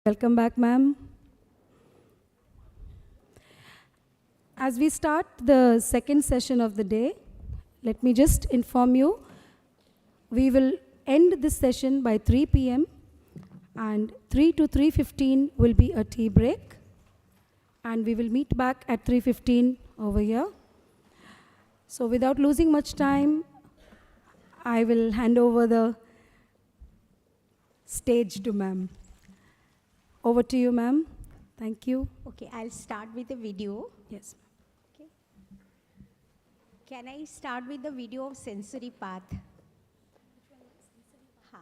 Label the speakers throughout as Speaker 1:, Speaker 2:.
Speaker 1: Welcome back, ma'am. As we start the second session of the day, let me just inform you, we will end this session by 3 p.m. and 3 to 3:15 will be a tea break, and we will meet back at 3:15 over here. So without losing much time, I will hand over the stage to ma'am. Over to you, ma'am. Thank you.
Speaker 2: Okay, I'll start with a video.
Speaker 1: Yes.
Speaker 2: Okay. Can I start with the video of sensory path? Ha.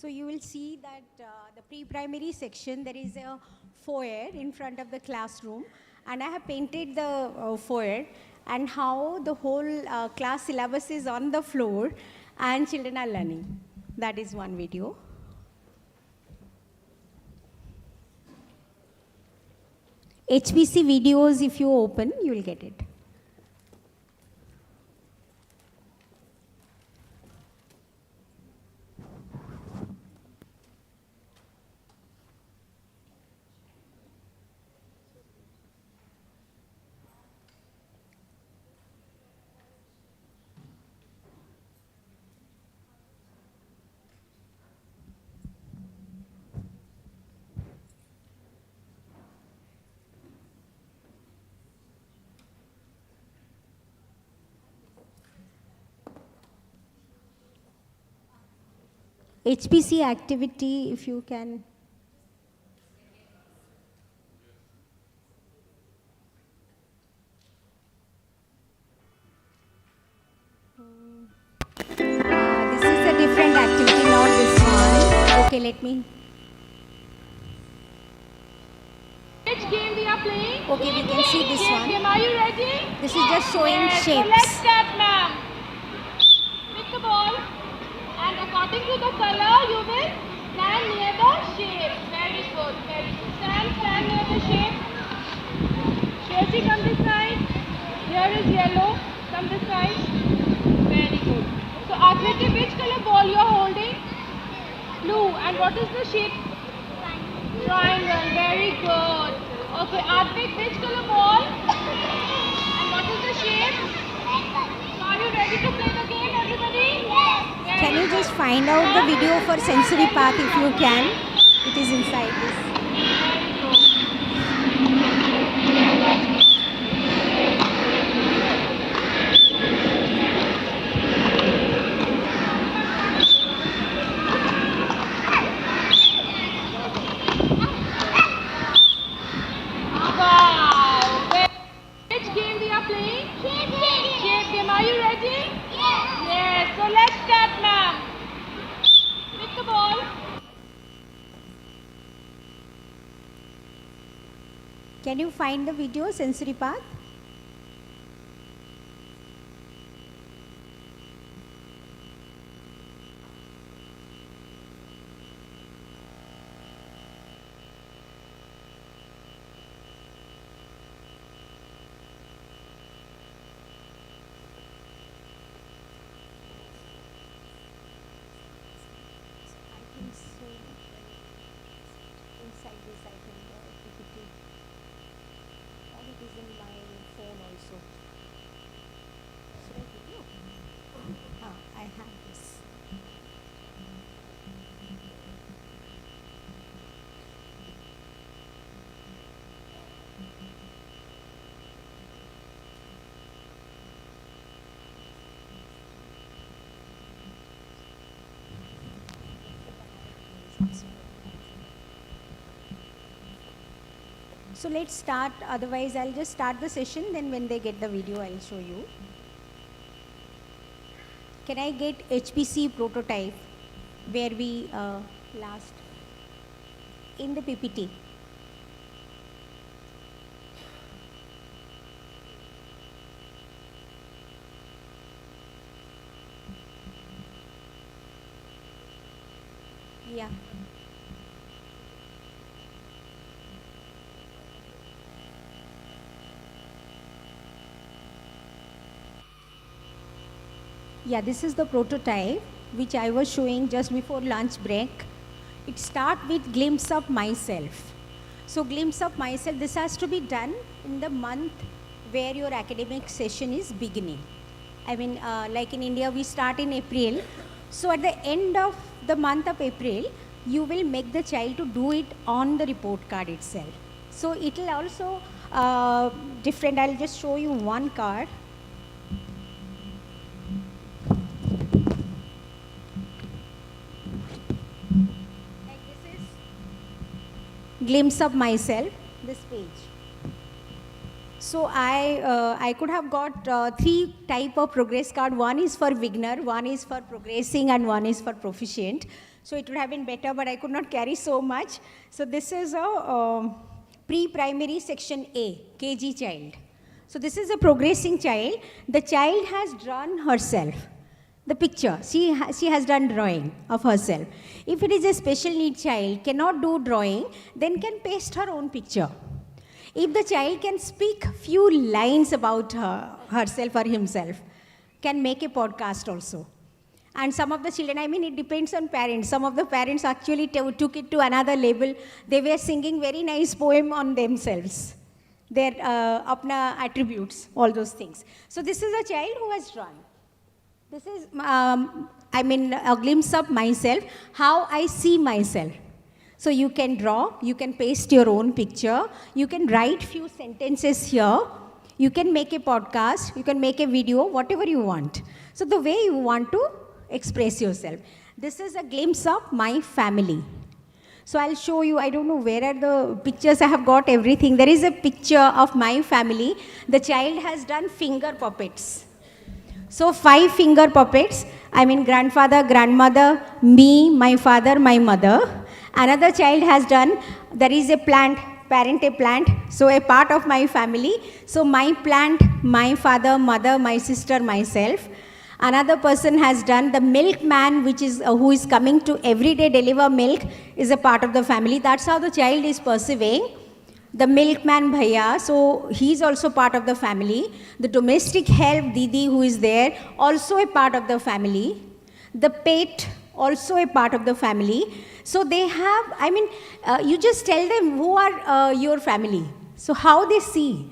Speaker 2: So you will see that the pre-primary section, there is a foyer in front of the classroom, and I have painted the foyer and how the whole class syllabus is on the floor and children are learning. That is one video. HPC videos, if you open, you will get it. HPC activity, if you can. This is a different activity, not this one. Okay, let me.
Speaker 3: Which game we are playing?
Speaker 2: Okay, we can see this one.
Speaker 3: Game. Are you ready?
Speaker 2: This is just showing
Speaker 3: Yes.
Speaker 2: shapes.
Speaker 3: So let's start, ma'am. Pick the ball, and according to the color, you will stand near the shape. Very good. Very good. Stand near the shape. Tracy, come this side. Here is yellow. Come this side. Very good. So, Akriti, which color ball you are holding? Blue. And what is the shape? Triangle. Very good. Okay, Arpit, which color ball? And what is the shape? So are you ready to play the game, everybody? Yes.
Speaker 2: Can you just find out the video for sensory path if you can? It is inside this.
Speaker 3: Wow. Which game we are playing? Shape game. Are you ready? Yes. So let's start, ma'am. Pick the ball.
Speaker 2: Can you find the video sensory path? Inside this, I think, PPT. Or it is in my phone also. Should I give you? I have this. So let's start, otherwise I'll just start the session, then when they get the video I'll show you. Can I get HPC prototype where we last in the PPT? Yeah. Yeah, this is the prototype which I was showing just before lunch break. It starts with glimpse of myself. So glimpse of myself, this has to be done in the month where your academic session is beginning. I mean, like in India, we start in April. So at the end of the month of April, you will make the child to do it on the report card itself. So it will also different. I'll just show you one card. Like this is glimpse of myself, this page. So I could have got 3 type of progress card. One is for beginner, one is for progressing, and one is for proficient. So it would have been better, but I could not carry so much. So this is a pre-primary section A, KG child. So this is a progressing child. The child has drawn herself. The picture, she has done drawing of herself. If it is a special need child, cannot do drawing, then can paste her own picture. If the child can speak few lines about herself or himself, can make a podcast also. And some of the children, I mean, it depends on parents. Some of the parents actually took it to another level. They were singing very nice poem on themselves, their apna attributes, all those things. So this is a child who has drawn. This is, I mean, a glimpse of myself, how I see myself. So you can draw, you can paste your own picture, you can write few sentences here, you can make a podcast, you can make a video, whatever you want. So the way you want to express yourself. This is a glimpse of my family. So I'll show you, I don't know where are the pictures, I have got everything. There is a picture of my family. The child has done finger puppets. So 5 finger puppets, I mean grandfather, grandmother, me, my father, my mother. Another child has done, there is a plant, parent a plant, so a part of my family. So my plant, my father, mother, my sister, myself. Another person has done the milkman, which is who is coming to every day deliver milk, is a part of the family. That's how the child is perceiving. The milkman bhaiya, so he's also part of the family. The domestic help Didi who is there, also a part of the family. The pet, also a part of the family. So they have, I mean, you just tell them who are your family. So how they see.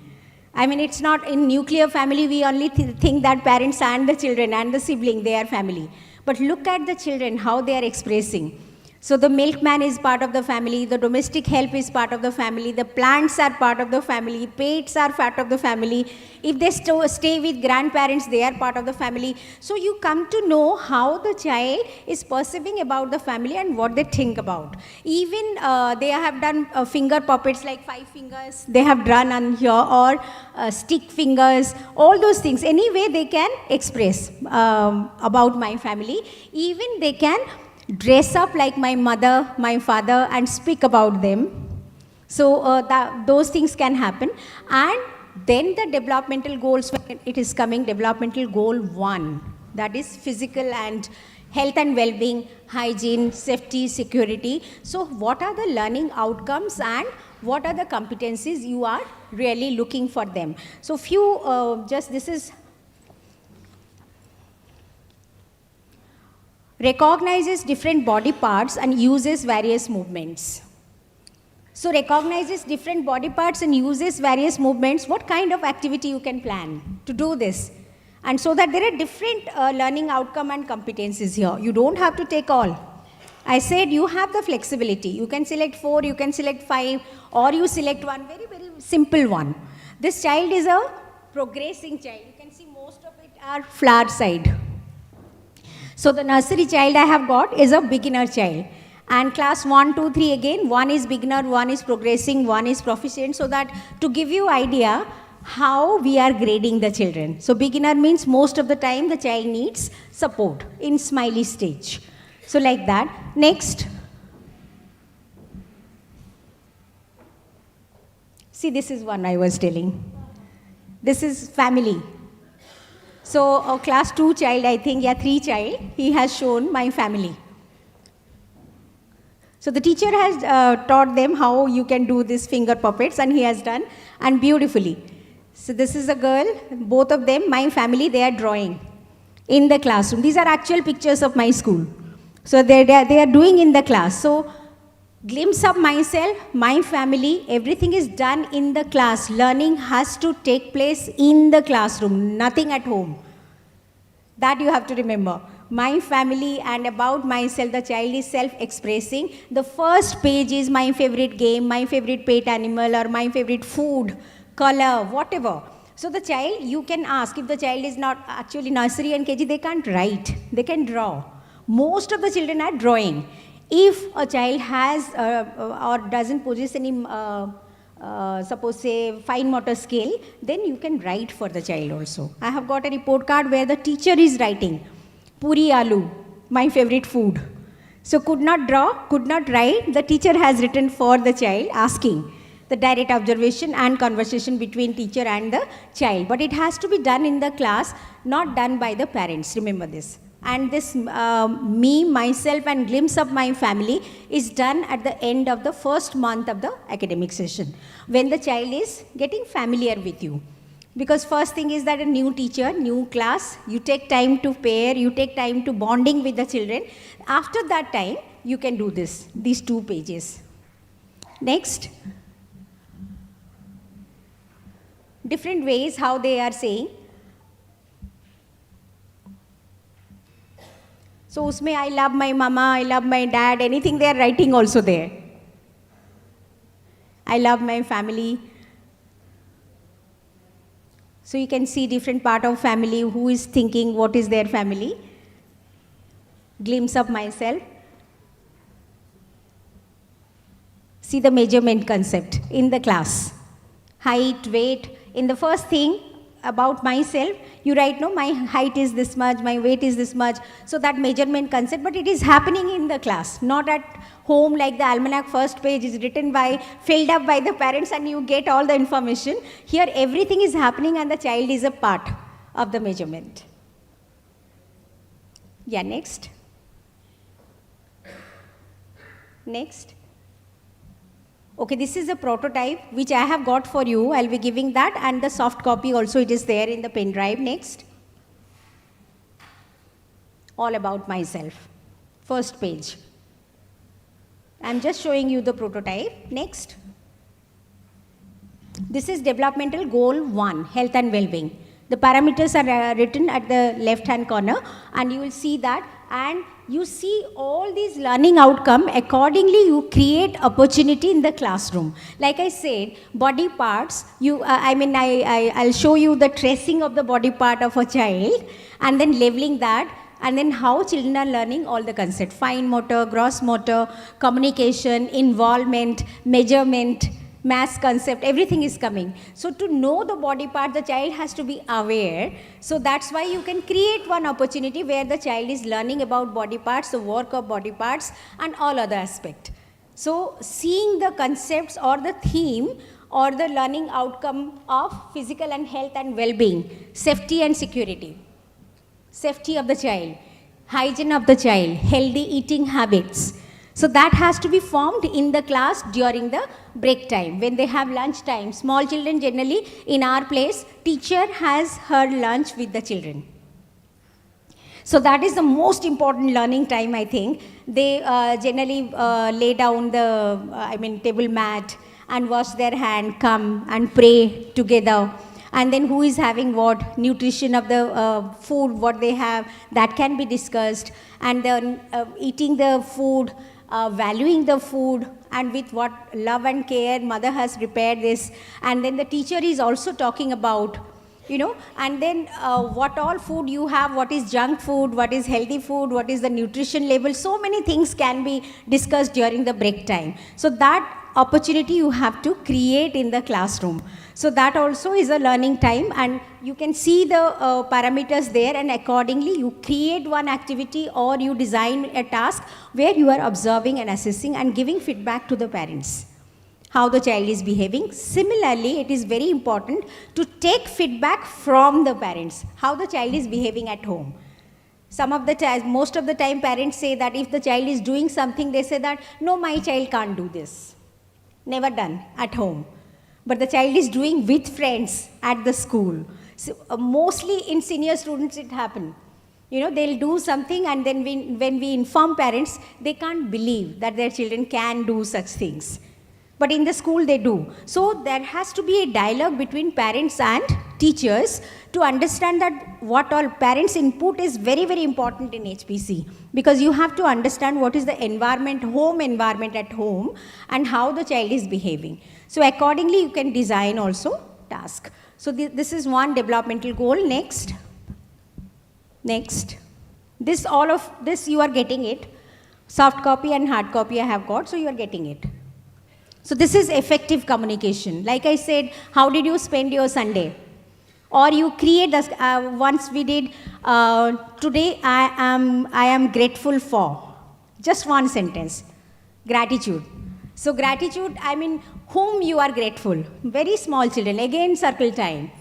Speaker 2: I mean, it's not in nuclear family, we only think that parents and the children and the sibling, they are family. But look at the children, how they are expressing. So the milkman is part of the family, the domestic help is part of the family, the plants are part of the family, pets are part of the family. If they stay with grandparents, they are part of the family. So you come to know how the child is perceiving about the family and what they think about. Even they have done finger puppets like 5 fingers, they have drawn on here, or stick fingers, all those things. Anyway, they can express about my family. Even they can dress up like my mother, my father, and speak about them. So those things can happen. And then the developmental goals, when it is coming, developmental goal 1, that is physical and health and well-being, hygiene, safety, security. So what are the learning outcomes and what are the competencies you are really looking for them? So few, just this is recognizes different body parts and uses various movements. So recognizes different body parts and uses various movements. What kind of activity you can plan to do this? And so that there are different learning outcome and competencies here. You don't have to take all. I said you have the flexibility. You can select 4, you can select 5, or you select one, very, very simple one. This child is a progressing child. You can see most of it are flower side. So the nursery child I have got is a beginner child. And class 1, 2, 3 again, one is beginner, one is progressing, one is proficient, so that to give you idea how we are grading the children. So beginner means most of the time the child needs support in smiley stage. So like that. Next. See, this is one I was telling. This is family. So a class 2 child, I think, 3 child, he has shown my family. So the teacher has taught them how you can do these finger puppets, and he has done, and beautifully. So this is a girl, both of them, my family, they are drawing. in the classroom. These are actual pictures of my school. So they are doing in the class. So glimpse of myself, my family, everything is done in the class. Learning has to take place in the classroom, nothing at home. That you have to remember. My family and about myself, the child is self-expressing. The first page is my favorite game, my favorite pet animal, or my favorite food, color, whatever. So the child, you can ask, if the child is not actually nursery and KG, they can't write, they can draw. Most of the children are drawing. If a child has or doesn't possess any, suppose say, fine motor skill, then you can write for the child also. I have got a report card where the teacher is writing, Puri aloo, my favorite food. So could not draw, could not write, the teacher has written for the child asking the direct observation and conversation between teacher and the child. But it has to be done in the class, not done by the parents, remember this. And this me, myself and glimpse of my family is done at the end of the first month of the academic session, when the child is getting familiar with you. Because first thing is that a new teacher, new class, you take time to pair, you take time to bonding with the children. After that time, you can do this, these 2 pages. Next. Different ways how they are saying. So usme I love my mama, I love my dad, anything they are writing also there. I love my family. So you can see different part of family, who is thinking what is their family. Glimpse of myself. See the measurement concept in the class. Height, weight. In the first thing about myself, you write, no, my height is this much, my weight is this much. So that measurement concept, but it is happening in the class, not at home like the almanac first page is written by, filled up by the parents and you get all the information. Here everything is happening and the child is a part of the measurement. Yeah, next. Next. Okay, this is a prototype which I have got for you. I'll be giving that, and the soft copy also, it is there in the pen drive. Next. All about myself. First page. I'm just showing you the prototype. Next. This is developmental goal 1, health and well-being. The parameters are written at the left-hand corner, and you will see that, and you see all these learning outcome. Accordingly, you create opportunity in the classroom. Like I said, body parts, I'll show you the tracing of the body part of a child, and then leveling that, and then how children are learning all the concepts. Fine motor, gross motor, communication, involvement, measurement, mass concept, everything is coming. So to know the body part, the child has to be aware. So that's why you can create one opportunity where the child is learning about body parts, the work of body parts, and all other aspect. So seeing the concepts or the theme or the learning outcome of physical and health and well-being, safety and security, safety of the child, hygiene of the child, healthy eating habits. So that has to be formed in the class during the break time. When they have lunch time, small children generally in our place, teacher has her lunch with the children. So that is the most important learning time, I think. They generally lay down the, table mat and wash their hand, come and pray together. And then who is having what, nutrition of the food, what they have, that can be discussed. And then eating the food, valuing the food, and with what love and care mother has prepared this. And then the teacher is also talking about, and then what all food you have, what is junk food, what is healthy food, what is the nutrition level. So many things can be discussed during the break time. So that opportunity you have to create in the classroom. So that also is a learning time, and you can see the parameters there, and accordingly you create one activity or you design a task where you are observing and assessing and giving feedback to the parents, how the child is behaving. Similarly, it is very important to take feedback from the parents, how the child is behaving at home. Some of the time, most of the time parents say that if the child is doing something, they say that, no, my child can't do this. Never done at home. But the child is doing with friends at the school. So, mostly in senior students it happens. They'll do something, and then when we inform parents, they can't believe that their children can do such things. But in the school, they do. So there has to be a dialogue between parents and teachers to understand that what all parents' input is very, very important in HPC. Because you have to understand what is the environment, home environment at home, and how the child is behaving. So accordingly, you can design also task. So this is one developmental goal. Next. All of this you are getting it. Soft copy and hard copy I have got, so you are getting it. So this is effective communication. Like I said, how did you spend your Sunday? Or you create, once we did, today I am grateful for. Just one sentence. Gratitude. So gratitude, whom you are grateful. Very small children. Again, circle time.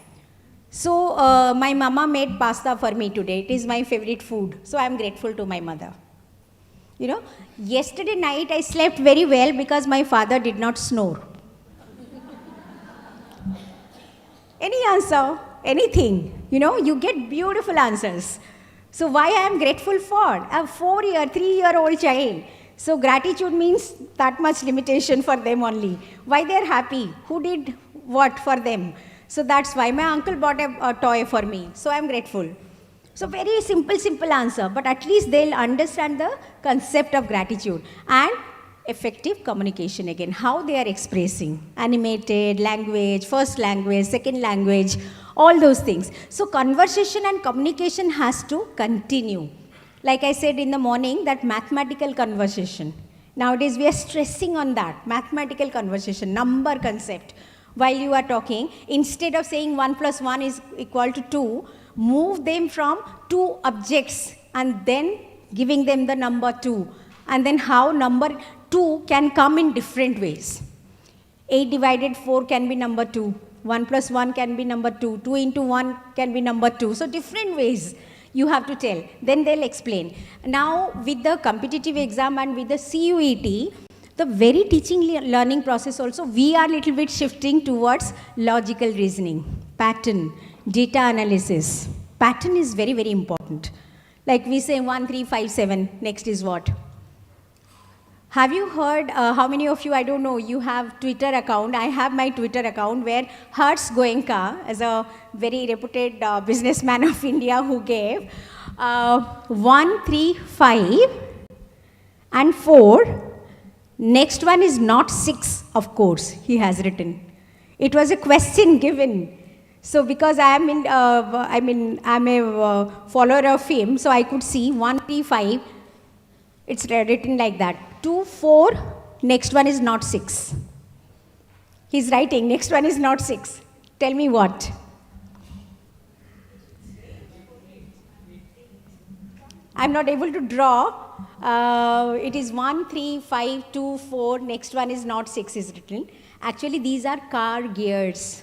Speaker 2: So my mama made pasta for me today. It is my favorite food. So I am grateful to my mother. Yesterday night I slept very well because my father did not snore. Any answer, anything, you get beautiful answers. So why I am grateful for? A 3-year-old child. So gratitude means that much limitation for them only. Why they are happy? Who did what for them? So that's why my uncle bought a toy for me. So I am grateful. So very simple answer, but at least they'll understand the concept of gratitude and effective communication again, how they are expressing, animated, language, first language, second language, all those things. So conversation and communication has to continue. Like I said in the morning, that mathematical conversation. Nowadays we are stressing on that, mathematical conversation, number concept. While you are talking, instead of saying 1 + 1 is equal to 2, move them from 2 objects and then giving them the number 2. And then how number 2 can come in different ways. 8 divided 4 can be number 2. 1 + 1 can be number 2. 2 into 1 can be number 2. So different ways you have to tell. Then they'll explain. Now with the competitive exam and with the CUET, the very teaching learning process also, we are little bit shifting towards logical reasoning, pattern, data analysis. Pattern is very, very important. Like we say 1, 3, 5, 7, next is what? Have you heard, how many of you, I don't know, you have Twitter account. I have my Twitter account where Harsh Goenka, as a very reputed businessman of India who gave 1, 3, 5 and 4. Next one is not 6, of course, he has written. It was a question given. So because I'm a follower of him, so I could see 1, 3, 5, it's written like that. 2, 4, next one is not 6. He's writing, next one is not 6. Tell me what? I'm not able to draw. It is 1, 3, 5, 2, 4, next one is not 6 is written. Actually, these are car gears.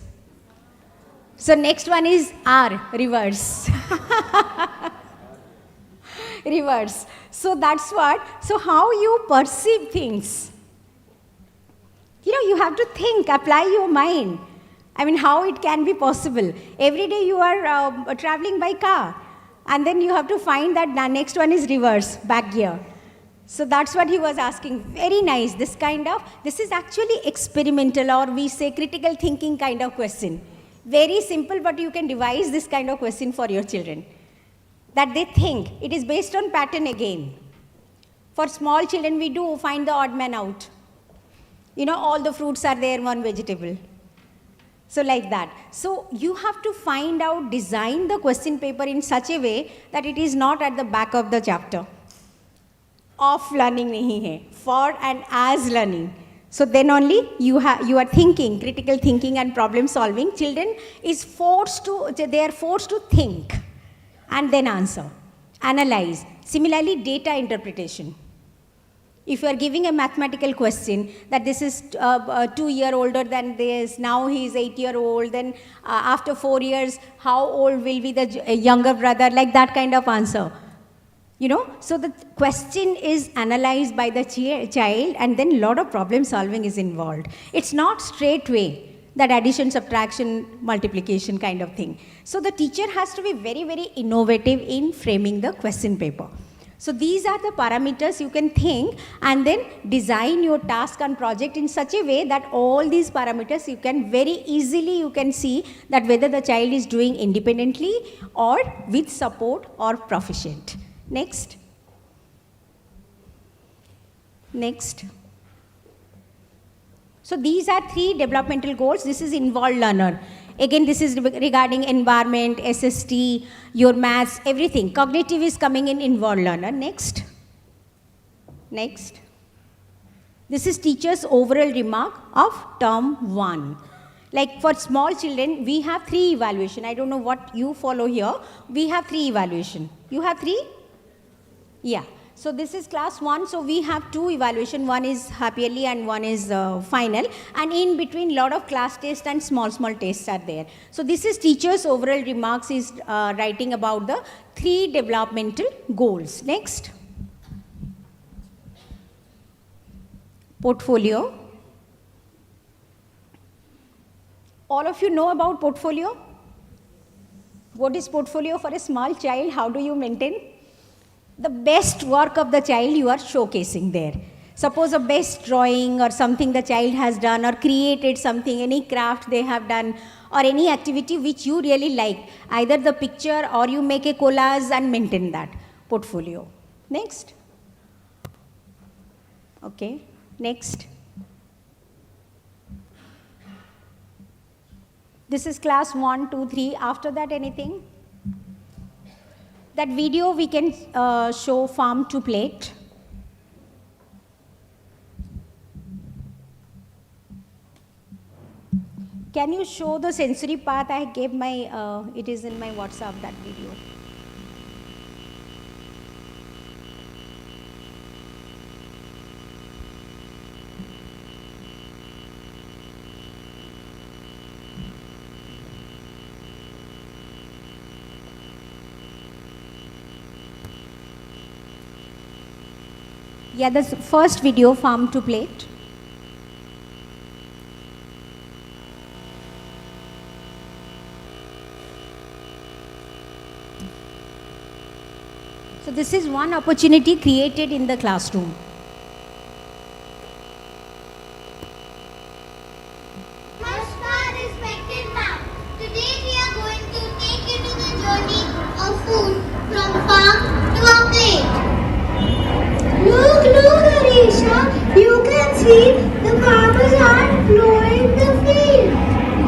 Speaker 2: So next one is R, reverse. Reverse. So that's what, so how you perceive things. You have to think, apply your mind. How it can be possible. Every day you are traveling by car. And then you have to find that the next one is reverse, back gear. So that's what he was asking. Very nice. This is actually experimental, or we say critical thinking kind of question. Very simple, but you can devise this kind of question for your children. That they think. It is based on pattern again. For small children, we do find the odd man out. All the fruits are there, one vegetable. So like that. So you have to find out, design the question paper in such a way that it is not at the back of the chapter. Of learning nahi hai, for and as learning. So then only you are thinking, critical thinking and problem solving. Children they are forced to think and then answer, analyze. Similarly, data interpretation. If you are giving a mathematical question that this is 2 years older than this, now he is 8 years old, then after 4 years, how old will be the younger brother, like that kind of answer. So the question is analyzed by the child, and then a lot of problem solving is involved. It's not straight way. that addition, subtraction, multiplication kind of thing. So the teacher has to be very, very innovative in framing the question paper. So these are the parameters you can think and then design your task and project in such a way that all these parameters you can very easily you can see that whether the child is doing independently or with support or proficient. Next. Next. So these are 3 developmental goals. This is involved learner. Again, this is regarding environment, SST, your maths, everything. Cognitive is coming in involved learner. Next. Next. This is teacher's overall remark of term 1. Like for small children, we have 3 evaluation. I don't know what you follow here. We have 3 evaluation. You have 3? Yeah. So this is class 1, so we have 2 evaluation, one is half yearly and one is final, and in between lot of class tests and small tests are there. So this is teacher's overall remarks is writing about the 3 developmental goals. Next. Portfolio. All of you know about portfolio? What is portfolio for a small child? How do you maintain? The best work of the child you are showcasing there. Suppose a best drawing or something the child has done or created something, any craft they have done or any activity which you really like. Either the picture or you make a collage and maintain that portfolio. Next. Okay. Next. This is class 1, 2, 3. After that anything? That video we can show farm to plate. Can you show the sensory path? I gave my, it is in my WhatsApp, that video. Yeah, the first video, farm to plate. So this is one opportunity created in the classroom.
Speaker 4: Namaskar, respected ma'am. Today we are going to take you to the journey of food from farm to our plate. Look, Arisha, you can see the farmers are plowing the field.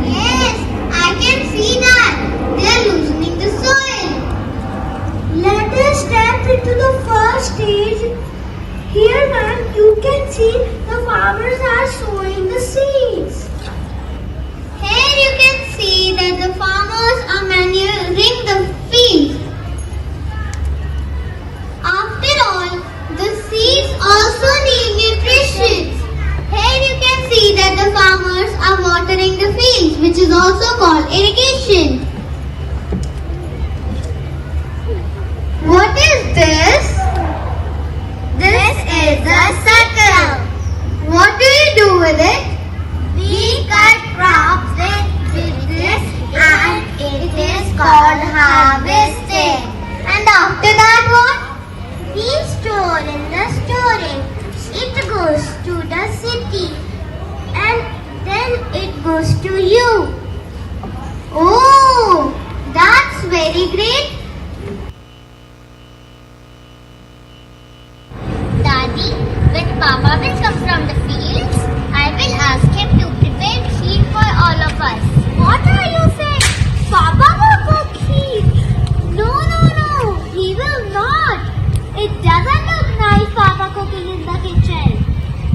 Speaker 4: Yes, I can see that. They are loosening the soil. Let us step into the first stage. Here, ma'am, you can see the farmers are sowing the seeds. Here you can see that the farmers are manuring the field. After all, the seeds also need nutrition. Here you can see that the farmers are watering the fields, which is also called irrigation. What is this? This is a circle. What do you do with it? We cut crops with this and it is called harvesting. And after that what? We store in the storage. It goes to the city and then it goes to you. Oh, that's very great. Daddy, when Papa will come from the fields, I will ask him to prepare kheer for all of us. What are you saying? Papa will cook kheer? No, he will not. It doesn't look nice, Papa cooking in the kitchen.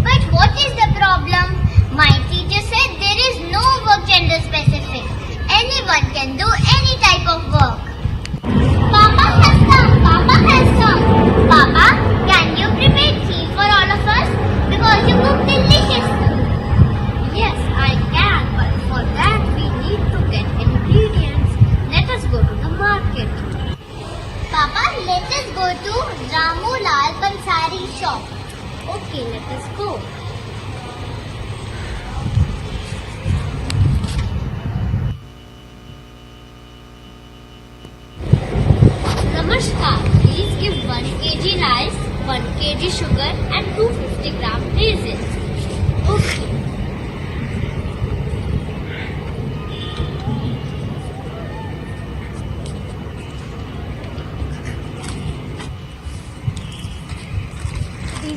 Speaker 4: But what is the problem? My teacher said there is no work gender specific. Anyone can do any type of work.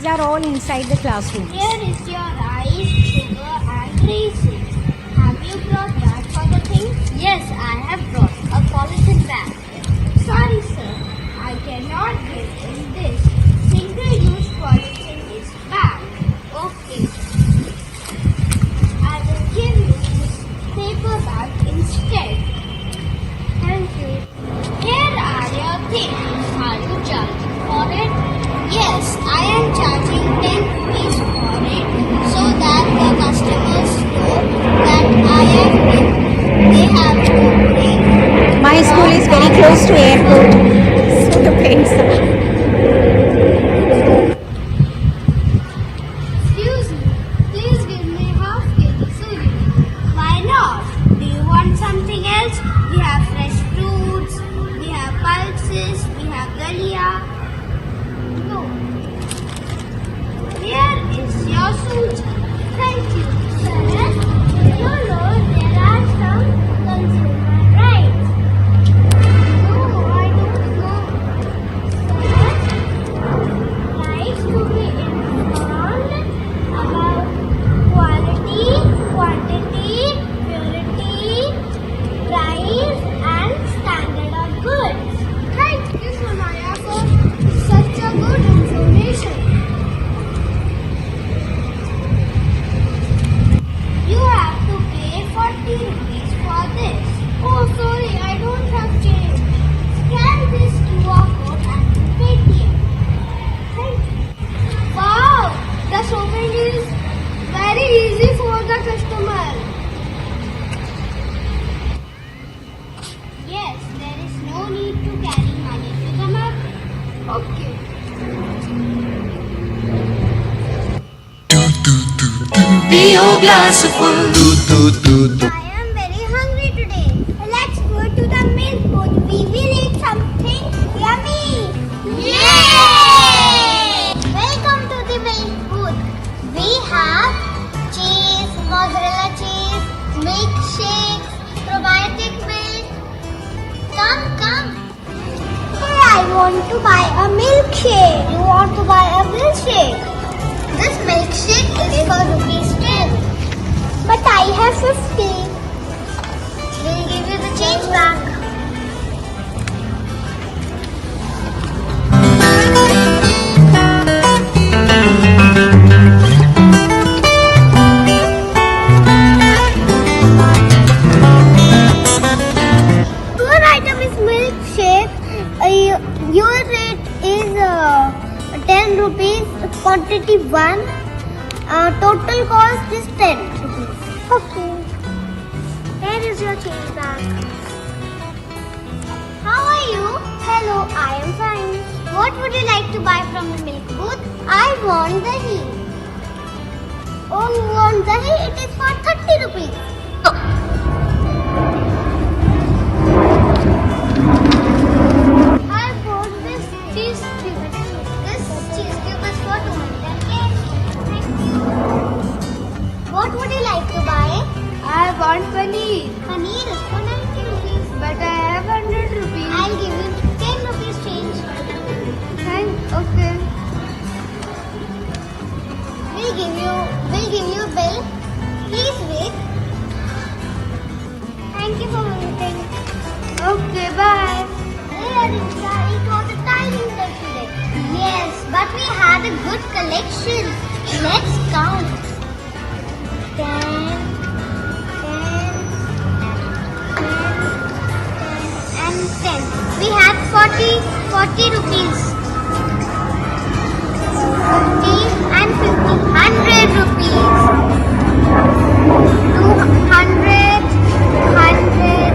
Speaker 2: are all inside the classroom.
Speaker 4: Here is your rice, sugar and raisins. Have you brought that for the thing? Yes, I have brought a polythene bag. Sorry sir, I cannot give in this. Single-use polythene is bag. Okay. I will give you this paper bag instead. Thank you. Here are your things. Are you charging for it? Yes, I am charging 10 rupees for it so that the customers know that I am with. They have to pay.
Speaker 2: My school is very close to airport, so the planes are.
Speaker 4: Excuse me, please give me half kg suri. Why not? Do you want something else? We have fresh fruits, we have pulses, we have dalia. No. Here is your suri. Thank you. Sir, you know there are some consumer rights. No, I don't know. Sir, rights to be informed about quality, quantity, purity, price and standard of goods. Thank you, Sonaya, for such a good information. You have to pay 40 rupees for this. Oh, sorry, I don't have change. Scan this QR code and Paytm. Thank you. Wow, the shopping is very easy for the customer. Yes, there is no need to carry money to the market. Okay.
Speaker 5: Be your glass full.
Speaker 4: I am very hungry today. Let's go to the milk booth. We will eat something yummy. Yay! Welcome to the milk booth. We have cheese, mozzarella cheese, milkshakes, probiotic milk. Come. Hey, I want to buy a milkshake. You want to buy a milkshake? This milkshake is for rupees 10. But I have 50. We'll give you the change back. Your item is milkshake. Your rate is 10 rupees. Quantity 1. Total cost is 10 rupees. Okay. Here is your change bag. How are you? Hello, I am fine. What would you like to buy from the milk booth? I want dahi. Oh, you want dahi? It is for 30 rupees. I bought this cheese cube. This cheese cube is for 200. What would you like to buy?
Speaker 3: I want paneer,
Speaker 4: Paneer is for 90 rupees.
Speaker 3: but I have 100 rupees.
Speaker 4: I'll give you 10 rupees change.
Speaker 3: Okay.
Speaker 4: We'll give you a bill. Please wait. Thank you for waiting.
Speaker 3: Okay, bye.
Speaker 4: Here is it was a tiny day today. Yes, but we had a good collection. Let's count. 10, 10, 10, and 10. We had 40 rupees. 50 and 50. 100 rupees. 200, 100,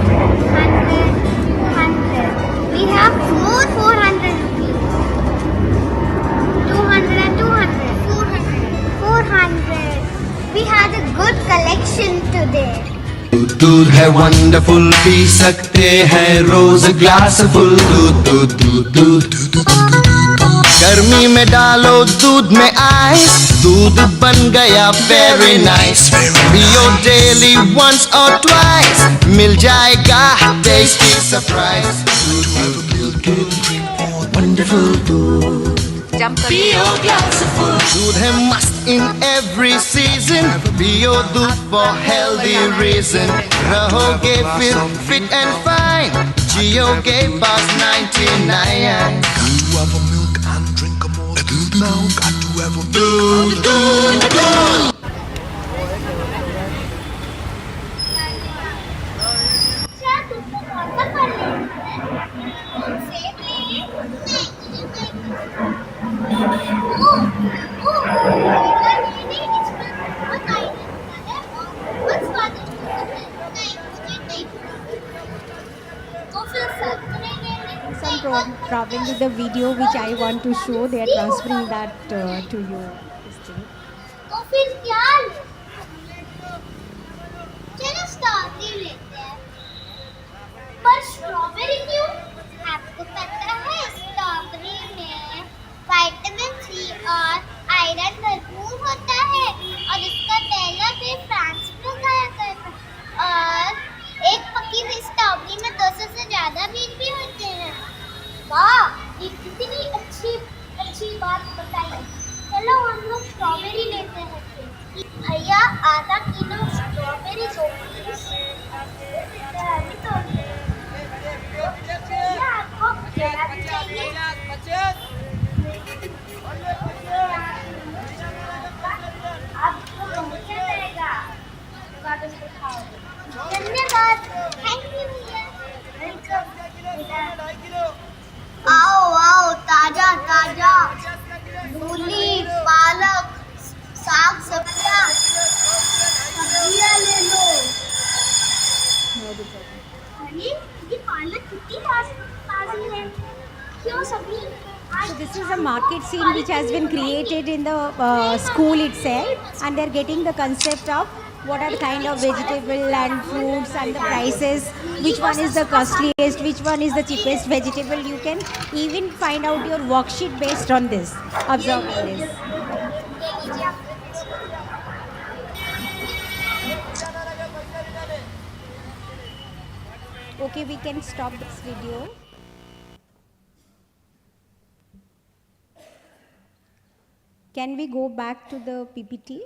Speaker 4: 100. We have more 400 rupees. 200 and 200. 400. We had a good collection today.
Speaker 5: दूध है wonderful P सकते हैं रोज glass full दूध गर्मी में डालो दूध में आइस दूध बन गया वेरी नाइस पियो डेली वंस और ट्वाइस मिल जाएगा टेस्टी सरप्राइज वंडरफुल दूध
Speaker 6: जंप कर
Speaker 5: पियो ग्लास फुल दूध है मस्त इन एवरी सीजन पियो दूध for healthy reason रहोगे फिर fit and fine जियोगे past 99
Speaker 7: To have a milk and drink a more now got to have a milk.
Speaker 4: क्या तुमको कौन सा फल लेना है? सेब ले ले? नहीं, मुझे नहीं। बेटा नहीं, इसमें बहुत आयरन होता है और बहुत स्वादिष्ट होता है। नहीं, मुझे नहीं। तो फिर संतरे ले ले।
Speaker 2: Some problem with the video which I want to show. They are transferring that to you. This thing.
Speaker 4: तो फिर क्या ले? चलो स्ट्रॉबेरी लेते हैं। पर स्ट्रॉबेरी क्यों? आपको पता है स्ट्रॉबेरी में विटामिन सी और आयरन भरपूर होता है और इसका पहला भी फ्रांस में उगाया गया था और एक पकी हुई स्ट्रॉबेरी में 200 से ज़्यादा बीज भी होते हैं। वाह, ये कितनी अच्छी बात बताई। चलो हम लोग स्ट्रॉबेरी लेते हैं। भैया आधा किलो स्ट्रॉबेरी दो प्लीज। अभी तो भैया आपको केला भी चाहिए? आपको क्या रहेगा? धन्यवाद, थैंक यू भैया। आओ आओ, ताजा ताजा मूली पालक साग सब्जियां ले लो। अरे ये पालक कितनी ताजी है, क्यों सभी?
Speaker 2: So this is a market scene which has been created in the school itself, and they're getting the concept of what are the kind of vegetable and fruits and the prices, which one is the costliest, which one is the cheapest vegetable. You can even find out your worksheet based on this, observing this. Okay, we can stop this video. Can we go back to the PPT?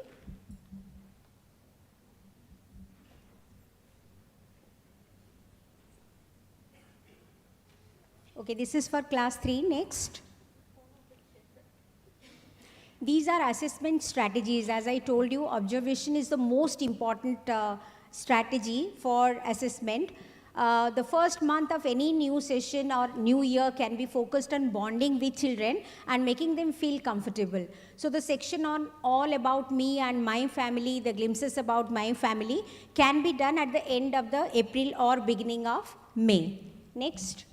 Speaker 2: Okay, this is for class 3. Next. These are assessment strategies. As I told you, observation is the most important strategy for assessment. The first month of any new session or new year can be focused on bonding with children and making them feel comfortable. So the section on all about me and my family, the glimpses about my family, can be done at the end of the April or beginning of May. Next.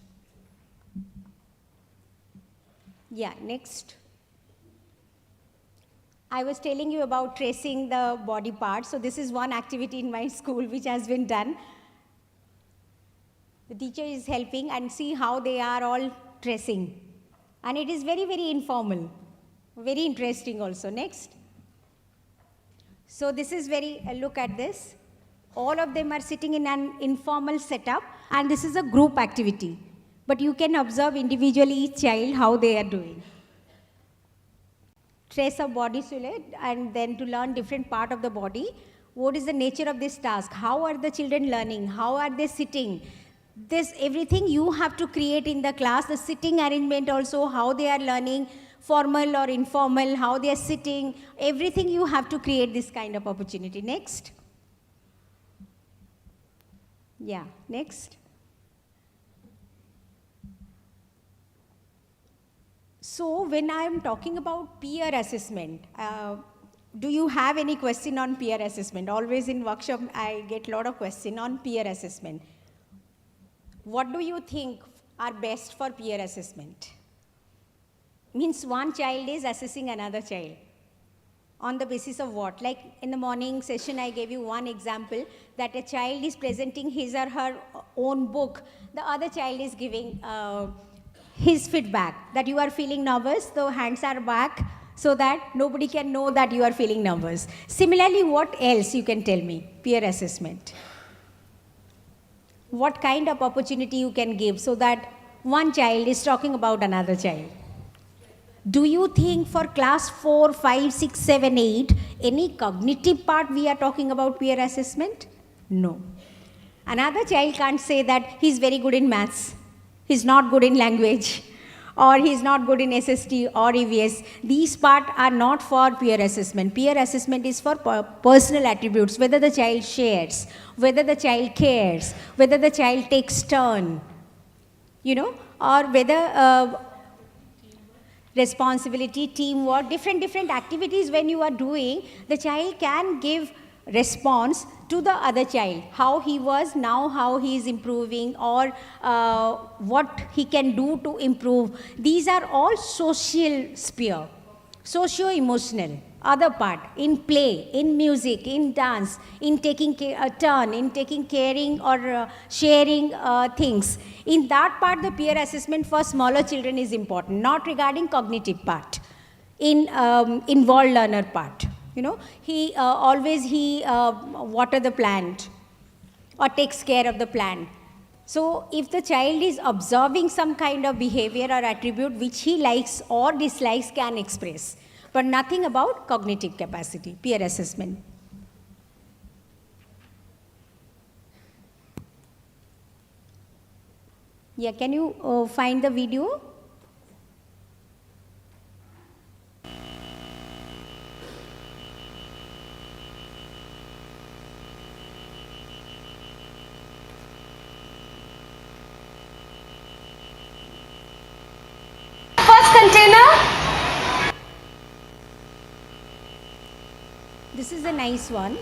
Speaker 2: Yeah, next. I was telling you about tracing the body parts. So this is one activity in my school which has been done. The teacher is helping and see how they are all tracing. And it is very, very informal. Very interesting also. Next. So this is look at this. All of them are sitting in an informal setup, and this is a group activity. But you can observe individually each child how they are doing. Trace a body silhouette, and then to learn different part of the body. What is the nature of this task? How are the children learning? How are they sitting? This everything you have to create in the class. The sitting arrangement also, how they are learning, formal or informal, how they are sitting. Everything you have to create this kind of opportunity. Next. Yeah, next. So when I am talking about peer assessment, do you have any question on peer assessment? Always in workshop, I get a lot of question on peer assessment. What do you think are best for peer assessment? Means one child is assessing another child. On the basis of what? Like in the morning session, I gave you one example that a child is presenting his or her own book. The other child is giving his feedback that you are feeling nervous, the hands are back so that nobody can know that you are feeling nervous. Similarly, what else you can tell me? Peer assessment. What kind of opportunity you can give so that one child is talking about another child? Do you think for class 4, 5, 6, 7, 8, any cognitive part we are talking about peer assessment? No. Another child can't say that he's very good in maths, he's not good in language, or he's not good in SST or EVS. These parts are not for peer assessment. Peer assessment is for personal attributes, whether the child shares, whether the child cares, whether the child takes turn, or whether responsibility, teamwork, different activities when you are doing, the child can give response to the other child, how he was, now how he is improving, or what he can do to improve. These are all social sphere, socio-emotional, other part, in play, in music, in dance, in taking a turn, in taking caring or sharing things. In that part, the peer assessment for smaller children is important, not regarding cognitive part, in involved learner part. He always water the plant or takes care of the plant. So if the child is observing some kind of behavior or attribute which he likes or dislikes, can express, but nothing about cognitive capacity, peer assessment. Yeah, can you find the video?
Speaker 3: Container.
Speaker 2: This is a nice one.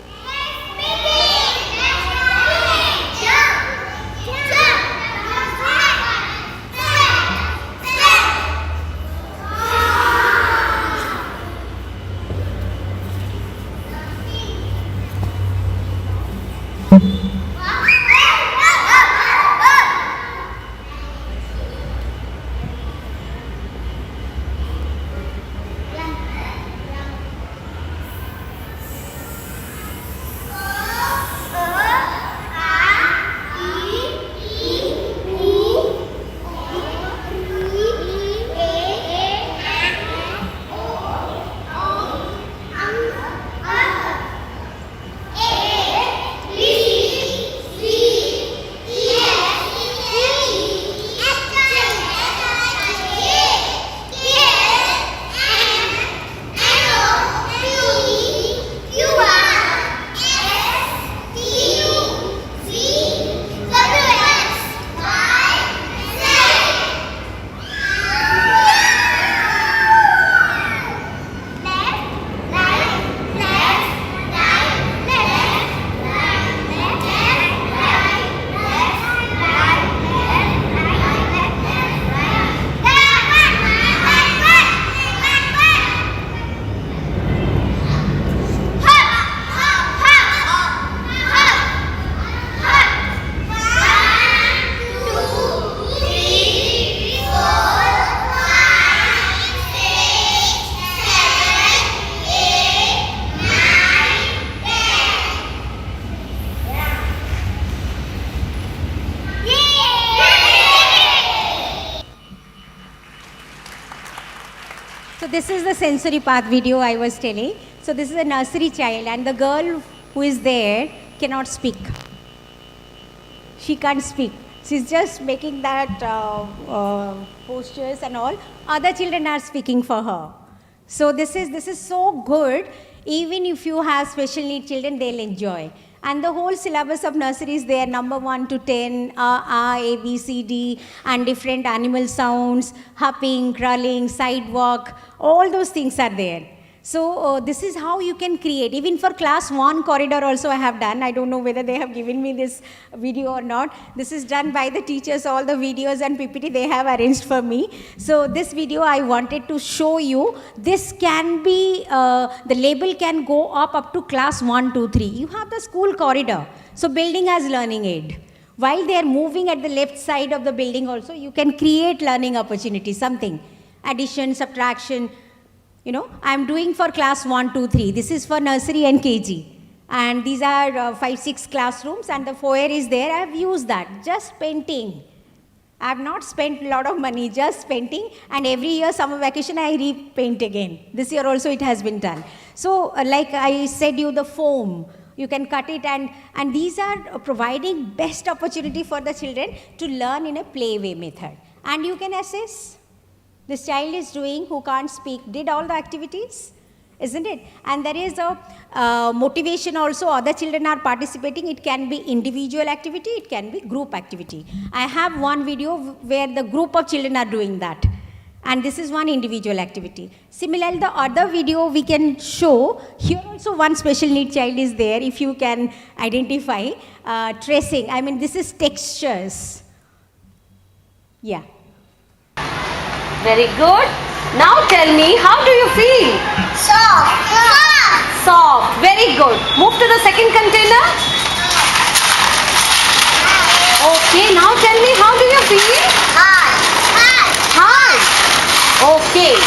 Speaker 2: So this is the sensory path video I was telling. So this is a nursery child, and the girl who is there cannot speak. She can't speak. She's just making that postures and all. Other children are speaking for her. So this is so good. Even if you have special need children, they'll enjoy. And the whole syllabus of nursery is there, number 1 to 10, A, B, C, D, and different animal sounds, hopping, crawling, sidewalk, all those things are there. So this is how you can create. Even for class 1 corridor also I have done. I don't know whether they have given me this video or not. This is done by the teachers, all the videos and PPT they have arranged for me. So this video I wanted to show you. This can be, the label can go up to class 1, 2, 3. You have the school corridor. So building as learning aid. While they are moving at the left side of the building also, you can create learning opportunities, something. Addition, subtraction. I'm doing for class 1, 2, 3. This is for nursery and KG. And these are 5, 6 classrooms, and the foyer is there. I have used that, just painting. I have not spent a lot of money just painting, and every year summer vacation I repaint again. This year also it has been done. So like I said you, the foam, you can cut it, and these are providing best opportunity for the children to learn in a play way method. And you can assess this child is doing, who can't speak, did all the activities, isn't it? And there is a motivation also, other children are participating. It can be individual activity, it can be group activity. I have one video where the group of children are doing that, and this is one individual activity. Similarly, the other video we can show, here also one special need child is there, if you can identify, tracing, I mean this is textures. Yeah.
Speaker 6: Very good. Now tell me, how do you feel?
Speaker 4: Soft. Soft.
Speaker 6: Soft. Very good. Move to the second container. Okay, now tell me, how do you feel?
Speaker 4: Hard. Hard.
Speaker 6: Hard. Okay.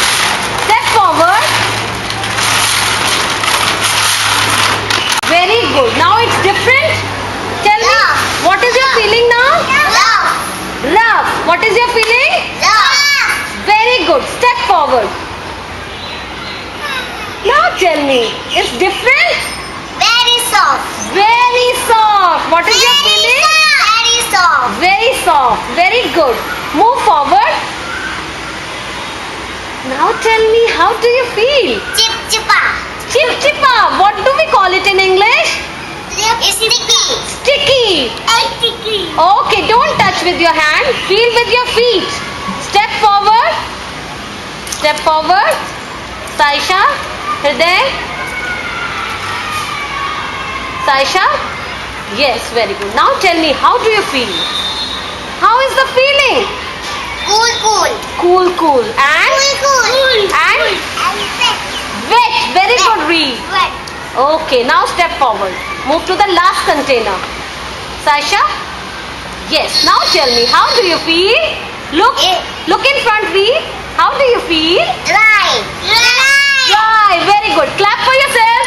Speaker 6: Step forward. Very good. Now it's different. Tell me,
Speaker 4: Love.
Speaker 6: what is your feeling now?
Speaker 4: Love.
Speaker 6: Love. What is your feeling?
Speaker 4: Love.
Speaker 6: Very good. Step forward. Now tell me, it's different?
Speaker 4: Very soft.
Speaker 6: Very soft. What is your feeling?
Speaker 4: Very soft.
Speaker 6: Very soft. Very good. Move forward. Now tell me, how do you feel?
Speaker 4: Chip chippa.
Speaker 6: Chip chippa. What do we call it in English?
Speaker 4: Sticky.
Speaker 6: Sticky.
Speaker 4: Sticky.
Speaker 6: Okay, don't touch with your hand. Feel with your feet. Step forward. Step forward. Saisha. Hriday. Saisha. Yes, very good. Now tell me, how do you feel? How is the feeling?
Speaker 4: Cool, cool.
Speaker 6: Cool, cool. And?
Speaker 4: Cool.
Speaker 6: And?
Speaker 4: wet.
Speaker 6: Wet. Very good, read.
Speaker 4: Wet.
Speaker 6: Okay, now step forward. Move to the last container. Saisha? Yes. Now tell me, how do you feel? Look in front, read. How do you feel?
Speaker 4: Dry.
Speaker 6: Dry. Very good. Clap for yourself.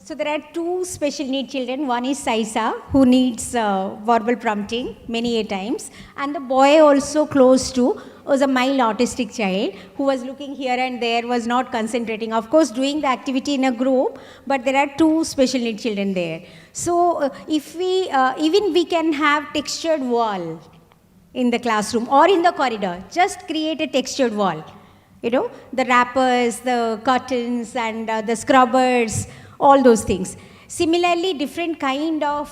Speaker 2: So there are two special need children. One is Saisa, who needs verbal prompting many a times, and the boy also close to was a mild autistic child who was looking here and there, was not concentrating. Of course, doing the activity in a group, but there are two special need children there. So if we even we can have textured wall in the classroom or in the corridor. Just create a textured wall. You know, the wrappers, the curtains, and the scrubbers, all those things. Similarly, different kind of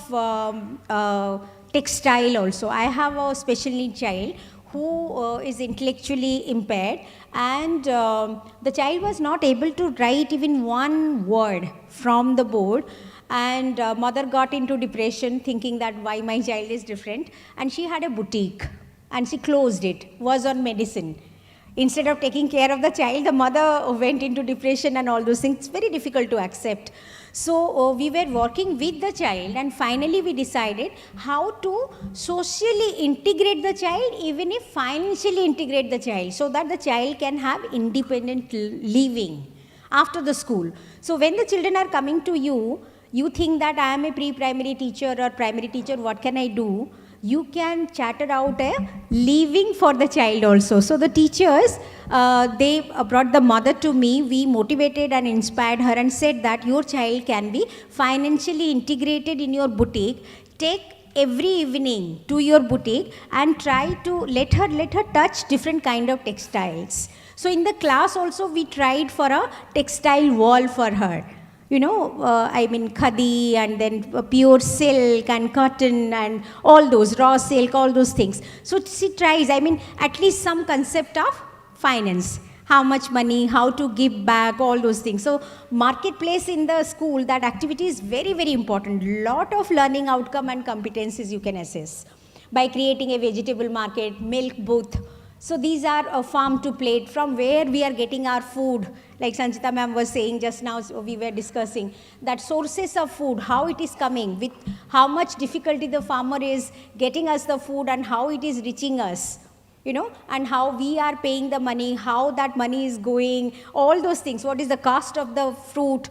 Speaker 2: textile also. I have a special need child who is intellectually impaired, and the child was not able to write even one word from the board, and mother got into depression thinking that why my child is different, and she had a boutique and she closed it, was on medicine. Instead of taking care of the child, the mother went into depression and all those things. It's very difficult to accept. So we were working with the child, and finally we decided how to socially integrate the child, even if financially integrate the child, so that the child can have independent living after the school. So when the children are coming to you, you think that I am a pre-primary teacher or primary teacher, what can I do? You can chatter out a living for the child also. So the teachers, they brought the mother to me. We motivated and inspired her and said that your child can be financially integrated in your boutique. Take every evening to your boutique and try to let her touch different kind of textiles. So in the class also we tried for a textile wall for her. You know, I mean khadi, and then pure silk and cotton and all those, raw silk, all those things. So she tries, I mean, at least some concept of finance. How much money, how to give back, all those things. So marketplace in the school, that activity is very, very important. Lot of learning outcome and competencies you can assess by creating a vegetable market, milk booth. So these are a farm to plate, from where we are getting our food. Like Sanchita ma'am was saying just now, we were discussing that sources of food, how it is coming, with how much difficulty the farmer is getting us the food and how it is reaching us, you know, and how we are paying the money, how that money is going, all those things. What is the cost of the fruit?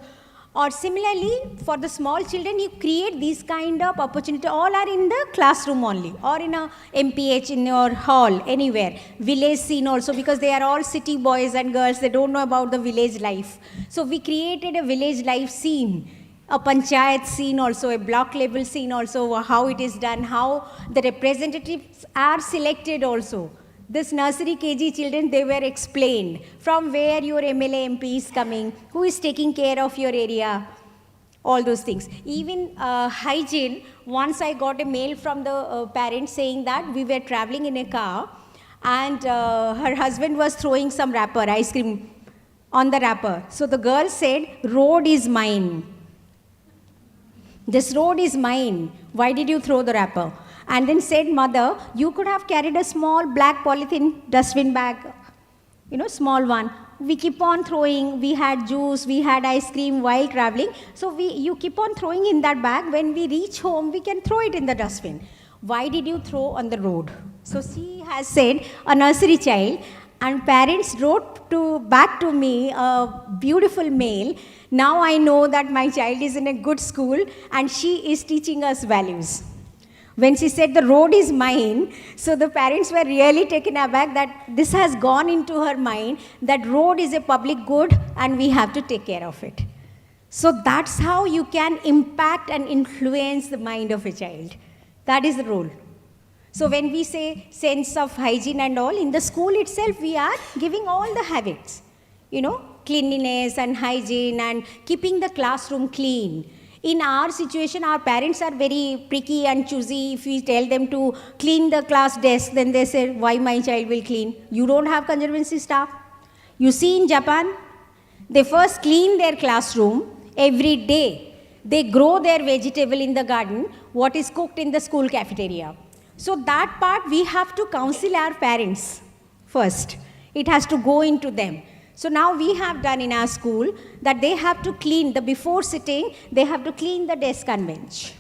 Speaker 2: Or similarly, for the small children, you create these kind of opportunity. All are in the classroom only, or in a MPH, in your hall, anywhere. Village scene also, because they are all city boys and girls, they don't know about the village life. So we created a village life scene, a panchayat scene also, a block level scene also, how it is done, how the representatives are selected also. This nursery KG children, they were explained from where your MLA MP is coming, who is taking care of your area, all those things. Even hygiene, once I got a mail from the parent saying that we were traveling in a car and her husband was throwing some wrapper, ice cream on the wrapper. So the girl said, road is mine. This road is mine. Why did you throw the wrapper? And then said, mother, you could have carried a small black polythene dustbin bag, small one. We keep on throwing. We had juice, we had ice cream while traveling. So you keep on throwing in that bag. When we reach home, we can throw it in the dustbin. Why did you throw on the road? So she has said, a nursery child, and parents wrote back to me a beautiful mail. Now I know that my child is in a good school and she is teaching us values. When she said the road is mine, so the parents were really taken aback that this has gone into her mind, that road is a public good and we have to take care of it. So that's how you can impact and influence the mind of a child. That is the role. So when we say sense of hygiene and all, in the school itself we are giving all the habits, cleanliness and hygiene and keeping the classroom clean. In our situation, our parents are very pricky and choosy. If we tell them to clean the class desk, then they say, why my child will clean? You don't have conservancy staff. You see in Japan, they first clean their classroom every day. They grow their vegetable in the garden, what is cooked in the school cafeteria. So that part we have to counsel our parents first. It has to go into them. So now we have done in our school that they have to clean, before sitting, they have to clean the desk and bench.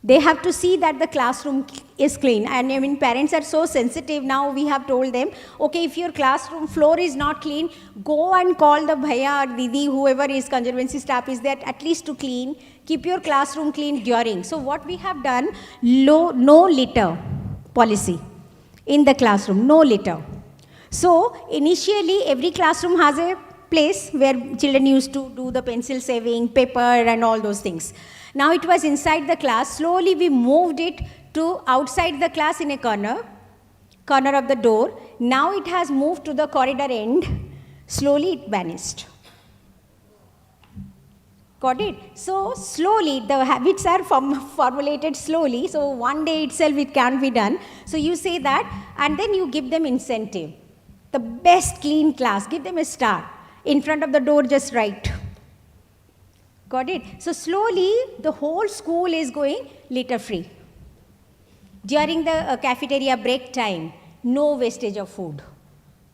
Speaker 2: They have to see that the classroom is clean. And parents are so sensitive. Now we have told them, okay, if your classroom floor is not clean, go and call the bhaiya or didi, whoever is conservancy staff is there, at least to clean. Keep your classroom clean during. So what we have done, no litter policy in the classroom, no litter. So initially, every classroom has a place where children used to do the pencil saving, paper and all those things. Now it was inside the class. Slowly we moved it to outside the class in a corner of the door. Now it has moved to the corridor end. Slowly it vanished. Got it? So slowly, the habits are formulated slowly. So one day itself it can be done. So you say that and then you give them incentive. The best clean class, give them a star. In front of the door, just write. Got it? So slowly, the whole school is going litter free. During the cafeteria break time, no wastage of food.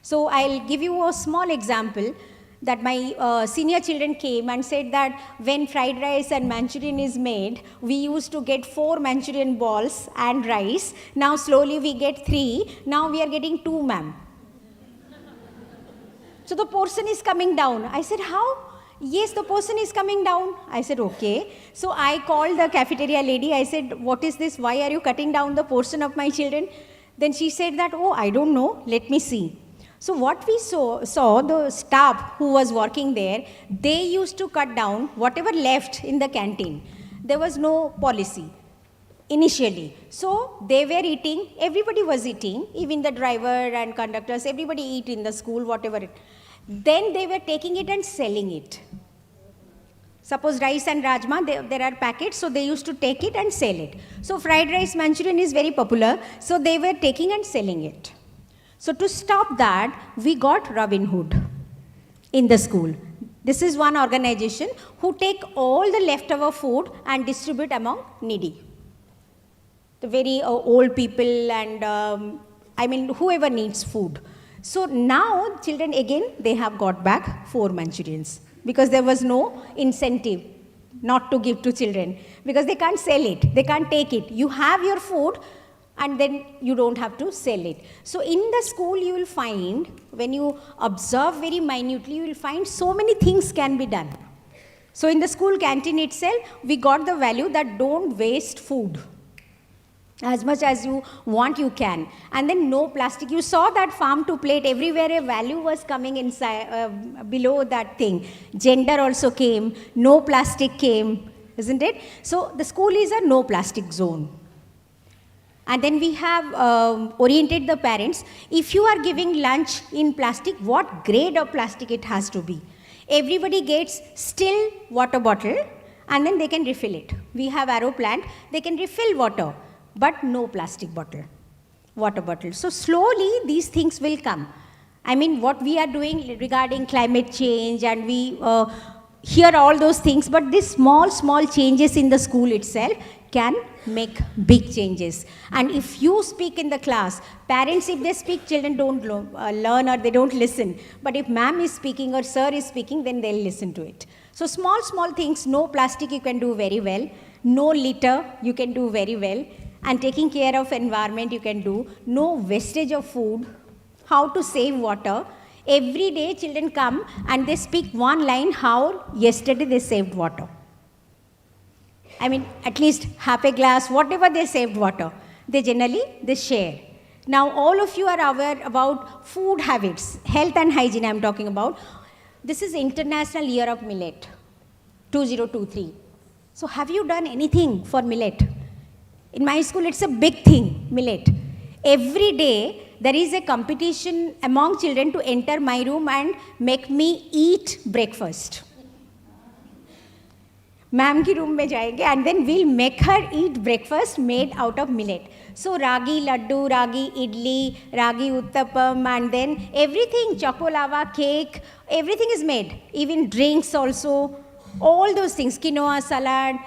Speaker 2: So I'll give you a small example that my senior children came and said that when fried rice and Manchurian is made, we used to get 4 Manchurian balls and rice. Now slowly we get 3. Now we are getting 2, ma'am. So the portion is coming down. I said, how? Yes, the portion is coming down. I said, okay. So I called the cafeteria lady. I said, what is this? Why are you cutting down the portion of my children? Then she said that, oh, I don't know. Let me see. So what we saw the staff who was working there, they used to cut down whatever left in the canteen. There was no policy initially. So they were eating, everybody was eating, even the driver and conductors, everybody eat in the school, whatever. Then they were taking it and selling it. Suppose rice and rajma, there are packets, so they used to take it and sell it. So fried rice Manchurian is very popular, so they were taking and selling it. So to stop that, we got Robin Hood in the school. This is one organization who take all the leftover food and distribute among needy. The very old people and whoever needs food. So now children again, they have got back 4 Manchurians because there was no incentive not to give to children because they can't sell it, they can't take it. You have your food and then you don't have to sell it. So in the school you will find, when you observe very minutely, you will find so many things can be done. So in the school canteen itself, we got the value that don't waste food. As much as you want, you can. And then no plastic. You saw that farm to plate, everywhere a value was coming inside, below that thing. Gender also came, no plastic came, isn't it? So the school is a no plastic zone. And then we have oriented the parents. If you are giving lunch in plastic, what grade of plastic it has to be? Everybody gets still water bottle and then they can refill it. We have arrow plant, they can refill water, but no plastic bottle, water bottle. So slowly these things will come. I mean, what we are doing regarding climate change, and we hear all those things, but these small changes in the school itself can make big changes. And if you speak in the class, parents, if they speak, children don't learn or they don't listen. But if ma'am is speaking or sir is speaking, then they'll listen to it. So small things, no plastic you can do very well, no litter you can do very well, and taking care of environment you can do, no wastage of food, how to save water. Every day children come and they speak one line how yesterday they saved water. I mean, at least half a glass, whatever they saved water, they share. Now, all of you are aware about food habits, health and hygiene I'm talking about. This is International Year of Millet, 2023. So have you done anything for millet? In my school, it's a big thing, millet. Every day, there is a competition among children to enter my room and make me eat breakfast. Ma'am ki room mein jayenge and then we'll make her eat breakfast made out of millet. So ragi laddu, ragi idli, ragi uttapam, and then everything, chocolava, cake, everything is made. Even drinks also, all those things, quinoa salad,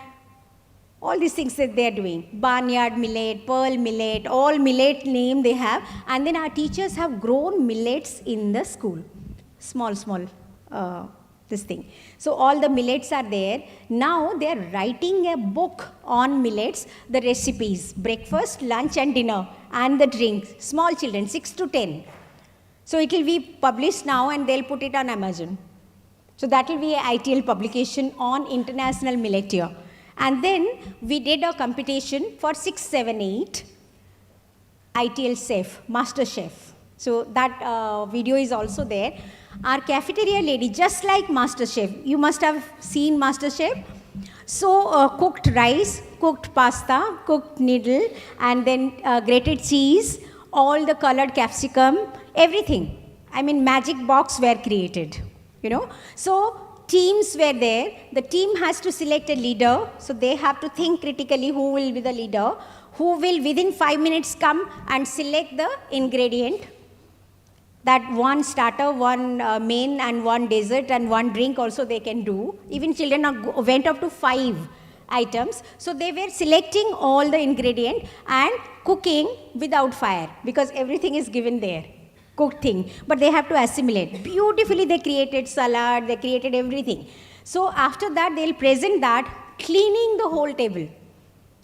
Speaker 2: all these things that they are doing. Barnyard millet, pearl millet, all millet name they have. And then our teachers have grown millets in the school. Small, this thing. So all the millets are there. Now they are writing a book on millets, the recipes, breakfast, lunch and dinner, and the drinks. Small children, 6 to 10. So it will be published now and they'll put it on Amazon. So that will be an ITL publication on International Millet Year. And then we did a competition for 6, 7, 8, ITL Chef, Master Chef. So that video is also there. Our cafeteria lady, just like Master Chef, you must have seen Master Chef. So cooked rice, cooked pasta, cooked noodle, and then grated cheese, all the colored capsicum, everything. I mean, magic box were created, you know. So teams were there. The team has to select a leader. So they have to think critically who will be the leader, who will within 5 minutes come and select the ingredient. That one starter, one main and one dessert and one drink also they can do. Even children went up to 5 items. So they were selecting all the ingredient and cooking without fire because everything is given there, cooked thing. But they have to assimilate. Beautifully they created salad, they created everything. So after that they'll present that, cleaning the whole table.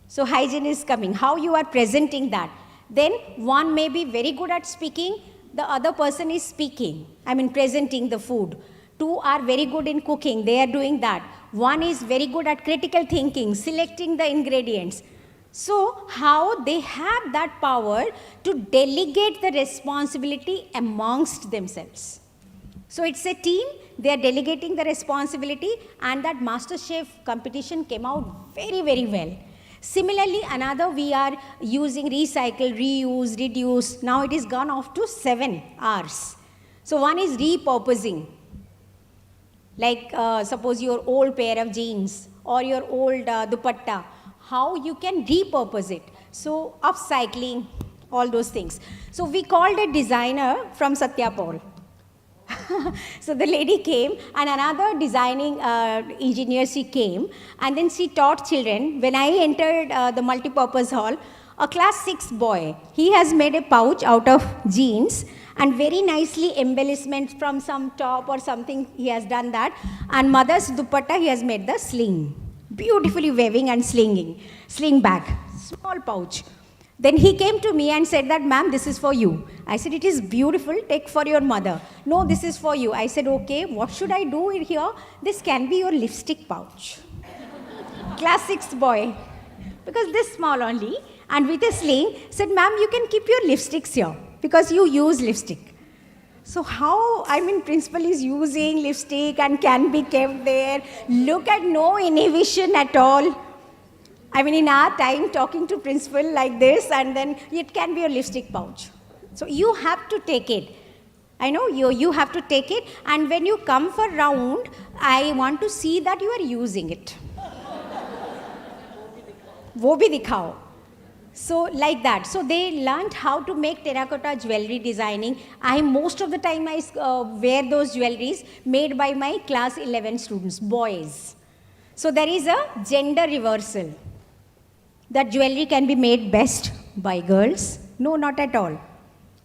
Speaker 2: So hygiene is coming, how you are presenting that. Then one may be very good at speaking, the other person is speaking, I mean presenting the food. 2 are very good in cooking, they are doing that. 1 is very good at critical thinking, selecting the ingredients. So how they have that power to delegate the responsibility amongst themselves. So it's a team, they are delegating the responsibility, and that Master Chef competition came out very, very well. Similarly, another we are using recycle, reuse, reduce. Now it is gone off to 7 R's. So one is repurposing. Like suppose your old pair of jeans or your old dupatta, how you can repurpose it. So upcycling, all those things. So we called a designer from Satyapol. So the lady came and another designing engineer, she came and then she taught children. When I entered the multipurpose hall, a class 6 boy, he has made a pouch out of jeans and very nicely embellishments from some top or something, he has done that. And mother's dupatta, he has made the sling. Beautifully waving and slinging, sling bag, small pouch. Then he came to me and said that, ma'am, this is for you. I said, it is beautiful, take for your mother. No, this is for you. I said, okay, what should I do here? This can be your lipstick pouch. Class 6 boy, because this small only, and with a sling, said, ma'am, you can keep your lipsticks here, because you use lipstick. So how, principal is using lipstick and can be kept there. Look at no inhibition at all. In our time, talking to principal like this, and then it can be a lipstick pouch. So you have to take it. I know you have to take it, and when you come for round, I want to see that you are using it. वो भी दिखाओ. So like that. So they learned how to make terracotta jewelry designing. Most of the time I wear those jewelries made by my class 11 students, boys. So there is a gender reversal. That jewelry can be made best by girls. No, not at all.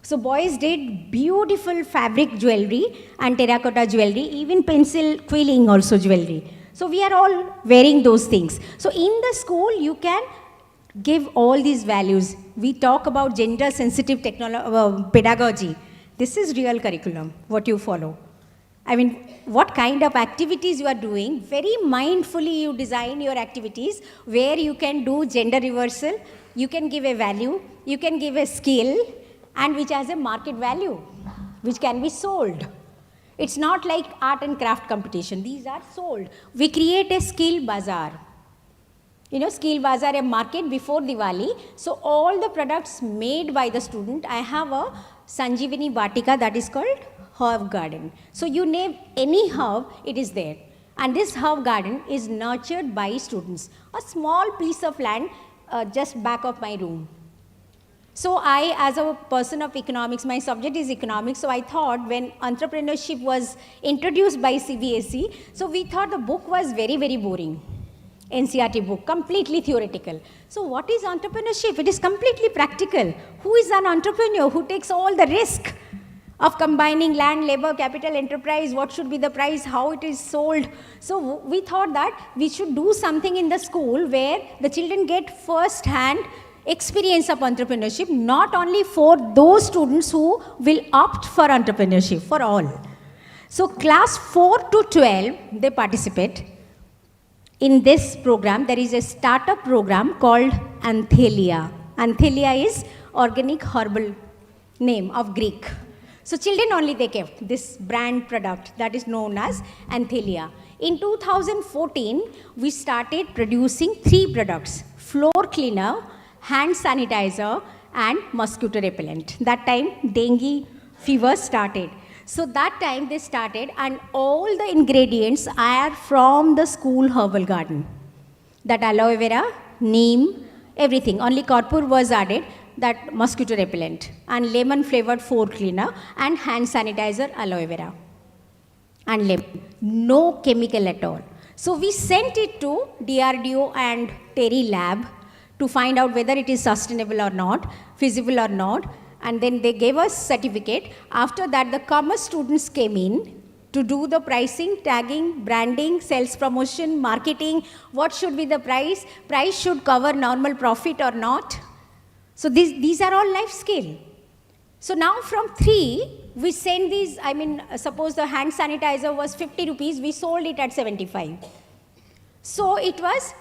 Speaker 2: So boys did beautiful fabric jewelry and terracotta jewelry, even pencil quilling also jewelry. So we are all wearing those things. So in the school, you can give all these values. We talk about gender sensitive pedagogy. This is real curriculum, what you follow. What kind of activities you are doing, very mindfully you design your activities where you can do gender reversal, you can give a value, you can give a skill, and which has a market value, which can be sold. It's not like art and craft competition. These are sold. We create a skill bazaar. Skill bazaar, a market before Diwali. So all the products made by the student, I have a Sanjeevani Vatika that is called herb garden. So you name any herb, it is there. And this herb garden is nurtured by students. A small piece of land just back of my room. So I, as a person of economics, my subject is economics, so I thought when entrepreneurship was introduced by CBSE, so we thought the book was very, very boring. NCERT book, completely theoretical. So what is entrepreneurship? It is completely practical. Who is an entrepreneur who takes all the risk of combining land, labor, capital, enterprise, what should be the price, how it is sold? So we thought that we should do something in the school where the children get first-hand experience of entrepreneurship, not only for those students who will opt for entrepreneurship, for all. So class 4 to 12, they participate. In this program, there is a startup program called Anthelia. Anthelia is organic herbal name of Greek. So children only they kept this brand product that is known as Anthelia. In 2014, we started producing 3 products, floor cleaner, hand sanitizer, and mosquito repellent. That time, dengue fever started. So that time they started, and all the ingredients are from the school herbal garden. That aloe vera, neem, everything. Only Karpur was added, that mosquito repellent, and lemon flavored floor cleaner, and hand sanitizer, aloe vera, and lemon. No chemical at all. So we sent it to DRDO and Terry lab to find out whether it is sustainable or not, feasible or not, and then they gave us certificate. After that, the commerce students came in to do the pricing, tagging, branding, sales promotion, marketing, what should be the price should cover normal profit or not. So these are all life skill. So now from 3, we send these, suppose the hand sanitizer was 50 rupees, we sold it at 75. So it was,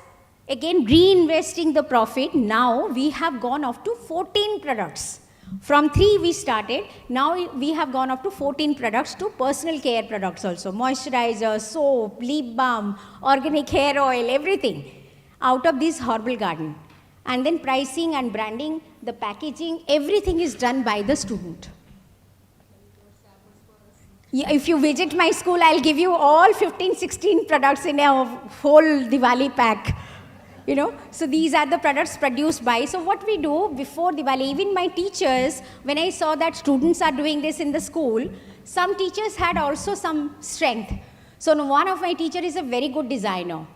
Speaker 2: again, reinvesting the profit. Now we have gone up to 14 products. From 3 we started, now we have gone up to 14 products, to personal care products also. Moisturizer, soap, lip balm, organic hair oil, everything out of this herbal garden. And then pricing and branding, the packaging, everything is done by the student. Yeah, if you visit my school, I'll give you all 15, 16 products in a whole Diwali pack. So these are the products produced by. So what we do before Diwali, even my teachers, when I saw that students are doing this in the school, some teachers had also some strength. So one of my teachers is a very good designer.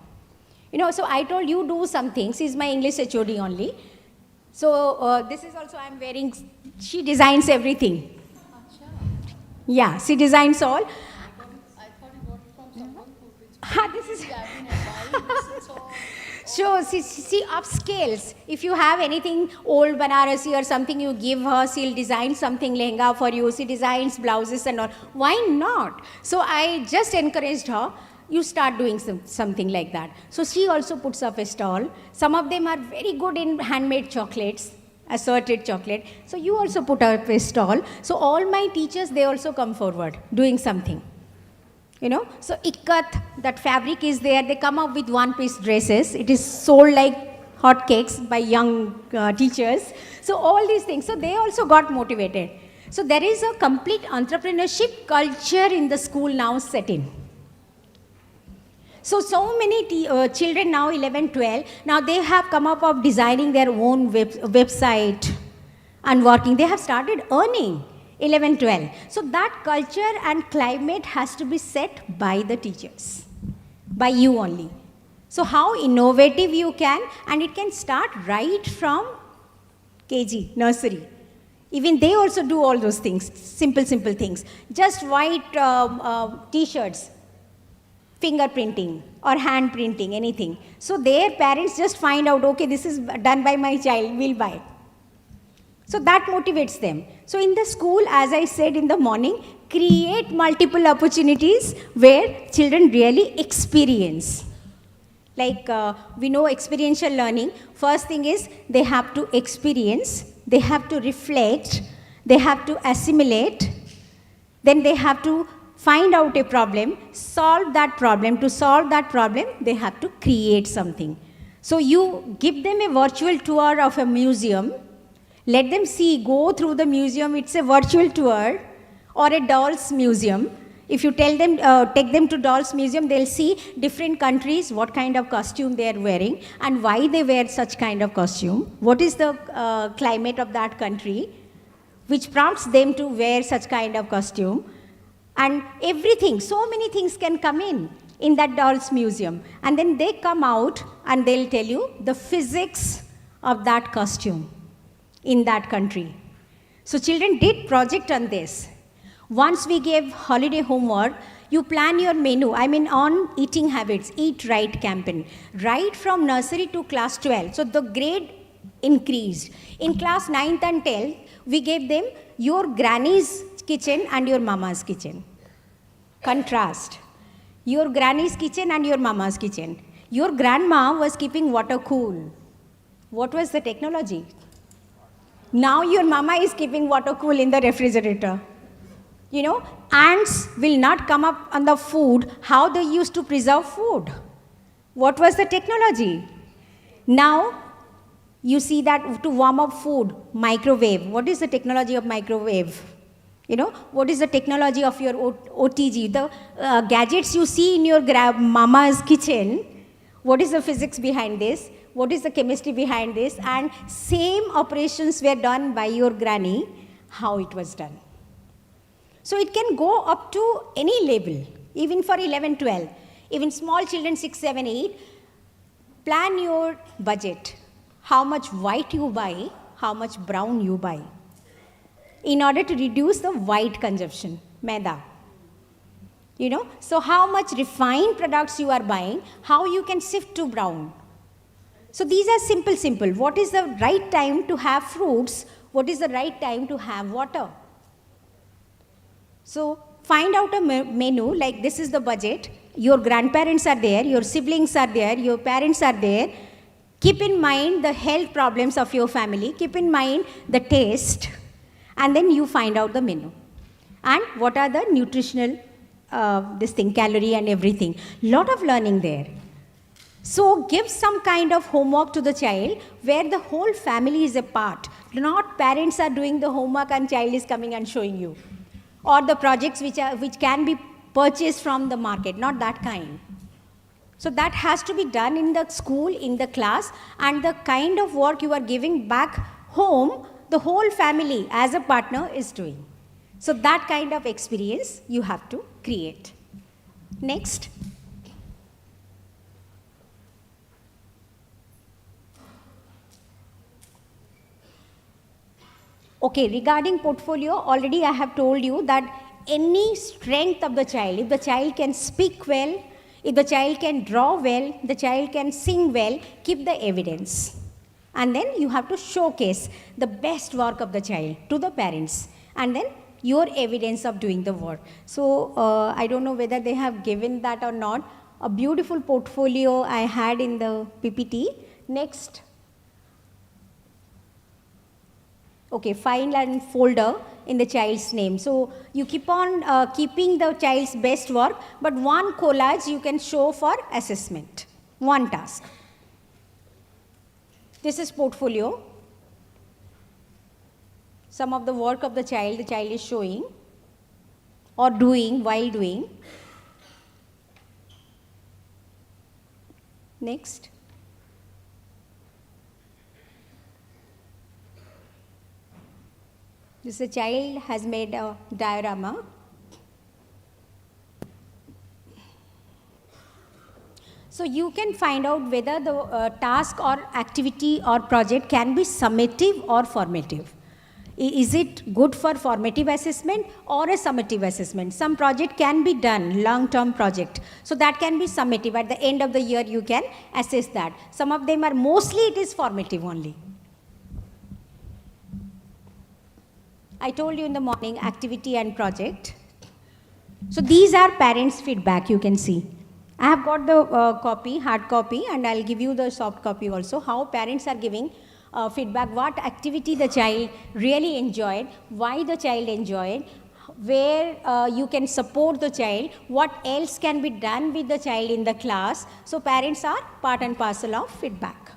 Speaker 2: So I told you do some things. She's my English HOD only. So this is also I'm wearing, she designs everything. Yeah, she designs all. This is so see upscales. If you have anything old Banarasi or something, you give her, she'll design something lehenga for you. She designs blouses and all. Why not? So I just encouraged her. You start doing something like that. So she also puts up a stall. Some of them are very good in handmade chocolates, assorted chocolate. So you also put up a stall. So all my teachers, they also come forward doing something. You know, so ikat, that fabric is there. They come up with one-piece dresses. It is sold like hotcakes by young teachers. So all these things. So they also got motivated. So there is a complete entrepreneurship culture in the school now set in. So many children now, 11, 12, now they have come up of designing their own website and working. They have started earning. 11, 12. So that culture and climate has to be set by the teachers, by you only. So how innovative you can, and it can start right from KG, nursery. Even they also do all those things, simple things. Just white t-shirts, fingerprinting or hand printing, anything. So their parents just find out, okay, this is done by my child, we'll buy. So that motivates them. So in the school, as I said in the morning, create multiple opportunities where children really experience. Like we know experiential learning, first thing is they have to experience, they have to reflect, they have to assimilate, then they have to find out a problem, solve that problem. To solve that problem, they have to create something. So you give them a virtual tour of a museum. Let them see, go through the museum, it's a virtual tour, or a dolls museum. If you tell them, take them to dolls museum, they'll see different countries, what kind of costume they are wearing, and why they wear such kind of costume, what is the climate of that country, which prompts them to wear such kind of costume, and everything, so many things can come in that dolls museum. And then they come out and they'll tell you the physics of that costume in that country. So children did project on this. Once we gave holiday homework, you plan your menu, on eating habits, Eat Right campaign, right from nursery to class 12. So the grade increased. In class 9th and 10th, we gave them your granny's kitchen and your mama's kitchen. Contrast. Your granny's kitchen and your mama's kitchen. Your grandma was keeping water cool. What was the technology? Now your mama is keeping water cool in the refrigerator. You know, ants will not come up on the food, how they used to preserve food. What was the technology? Now, you see that to warm up food, microwave. What is the technology of microwave? You know, what is the technology of your OTG? The gadgets you see in your mama's kitchen, what is the physics behind this? What is the chemistry behind this? And same operations were done by your granny, how it was done. So it can go up to any level, even for 11, 12. Even small children, 6, 7, 8, plan your budget. How much white you buy, how much brown you buy. In order to reduce the white consumption, maida. You know, so how much refined products you are buying, how you can shift to brown. So these are simple. What is the right time to have fruits? What is the right time to have water? So find out a menu, like this is the budget. Your grandparents are there, your siblings are there, your parents are there. Keep in mind the health problems of your family. Keep in mind the taste. And then you find out the menu. And what are the nutritional, calorie and everything. Lot of learning there. So give some kind of homework to the child where the whole family is a part. Not parents are doing the homework and child is coming and showing you. Or the projects which can be purchased from the market, not that kind. So that has to be done in the school, in the class, and the kind of work you are giving back home, the whole family as a partner is doing. So that kind of experience you have to create. Next. Okay, regarding portfolio, already I have told you that any strength of the child. If the child can speak well, if the child can draw well, the child can sing well, keep the evidence. And then you have to showcase the best work of the child to the parents. And then your evidence of doing the work. So I don't know whether they have given that or not. A beautiful portfolio I had in the PPT. Next. Okay, file and folder in the child's name. So you keep on keeping the child's best work, but one collage you can show for assessment, one task. This is portfolio. Some of the work of the child is showing or doing while doing. Next. This a child has made a diorama. So you can find out whether the task or activity or project can be summative or formative. Is it good for formative assessment or a summative assessment? Some project can be done, long-term project. So that can be summative. At the end of the year, you can assess that. Some of them are mostly it is formative only. I told you in the morning, activity and project. So these are parents' feedback, you can see. I have got the copy, hard copy, and I'll give you the soft copy also, how parents are giving feedback, what activity the child really enjoyed, why the child enjoyed, where you can support the child, what else can be done with the child in the class. So parents are part and parcel of feedback.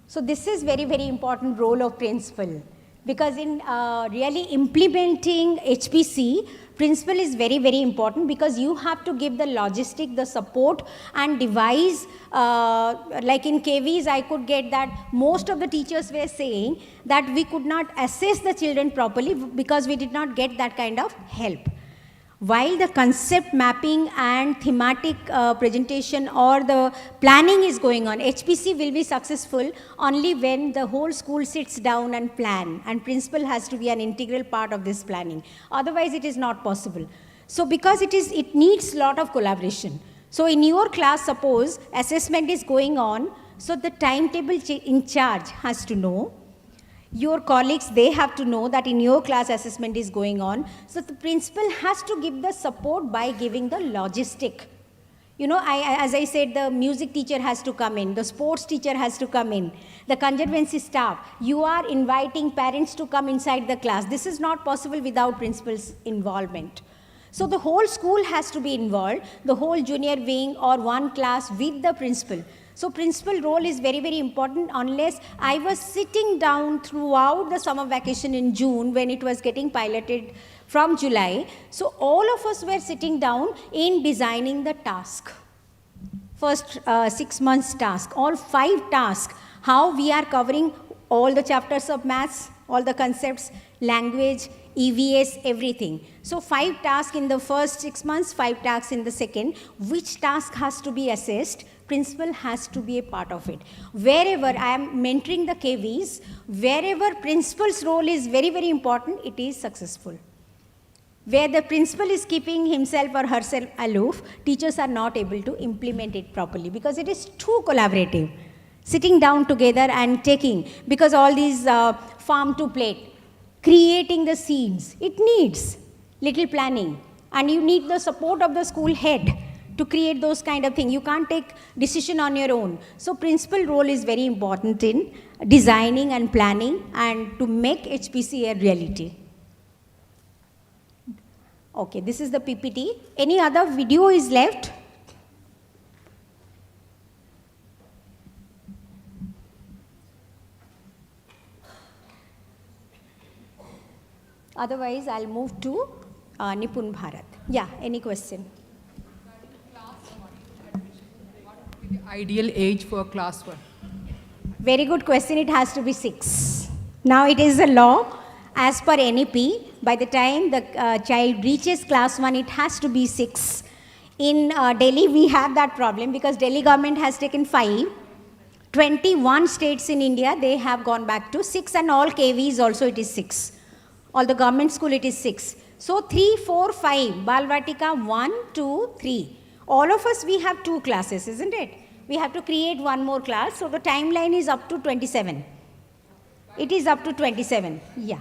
Speaker 2: So this is very, very important role of principal, because in really implementing HPC, principal is very, very important, because you have to give the logistic, the support and devise. Like in KVs, I could get that most of the teachers were saying that we could not assess the children properly because we did not get that kind of help. While the concept mapping and thematic presentation or the planning is going on, HPC will be successful only when the whole school sits down and plan, and principal has to be an integral part of this planning. Otherwise, it is not possible. So because it needs lot of collaboration. So in your class, suppose assessment is going on, so the timetable in charge has to know. Your colleagues, they have to know that in your class assessment is going on. So the principal has to give the support by giving the logistic. You know, as I said, the music teacher has to come in, the sports teacher has to come in, the conservancy staff. You are inviting parents to come inside the class. This is not possible without principal's involvement. So the whole school has to be involved, the whole junior wing or one class with the principal. So principal role is very, very important. Unless I was sitting down throughout the summer vacation in June when it was getting piloted from July. So all of us were sitting down in designing the task. First 6 months task, all 5 tasks, how we are covering all the chapters of maths, all the concepts, language, EVS, everything. So 5 tasks in the first 6 months, 5 tasks in the second. Which task has to be assessed? Principal has to be a part of it. Wherever I am mentoring the KVs, wherever principal's role is very, very important, it is successful. Where the principal is keeping himself or herself aloof, teachers are not able to implement it properly because it is too collaborative. Sitting down together and taking, because all these farm to plate, creating the scenes, it needs little planning, and you need the support of the school head to create those kind of things. You can't take decision on your own. So principal role is very important in designing and planning and to make HPC a reality. Okay, this is the PPT. Any other video is left? Otherwise, I'll move to Nipun Bharat. Yeah, any question?
Speaker 8: The ideal age for class 1?
Speaker 2: Very good question. It has to be 6. Now it is a law. As per NEP, by the time the child reaches class 1, it has to be 6. In Delhi, we have that problem because Delhi government has taken 5. 21 states in India, they have gone back to 6, and all KVs also it is 6. Or the government school, it is 6. So 3, 4, 5, Balvatika 1, 2, 3. All of us, we have 2 classes, isn't it? We have to create one more class. So the timeline is up to 27. It is up to 27. Yeah.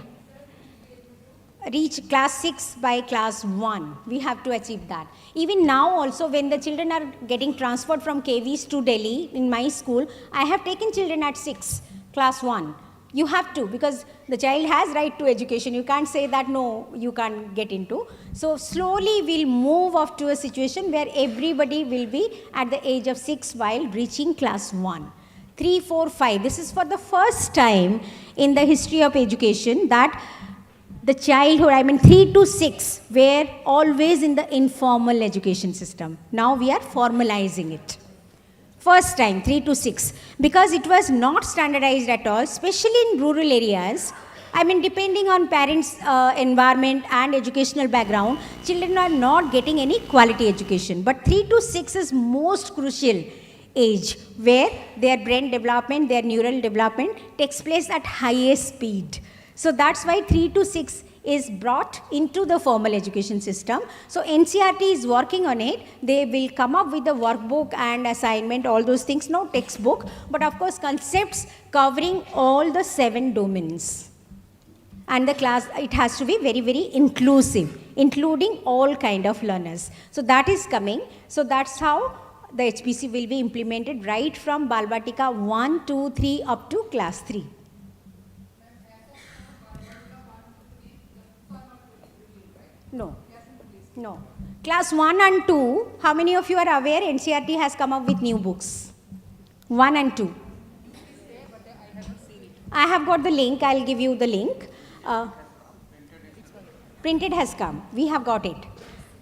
Speaker 2: Reach class 6 by class 1. We have to achieve that. Even now also, when the children are getting transferred from KVs to Delhi in my school, I have taken children at 6, class 1. You have to, because the child has right to education. You can't say that no, you can't get into. So slowly we'll move up to a situation where everybody will be at the age of 6 while reaching class 1. 3, 4, 5. This is for the first time in the history of education that the childhood, 3 to 6, were always in the informal education system. Now we are formalizing it. First time, 3 to 6, because it was not standardized at all, especially in rural areas. Depending on parents' environment and educational background, children are not getting any quality education. But 3 to 6 is most crucial age where their brain development, their neural development takes place at highest speed. So that's why 3 to 6 is brought into the formal education system. So NCERT is working on it. They will come up with the workbook and assignment, all those things, no textbook, but of course concepts covering all the 7 domains. And the class, it has to be very, very inclusive, including all kind of learners. So that is coming. So that's how the HPC will be implemented right from Balvatika 1, 2, 3 up to class 3. No, no. Class 1 and 2, how many of you are aware NCERT has come up with new books? 1 and 2. I have got the link, I'll give you the link. Printed has come, we have got it.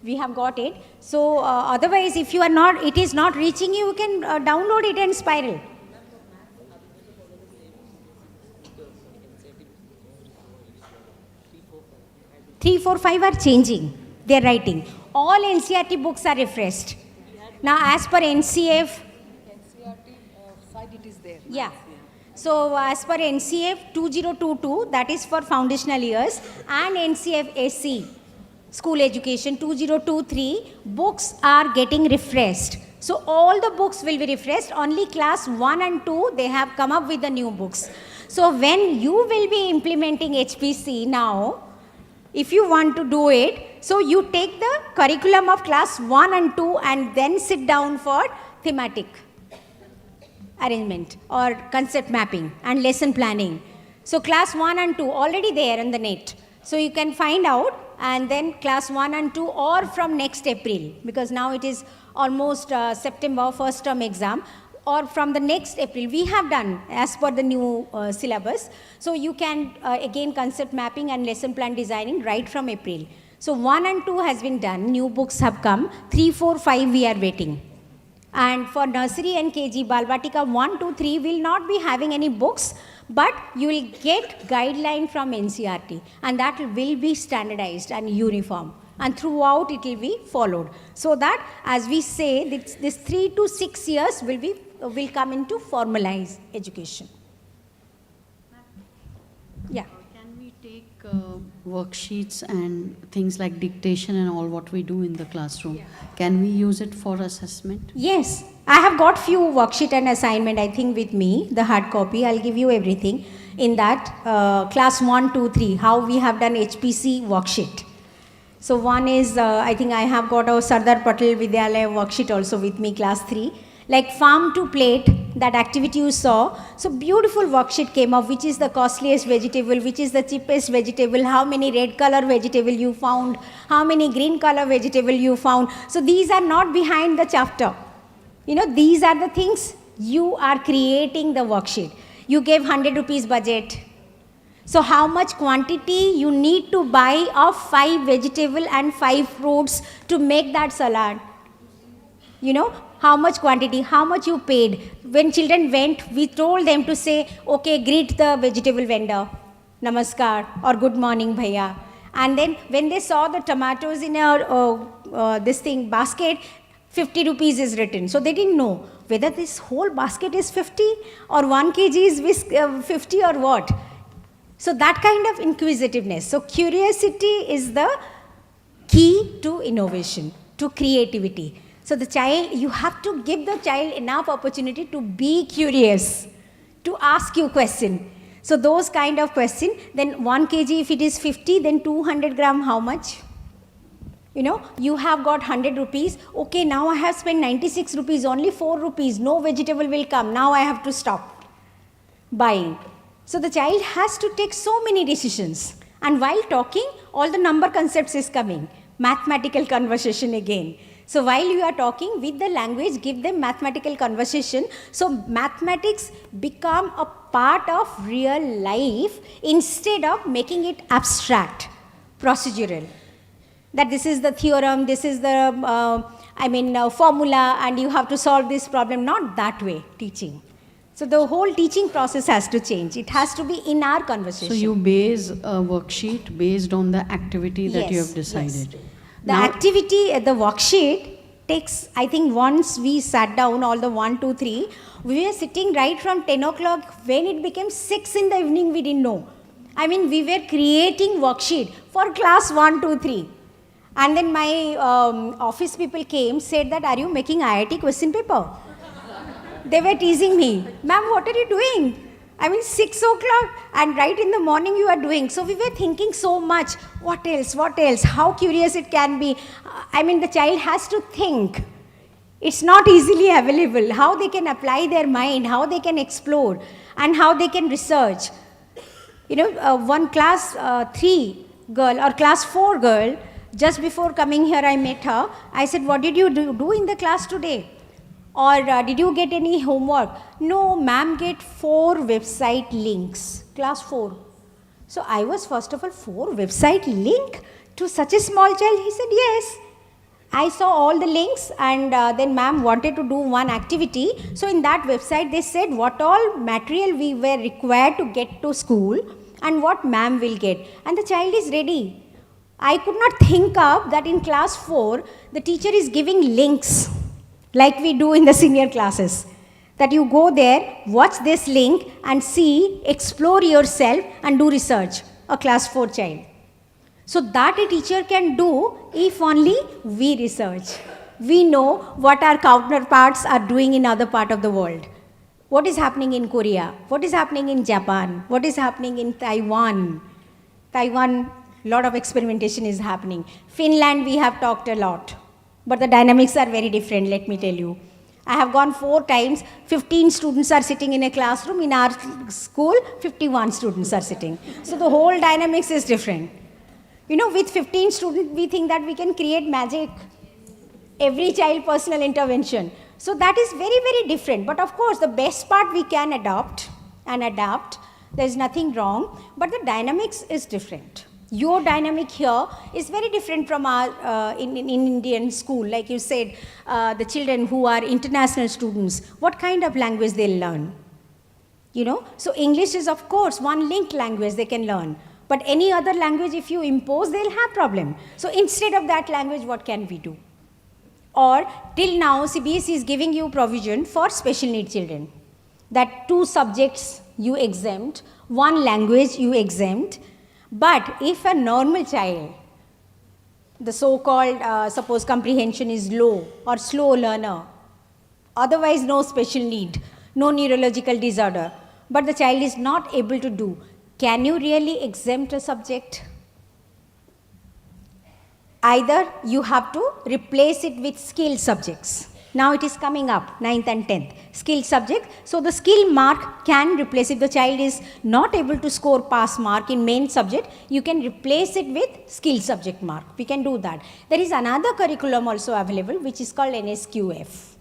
Speaker 2: We have got it. So otherwise, if you are not, it is not reaching you, you can download it and spiral. Three, 4, 5 are changing. They are writing. All NCERT books are refreshed. Now, as per NCF,
Speaker 8: Side it is there.
Speaker 2: yeah. So, as per NCF 2022, that is for foundational years, and NCF SC, school education 2023, books are getting refreshed. So, all the books will be refreshed. Only class 1 and 2, they have come up with the new books. So, when you will be implementing HPC now, if you want to do it, so you take the curriculum of class 1 and 2 and then sit down for thematic arrangement or concept mapping and lesson planning. So class 1 and 2 already there in the net. So you can find out, and then class 1 and 2 or from next April, because now it is almost September first term exam, or from the next April, we have done as per the new syllabus. So you can again concept mapping and lesson plan designing right from April. So 1 and 2 has been done, new books have come, 3, 4, 5 we are waiting. And for nursery and KG, Balvatika 1, 2, 3 will not be having any books, but you will get guideline from NCERT, and that will be standardized and uniform, and throughout it will be followed. So that, as we say, this 3 to 6 years will come into formalized education. Yeah.
Speaker 9: Can we take worksheets and things like dictation and all what we do in the classroom? Yeah. Can we use it for assessment?
Speaker 2: Yes. I have got few worksheet and assignment, I think, with me, the hard copy. I'll give you everything in that class 1, 2, 3, how we have done HPC worksheet. So one is, I think I have got a Sardar Patel Vidyalaya worksheet also with me, class 3. Like farm to plate, that activity you saw. So beautiful worksheet came up, which is the costliest vegetable, which is the cheapest vegetable, how many red color vegetable you found, how many green color vegetable you found. So these are not behind the chapter. You know, these are the things you are creating the worksheet. You gave 100 rupees budget. So how much quantity you need to buy of 5 vegetable and 5 fruits to make that salad? You know, how much quantity, how much you paid. When children went, we told them to say, okay, greet the vegetable vendor, namaskar, or good morning, bhaiya. And then when they saw the tomatoes in a basket, 50 rupees is written. So they didn't know whether this whole basket is 50 or 1 kg is 50 or what. So that kind of inquisitiveness. So curiosity is the key to innovation, to creativity. So the child, you have to give the child enough opportunity to be curious, to ask you question. So those kind of question, then 1 kg if it is 50, then 200 gram how much? You know, you have got 100 rupees. Okay, now I have spent 96 rupees, only 4 rupees. No vegetable will come. Now I have to stop buying. So the child has to take so many decisions. And while talking, all the number concepts is coming. Mathematical conversation again. So while you are talking with the language, give them mathematical conversation. So mathematics become a part of real life instead of making it abstract, procedural. That this is the theorem, this is the, formula, and you have to solve this problem. Not that way, teaching. So the whole teaching process has to change. It has to be in our conversation.
Speaker 9: So you base a worksheet based on the activity that you have decided.
Speaker 2: Yes. The activity, the worksheet takes, I think once we sat down, all the 1, 2, 3, we were sitting right from 10 o'clock. When it became 6 in the evening, we didn't know. We were creating worksheet for class 1, 2, 3. And then my office people came, said that, are you making IIT question paper? They were teasing me. Ma'am, what are you doing? 6 o'clock and right in the morning you are doing. So we were thinking so much. What else? What else? How curious it can be. The child has to think. It's not easily available. How they can apply their mind, how they can explore, and how they can research. One class 3 girl or class 4 girl, just before coming here, I met her. I said, what did you do in the class today? Or did you get any homework? No, ma'am, get 4 website links. Class 4. So I was, first of all, 4 website link to such a small child? He said, yes. I saw all the links, and then ma'am wanted to do one activity. So in that website, they said what all material we were required to get to school and what ma'am will get. And the child is ready. I could not think of that in class 4, the teacher is giving links like we do in the senior classes. That you go there, watch this link and see, explore yourself and do research, a class 4 child. So that a teacher can do if only we research. We know what our counterparts are doing in other part of the world. What is happening in Korea? What is happening in Japan? What is happening in Taiwan? Taiwan, lot of experimentation is happening. Finland, we have talked a lot. But the dynamics are very different, let me tell you. I have gone 4 times, 15 students are sitting in a classroom. In our school, 51 students are sitting. So the whole dynamics is different. With 15 students, we think that we can create magic. Every child personal intervention. So that is very, very different. But of course, the best part we can adopt and adapt. There is nothing wrong. But the dynamics is different. Your dynamic here is very different from our in Indian school. Like you said, the children who are international students, what kind of language they'll learn? So English is of course one linked language they can learn. But any other language if you impose, they'll have problem. So instead of that language, what can we do? Or till now, CBSE is giving you provision for special need children. That 2 subjects you exempt, 1 language you exempt. But if a normal child, the so-called, suppose comprehension is low or slow learner, otherwise no special need, no neurological disorder, but the child is not able to do, can you really exempt a subject? Either you have to replace it with skill subjects. Now it is coming up, 9th and 10th, skill subject. So the skill mark can replace, if the child is not able to score pass mark in main subject, you can replace it with skill subject mark. We can do that. There is another curriculum also available, which is called NSQF.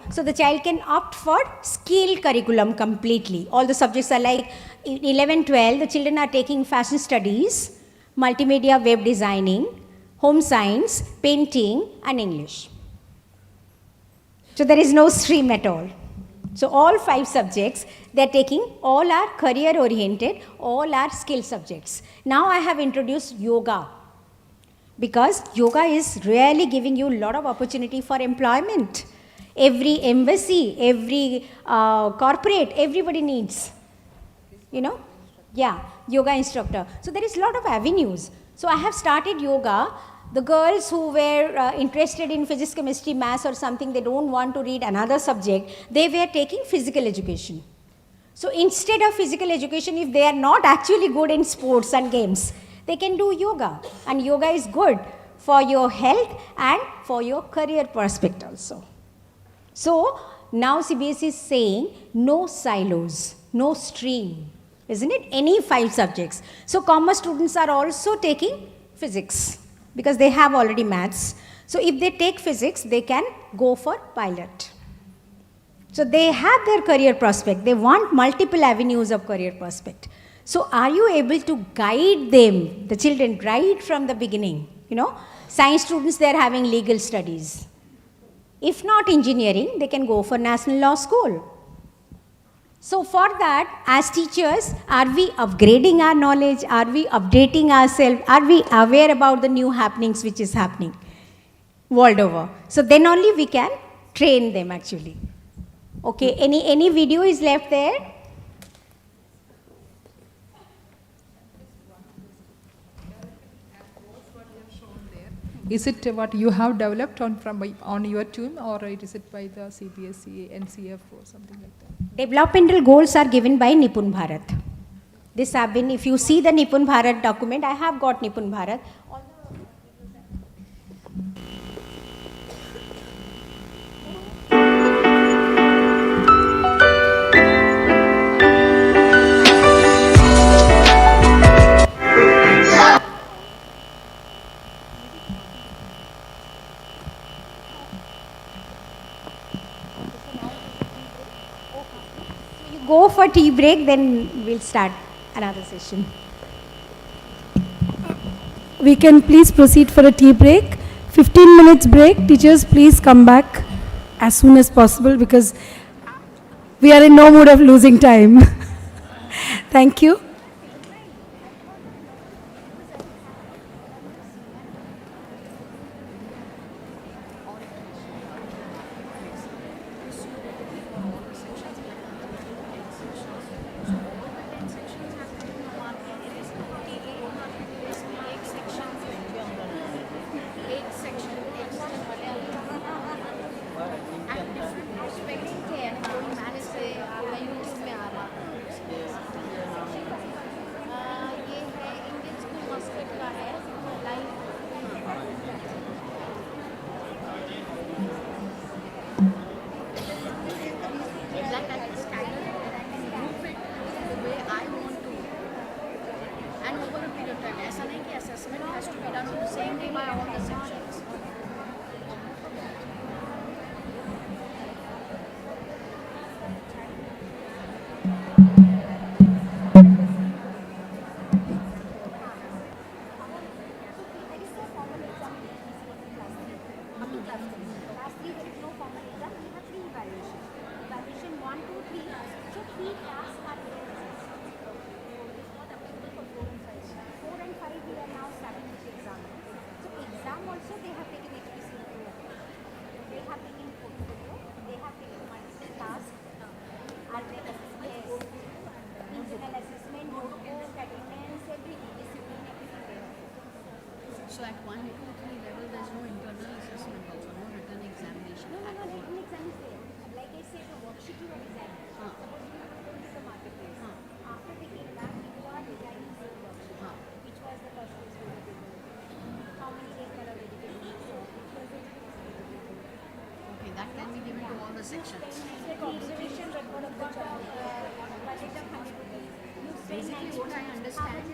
Speaker 2: So the child can opt for skill curriculum completely. All the subjects are like 11, 12, the children are taking fashion studies, multimedia web designing, home science, painting and English. So there is no stream at all. So all 5 subjects they are taking, all are career oriented, all are skill subjects. Now I have introduced yoga, because yoga is really giving you a lot of opportunity for employment. Every embassy, every corporate, everybody needs, Yeah, yoga instructor. So there is a lot of avenues. So I have started yoga. The girls who were interested in physics, chemistry, maths or something, they don't want to read another subject, they were taking physical education. So instead of physical education, if they are not actually good in sports and games, they can do yoga. And yoga is good for your health and for your career prospect also. So now CBSE is saying no silos, no stream, isn't it? Any 5 subjects. So commerce students are also taking physics because they have already maths. So if they take physics, they can go for pilot. So they have their career prospect. They want multiple avenues of career prospect. So are you able to guide them, the children, right from the beginning? You know, science students, they are having legal studies. If not engineering, they can go for National Law School. So for that, as teachers, are we upgrading our knowledge? Are we updating ourselves? Are we aware about the new happenings which is happening world over? So then only we can train them actually. Okay, any video is left there?
Speaker 8: Is it what you have developed on your team, or is it by the CBSE, NCF or something like that?
Speaker 2: Developmental goals are given by Nipun Bharat. This have been, if you see the Nipun Bharat document, I have got Nipun Bharat. Go for tea break, then we'll start another session.
Speaker 1: We can please proceed for a tea break. 15 minutes break. Teachers, please come back as soon as possible because we are in no mood of losing time. Thank you.
Speaker 9: So at 1, 2, 3 level, there's no internal assessment also, no written examination.
Speaker 2: No, written exam is there. Like I said, the worksheet you have designed. Suppose you have gone to the marketplace. After they came back, you are designing the worksheet. Which was the first place you were given? How many days were dedicated? Which was it?
Speaker 9: Okay, that can be given to all the sections.
Speaker 2: Like observation record of the child. Budget of 100 rupees.
Speaker 9: Basically, what I understand,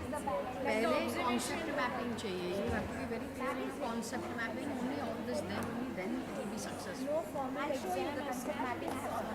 Speaker 9: पहले concept mapping चाहिए. You have to be very clear in concept mapping. Only all this, then it will be successful.
Speaker 2: No formal exam, the concept mapping I have.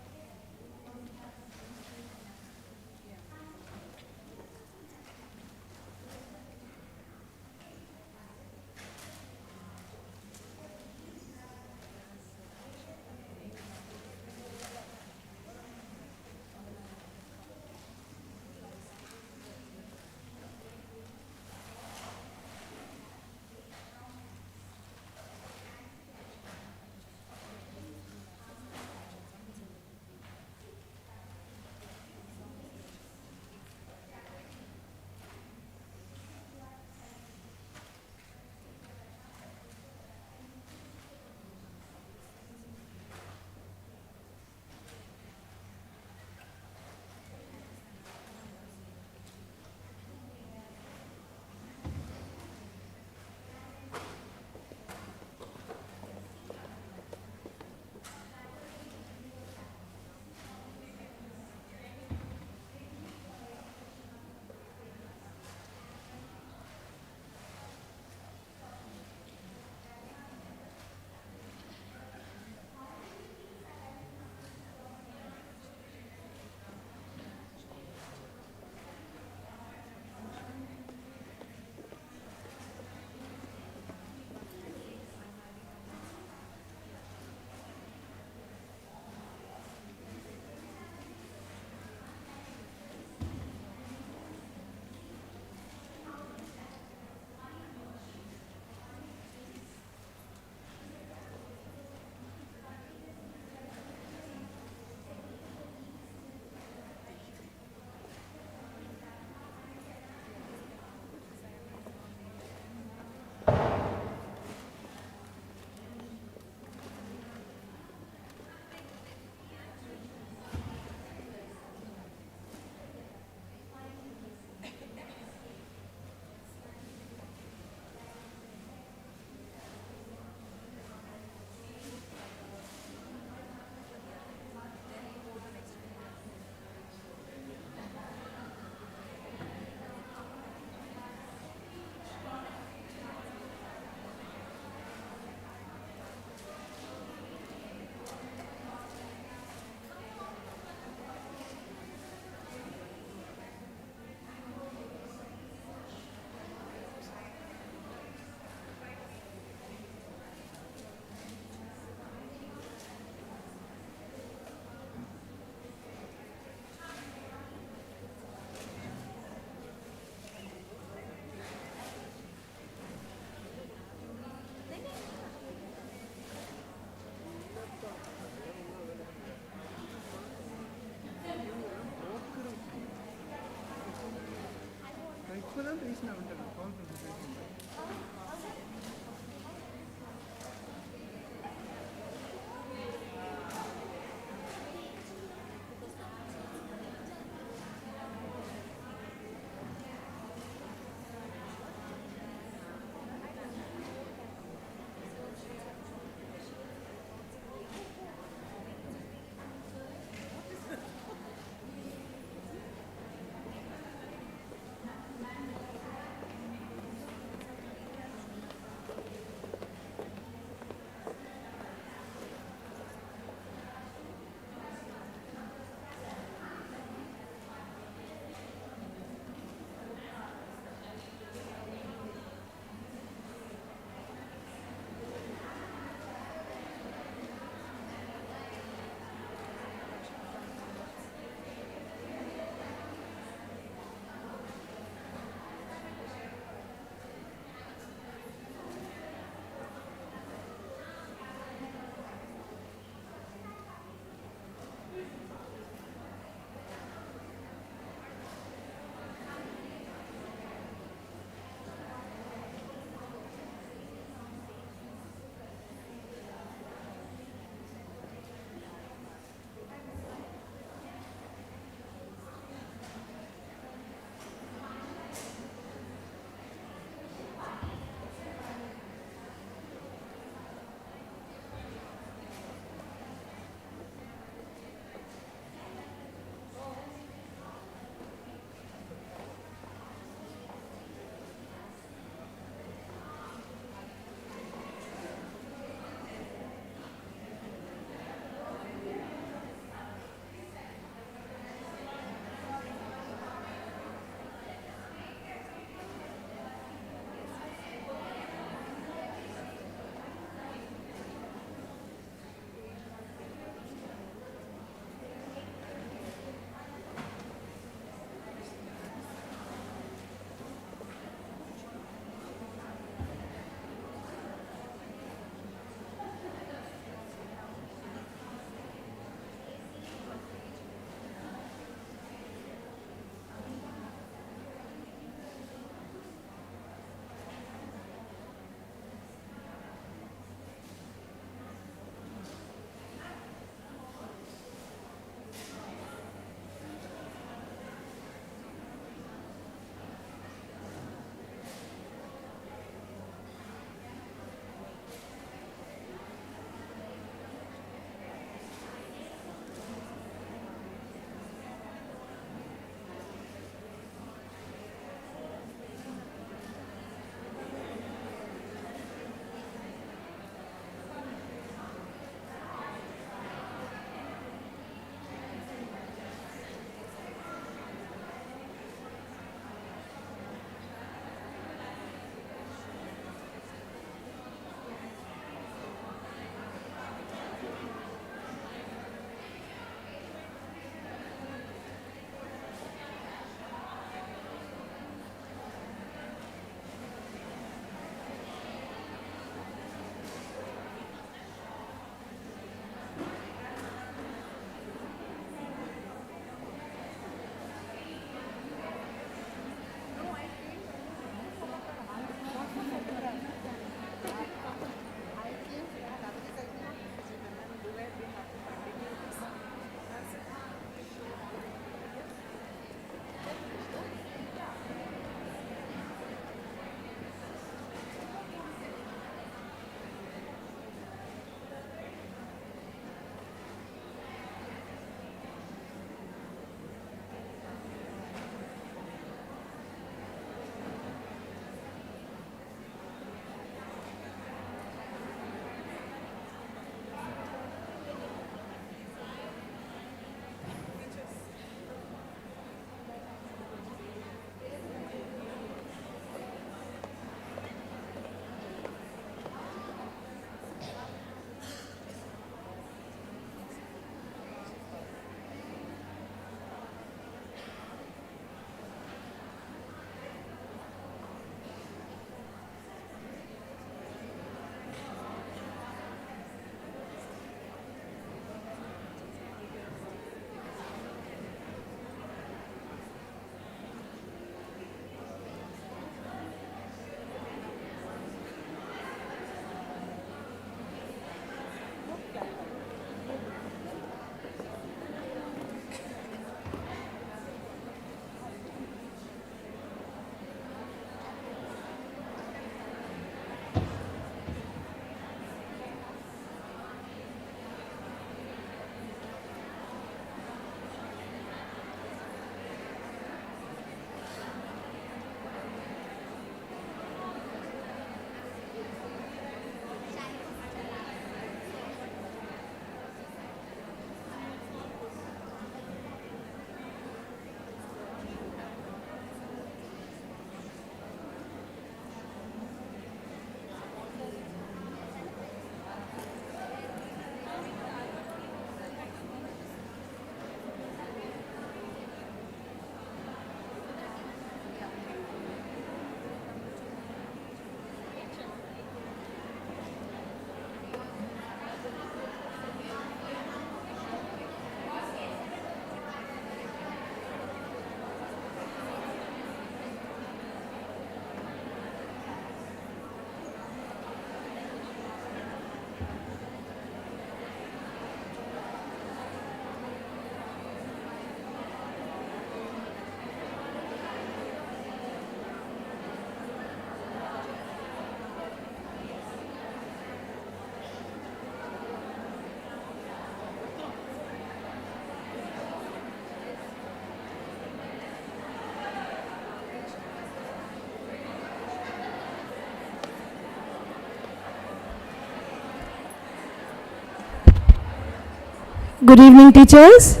Speaker 1: Good evening, teachers.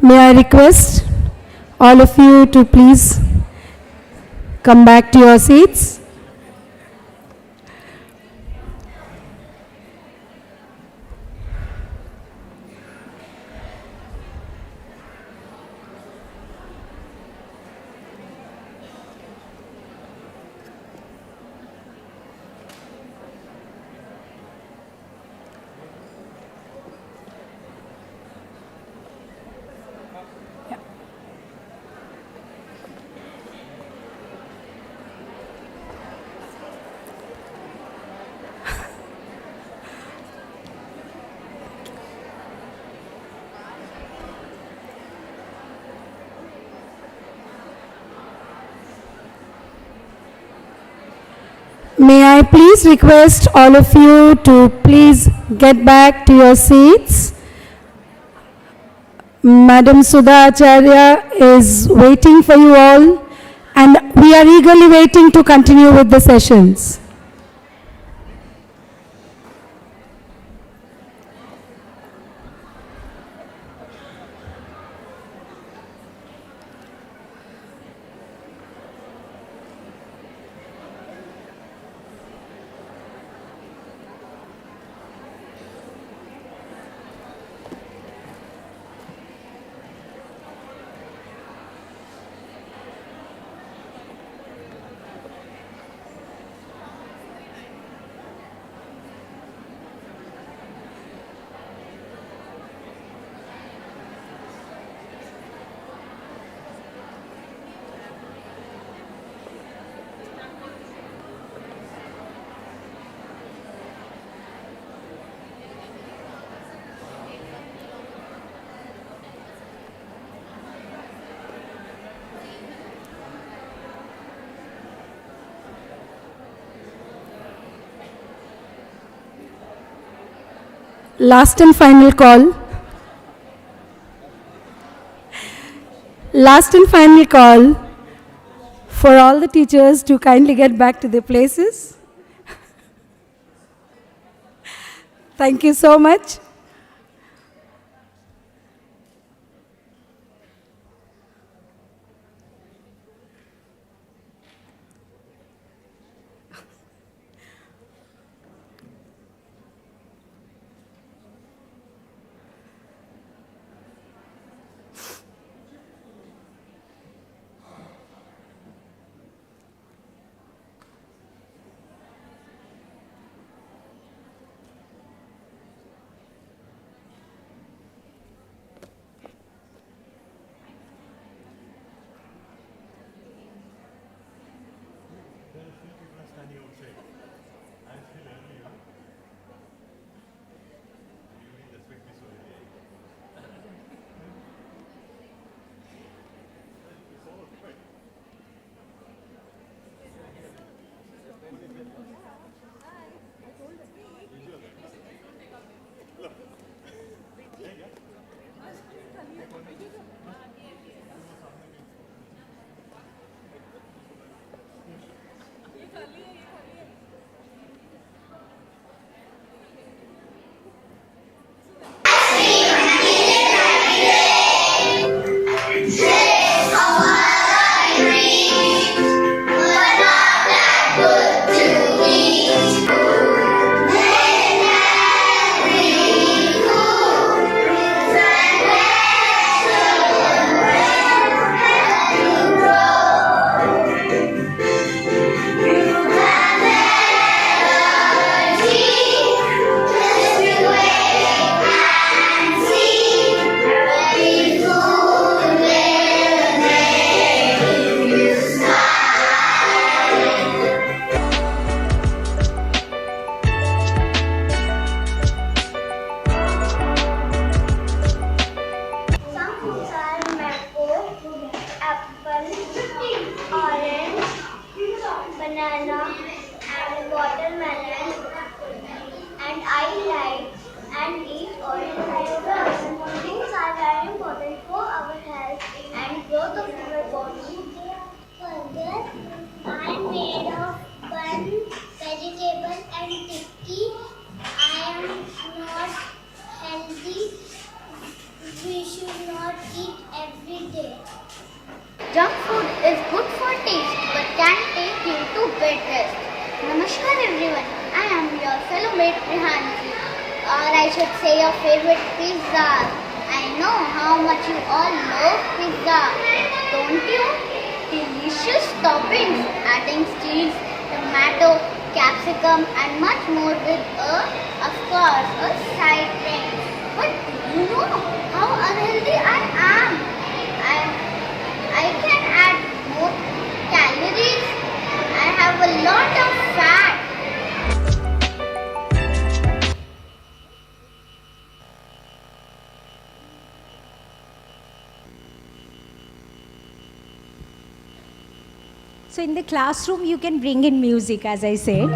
Speaker 1: May I request all of you to please come back to your seats. May I please request all of you to please get back to your seats. Madam Sudha Acharya is waiting for you all, and we are eagerly waiting to continue with the sessions. Last and final call. Last and final call for all the teachers to kindly get back to their places. Thank you so much.
Speaker 4: Junk food is good for taste but can take you to bed rest. Namaskar everyone, I am your fellow mate Rehansi, or I should say your favorite pizza. I know how much you all love pizza, don't you? Delicious toppings, adding cheese, tomato, capsicum and much more with of course, a side drink. But do you know how unhealthy I am? I can add more calories. I have a lot of fat.
Speaker 2: So in the classroom, you can bring in music, as I said.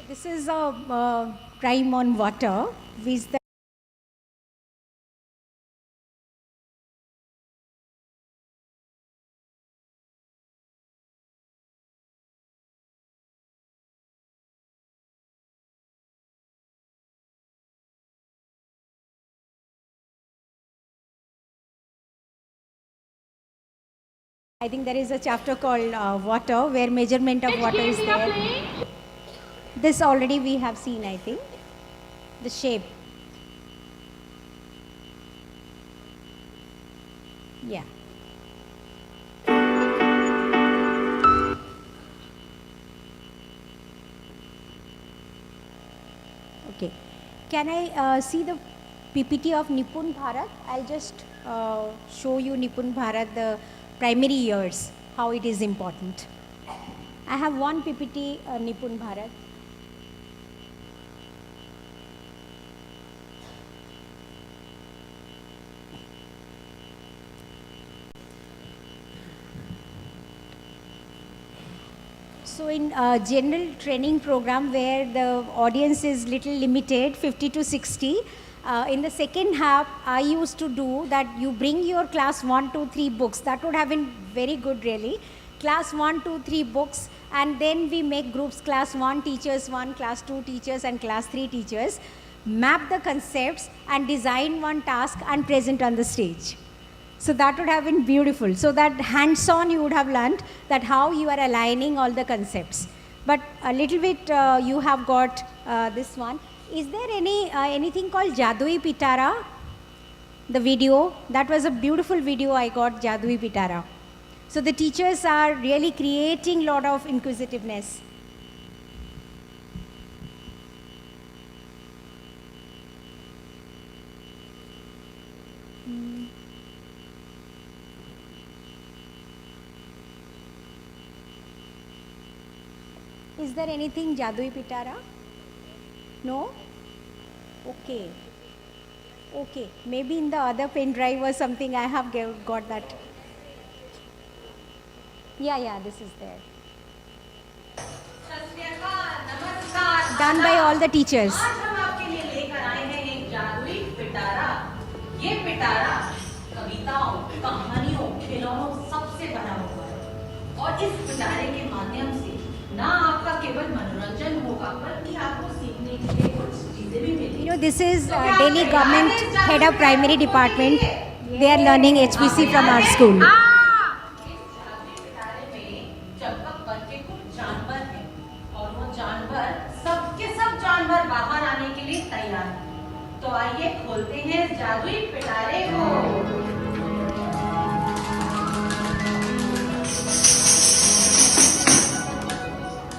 Speaker 2: This is a rhyme on water. Which the I think there is a chapter called water, where measurement of
Speaker 3: Which
Speaker 2: water
Speaker 3: game
Speaker 2: is
Speaker 3: we are
Speaker 2: there.
Speaker 3: playing?
Speaker 2: This already we have seen, I think. The shape. Yeah. Okay. Can I see the PPT of Nipun Bharat? I'll just show you Nipun Bharat, the primary years, how it is important. I have one PPT, Nipun Bharat. So in general training program where the audience is little limited, 50 to 60, in the second half, I used to do that you bring your class 1, 2, 3 books. That would have been very good really. Class 1, 2, 3 books, and then we make groups, class 1 teachers 1, class 2 teachers and class 3 teachers, map the concepts and design one task and present on the stage. So that would have been beautiful. So that hands-on you would have learned that how you are aligning all the concepts. But a little bit you have got this one. Is there anything called Jadui Pitara? The video, that was a beautiful video I got, Jadui Pitara. So the teachers are really creating a lot of inquisitiveness. Is there anything Jadui Pitara? No? Okay. Okay. Maybe in the other pen drive or something I have got that. Yeah, this is there.
Speaker 10: Namaskar,
Speaker 2: done by all the teachers.
Speaker 6: आज हम आपके लिए लेकर आए हैं एक जादुई पिटारा। ये पिटारा कविताओं, कहानियों, खिलौनों सबसे बना हुआ है और इस पिटारे के माध्यम से ना आपका केवल मनोरंजन होगा बल्कि आपको सीखने के लिए कुछ चीजें भी मिलेंगी।
Speaker 2: You know, this is Delhi government head of primary department. They are learning HPC from our school.
Speaker 6: जानवर बाहर आने के लिए तैयार है। तो आइए खोलते हैं इस जादुई पिटारे को।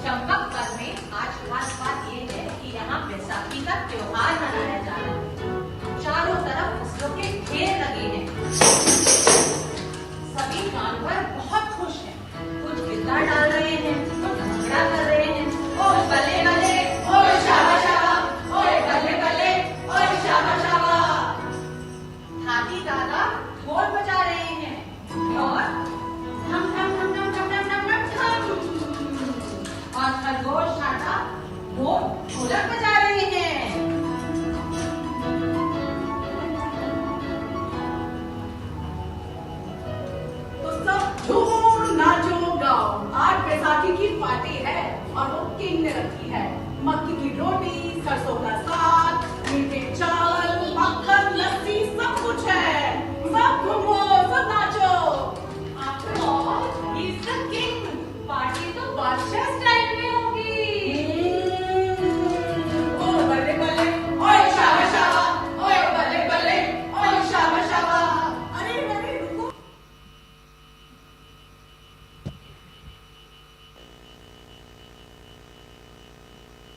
Speaker 6: चंपकगढ़ में आज खास बात ये है कि यहाँ बैसाखी का त्योहार मनाया जा रहा है। चारों तरफ फसलों के ढेर लगे हैं। सभी जानवर बहुत खुश हैं। कुछ गिद्दा डाल रहे हैं, कुछ भंगड़ा कर रहे हैं। ओ बल्ले बल्ले, ओ शाबा शाबा, ओए बल्ले बल्ले, ओए शाबा शाबा। हाथी दादा ढोल बजा रहे हैं और धम धम धम धम धम धम धम धम। और खरगोश दादा वो ढोलक बजा रहे हैं।
Speaker 10: तो सब झूम नाचो गाओ। आज बैसाखी की पार्टी है और वो किंग ने रखी है। मक्की की रोटी, सरसों का साग, मीठे चावल, मक्खन, लस्सी सब कुछ है। सब घूमो, सब नाचो।
Speaker 6: After all, he's the king. Party तो बादशाह स्टाइल में होगी।
Speaker 10: ओ बल्ले बल्ले, ओए शाबा शाबा, ओए बल्ले बल्ले, ओए शाबा शाबा। अरे अरे रुको।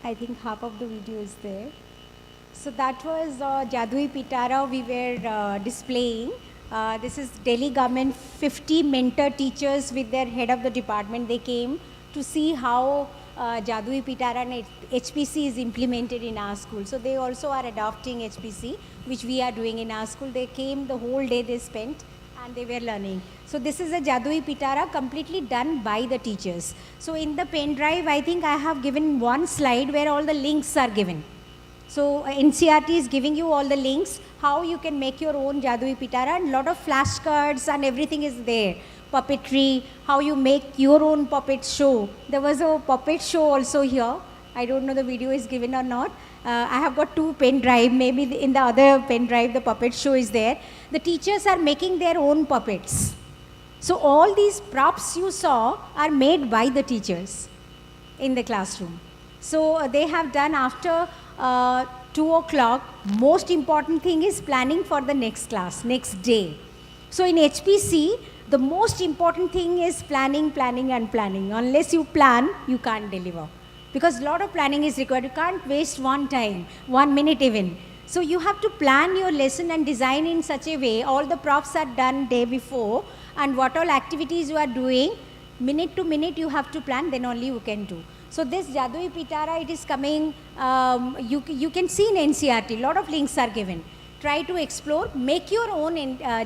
Speaker 2: I think half of the video is there. So that was Jadui Pitara we were displaying. This is Delhi government 50 mentor teachers with their head of the department. They came to see how Jadui Pitara and HPC is implemented in our school. So they also are adopting HPC, which we are doing in our school. They came the whole day they spent and they were learning. So this is a Jadui Pitara completely done by the teachers. So in the pen drive, I think I have given one slide where all the links are given. So NCRT is giving you all the links, how you can make your own Jadui Pitara, and lot of flashcards and everything is there. Puppetry, how you make your own puppet show. There was a puppet show also here. I don't know the video is given or not. I have got two pen drive, maybe in the other pen drive the puppet show is there. The teachers are making their own puppets. So all these props you saw are made by the teachers in the classroom. So they have done after 2 o'clock. Most important thing is planning for the next class, next day. So in HPC, the most important thing is planning, planning and planning. Unless you plan, you can't deliver. Because a lot of planning is required. You can't waste one time, 1 minute even. So you have to plan your lesson and design in such a way, all the props are done day before, and what all activities you are doing, minute to minute you have to plan, then only you can do. So this Jadui Pitara, it is coming, you can see in NCRT, lot of links are given. Try to explore, make your own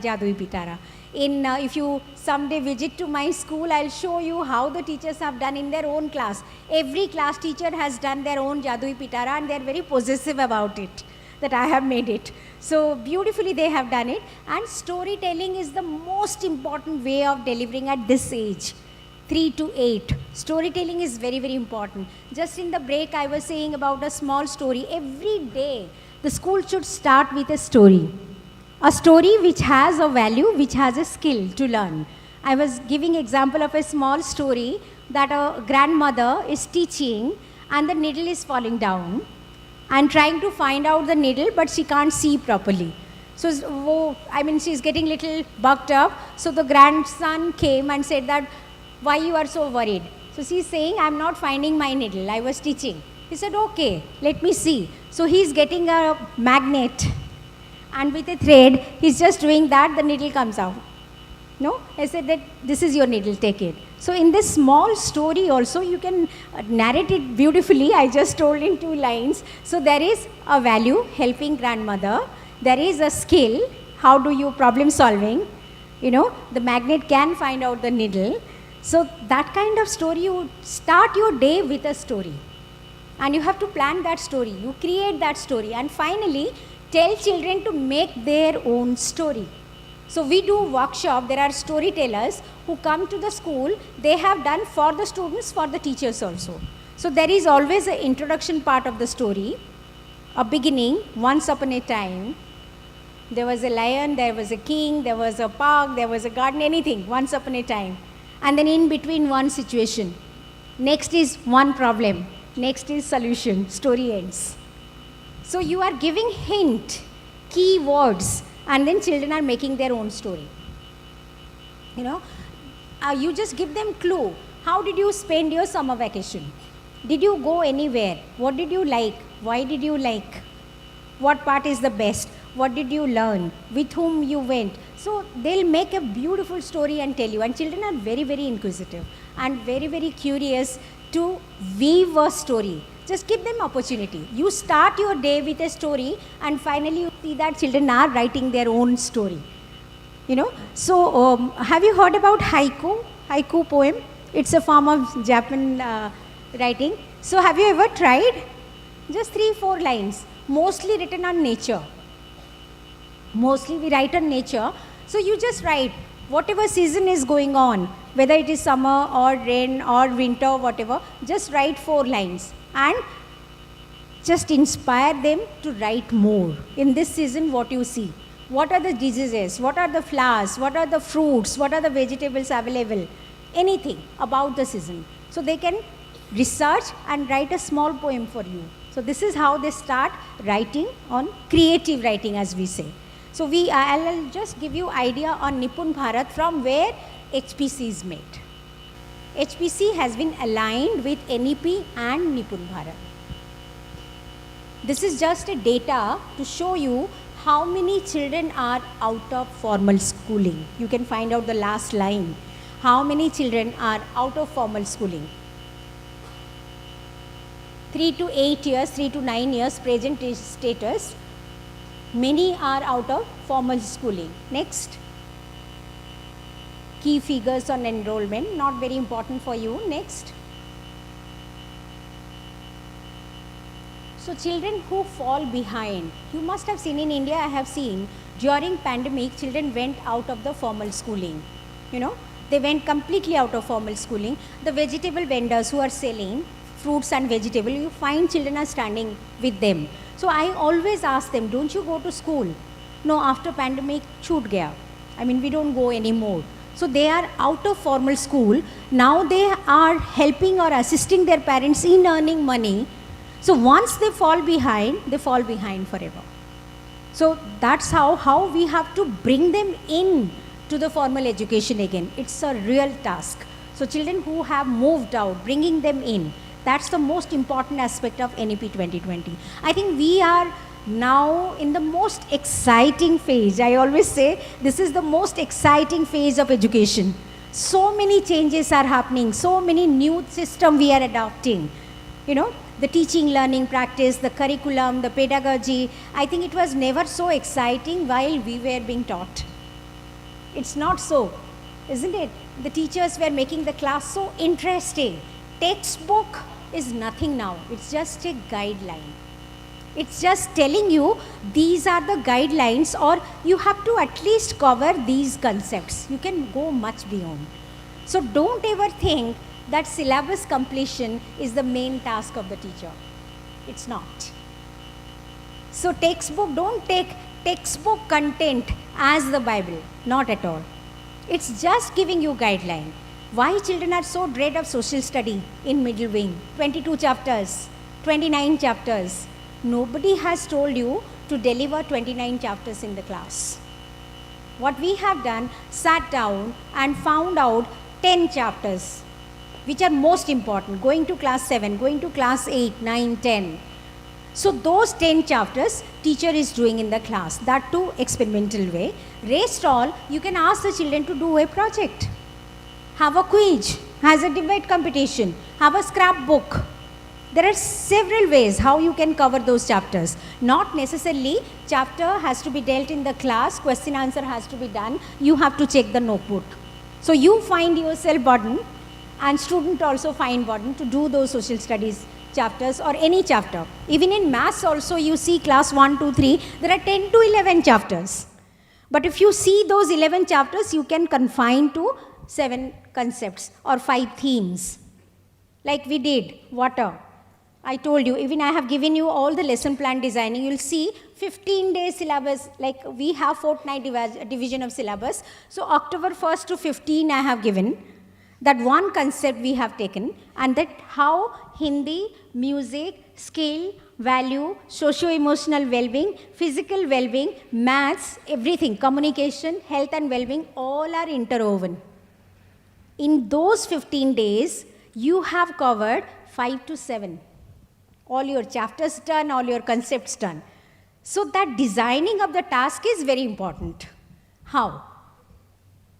Speaker 2: Jadui Pitara. If you someday visit to my school, I'll show you how the teachers have done in their own class. Every class teacher has done their own Jadui Pitara and they're very possessive about it, that I have made it. So beautifully they have done it, and storytelling is the most important way of delivering at this age. 3 to 8. Storytelling is very, very important. Just in the break, I was saying about a small story. Every day, the school should start with a story. A story which has a value, which has a skill to learn. I was giving example of a small story that a grandmother is teaching and the needle is falling down and trying to find out the needle, but she can't see properly. So, she's getting little bucked up. So the grandson came and said that, why you are so worried? So she's saying, I'm not finding my needle. I was teaching. He said, okay, let me see. So he's getting a magnet, and with a thread, he's just doing that, the needle comes out. No? I said that this is your needle, take it. So in this small story also, you can narrate it beautifully. I just told in 2 lines. So there is a value, helping grandmother. There is a skill, how do you problem solving. The magnet can find out the needle. So that kind of story, you start your day with a story. And you have to plan that story, you create that story, and finally tell children to make their own story. So we do workshop, there are storytellers who come to the school, they have done for the students, for the teachers also. So there is always an introduction part of the story, a beginning, once upon a time. There was a lion, there was a king, there was a park, there was a garden, anything, once upon a time. And then in between one situation. Next is one problem, next is solution, story ends. So you are giving hint, key words, and then children are making their own story. You know, you just give them clue. How did you spend your summer vacation? Did you go anywhere? What did you like? Why did you like? What part is the best? What did you learn? With whom you went? So they'll make a beautiful story and tell you. And children are very, very inquisitive and very, very curious to weave a story. Just give them opportunity. You start your day with a story and finally you see that children are writing their own story. You know, so have you heard about haiku? Haiku poem? It's a form of Japanese writing. So have you ever tried? Just 3-4 lines, mostly written on nature. Mostly we write on nature. So you just write whatever season is going on, whether it is summer or rain or winter or whatever, just write 4 lines and just inspire them to write more. In this season, what you see? What are the diseases? What are the flowers? What are the fruits? What are the vegetables available? Anything about the season. So they can research and write a small poem for you. So this is how they start writing on creative writing, as we say. So I'll just give you idea on Nipun Bharat, from where HPC is made. HPC has been aligned with NEP and Nipun Bharat. This is just a data to show you how many children are out of formal schooling. You can find out the last line. How many children are out of formal schooling? 3 to 8 years, 3 to 9 years present status. Many are out of formal schooling. Next. Key figures on enrollment, not very important for you. Next. So children who fall behind, you must have seen in India, I have seen, during pandemic, children went out of the formal schooling. You know, they went completely out of formal schooling. The vegetable vendors who are selling fruits and vegetables, you find children are standing with them. So I always ask them, don't you go to school? No, after pandemic, chhoot gaya. I mean, we don't go anymore. So they are out of formal school. Now they are helping or assisting their parents in earning money. So once they fall behind forever. So that's how we have to bring them in to the formal education again. It's a real task. So children who have moved out, bringing them in, that's the most important aspect of NEP 2020. I think we are now in the most exciting phase. I always say this is the most exciting phase of education. So many changes are happening, so many new systems we are adopting. You know, the teaching, learning, practice, the curriculum, the pedagogy. I think it was never so exciting while we were being taught. It's not so, isn't it? The teachers were making the class so interesting. Textbook is nothing now. It's just a guideline. It's just telling you these are the guidelines, or you have to at least cover these concepts. You can go much beyond. So don't ever think that syllabus completion is the main task of the teacher. It's not. So textbook, don't take textbook content as the Bible. Not at all. It's just giving you guideline. Why children are so dread of social study in middle wing? 22 chapters, 29 chapters. Nobody has told you to deliver 29 chapters in the class. What we have done, sat down and found out 10 chapters, which are most important, going to class 7, going to class 8, 9, 10. So those 10 chapters, teacher is doing in the class, that too experimental way. Rest all, you can ask the children to do a project. Have a quiz, has a debate competition, have a scrapbook. There are several ways how you can cover those chapters. Not necessarily chapter has to be dealt in the class, question answer has to be done, you have to check the notebook. So you find yourself burden, and student also find burden to do those social studies chapters or any chapter. Even in maths also, you see class 1, 2, 3, there are 10 to 11 chapters. But if you see those 11 chapters, you can confine to 7 concepts or 5 themes. Like we did, water. I told you, even I have given you all the lesson plan designing. You'll see 15-day syllabus, like we have fortnight division of syllabus. So October 1st to 15 I have given. That one concept we have taken, and that how Hindi, music, skill, value, socio-emotional well-being, physical well-being, maths, everything, communication, health and well-being, all are interwoven. In those 15 days, you have covered 5 to 7. All your chapters done, all your concepts done. So that designing of the task is very important. How?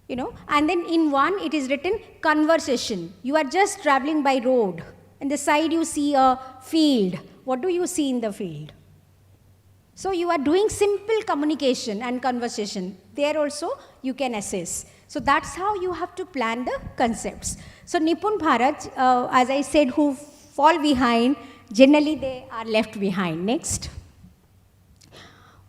Speaker 2: You know, and then in one it is written conversation. You are just traveling by road. On the side you see a field. What do you see in the field? So you are doing simple communication and conversation. There also you can assess. So that's how you have to plan the concepts. So Nipun Bharat, as I said, who fall behind, generally they are left behind. Next.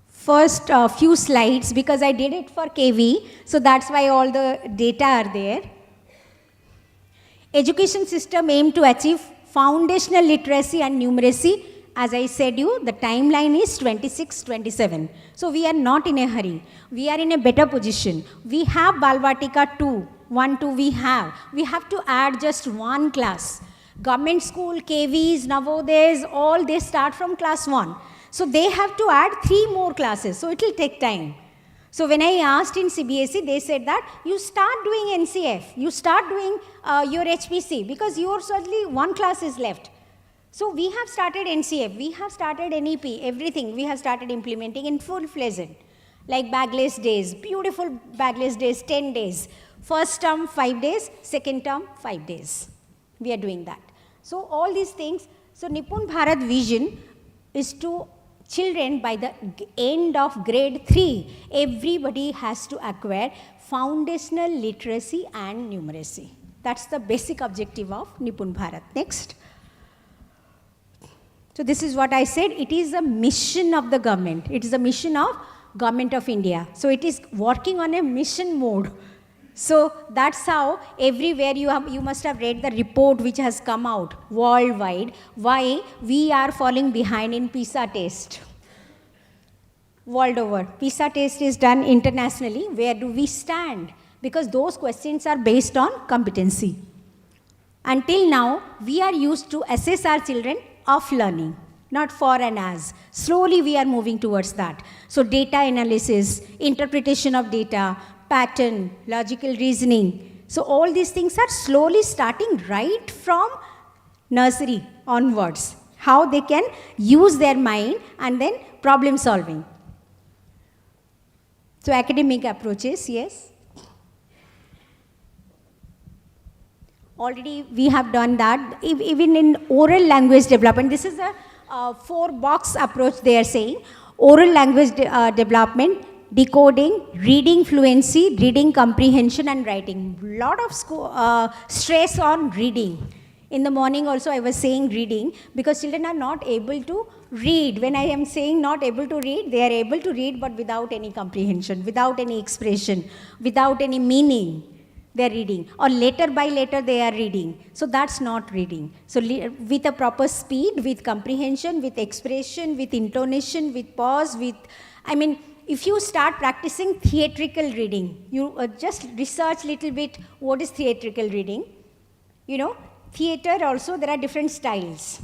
Speaker 2: First few slides, because I did it for KV, so that's why all the data are there. Education system aim to achieve foundational literacy and numeracy. As I said you, the timeline is 26-27. So we are not in a hurry. We are in a better position. We have Balvatika 2, 1, 2 we have. We have to add just one class. Government school, KVs, Navodayas, all they start from class 1. So they have to add 3 more classes, so it will take time. So when I asked in CBSE, they said that you start doing NCF, you start doing your HPC, because yours only 1 class is left. So we have started NCF, we have started NEP, everything we have started implementing in full-fledged. Like bagless days, beautiful bagless days, 10 days. First term, 5 days, second term, 5 days. We are doing that. So all these things, so Nipun Bharat vision is to children by the end of grade 3, everybody has to acquire foundational literacy and numeracy. That's the basic objective of Nipun Bharat. Next. So this is what I said, it is a mission of the government. It is a mission of Government of India. So it is working on a mission mode. So that's how everywhere you must have read the report which has come out worldwide, why we are falling behind in PISA test. World over. PISA test is done internationally. Where do we stand? Because those questions are based on competency. Until now, we are used to assess our children of learning, not for and as. Slowly we are moving towards that. So data analysis, interpretation of data, pattern, logical reasoning. So all these things are slowly starting right from nursery onwards. How they can use their mind and then problem solving. So academic approaches, yes. Already we have done that. Even in oral language development, this is a 4-box approach they are saying. Oral language development, decoding, reading fluency, reading comprehension and writing. Lot of stress on reading. In the morning also I was saying reading because children are not able to read. When I am saying not able to read, they are able to read but without any comprehension, without any expression, without any meaning. They are reading, or letter by letter they are reading. So that's not reading. So with a proper speed, with comprehension, with expression, with intonation, with pause, if you start practicing theatrical reading, you just research little bit what is theatrical reading. You know, theater also there are different styles.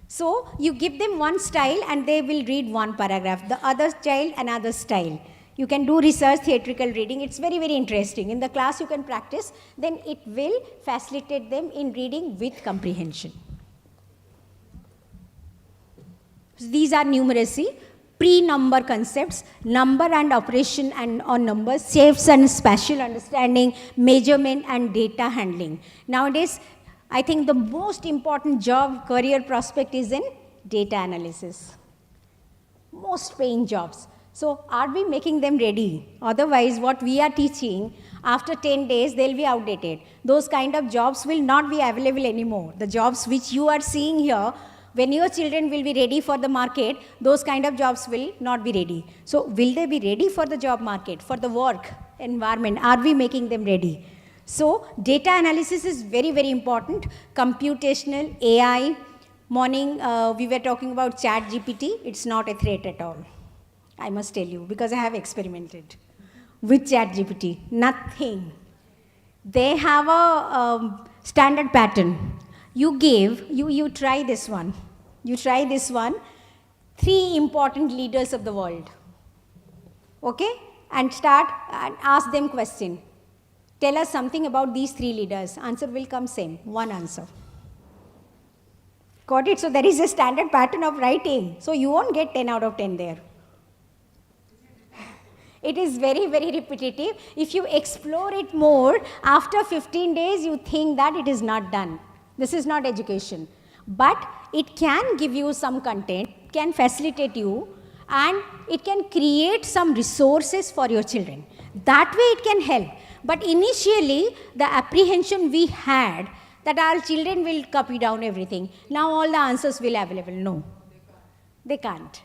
Speaker 2: So you give them one style and they will read one paragraph, the other child another style. You can do research theatrical reading, it's very, very interesting. In the class you can practice, then it will facilitate them in reading with comprehension. So these are numeracy, pre-number concepts, number and operation and on numbers, shapes and spatial understanding, measurement and data handling. Nowadays, I think the most important job, career prospect is in data analysis. Most paying jobs. So are we making them ready? Otherwise, what we are teaching, after 10 days, they'll be outdated. Those kind of jobs will not be available anymore. The jobs which you are seeing here, when your children will be ready for the market, those kind of jobs will not be ready. So will they be ready for the job market, for the work environment? Are we making them ready? So data analysis is very, very important. Computational, AI. Morning, we were talking about ChatGPT. It's not a threat at all. I must tell you, because I have experimented with ChatGPT. Nothing. They have a standard pattern. You try this one. You try this one. 3 important leaders of the world. Okay? And start and ask them question. Tell us something about these 3 leaders. Answer will come same. One answer. Got it? So there is a standard pattern of writing. So you won't get 10 out of 10 there. It is very, very repetitive. If you explore it more, after 15 days, you think that it is not done. This is not education. But it can give you some content, can facilitate you, and it can create some resources for your children. That way it can help. But initially, the apprehension we had that our children will copy down everything. Now all the answers will be available. No, they can't.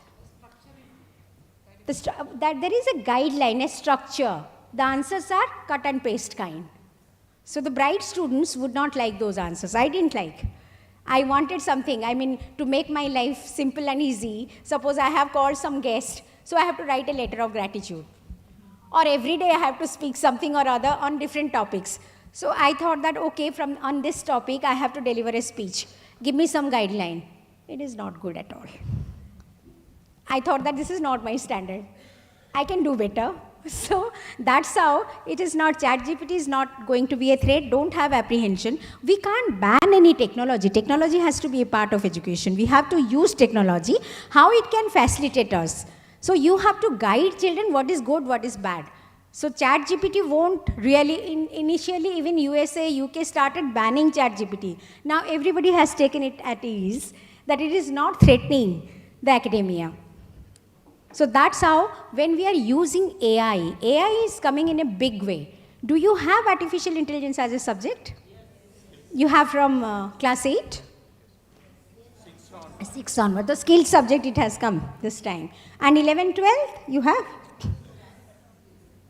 Speaker 2: That there is a guideline, a structure. The answers are cut and paste kind. So the bright students would not like those answers. I didn't like. I wanted something, to make my life simple and easy. Suppose I have called some guest, so I have to write a letter of gratitude. Or every day I have to speak something or other on different topics. So I thought that, okay, on this topic, I have to deliver a speech. Give me some guideline. It is not good at all. I thought that this is not my standard. I can do better. So that's how it is not. ChatGPT is not going to be a threat. Don't have apprehension. We can't ban any technology. Technology has to be a part of education. We have to use technology, how it can facilitate us. So you have to guide children what is good, what is bad. So ChatGPT won't really, initially even USA, UK started banning ChatGPT. Now everybody has taken it at ease that it is not threatening the academia. So that's how when we are using AI, AI is coming in a big way. Do you have artificial intelligence as a subject? You have from class 8? 6 onward. The skill subject it has come this time. And 11, 12 you have?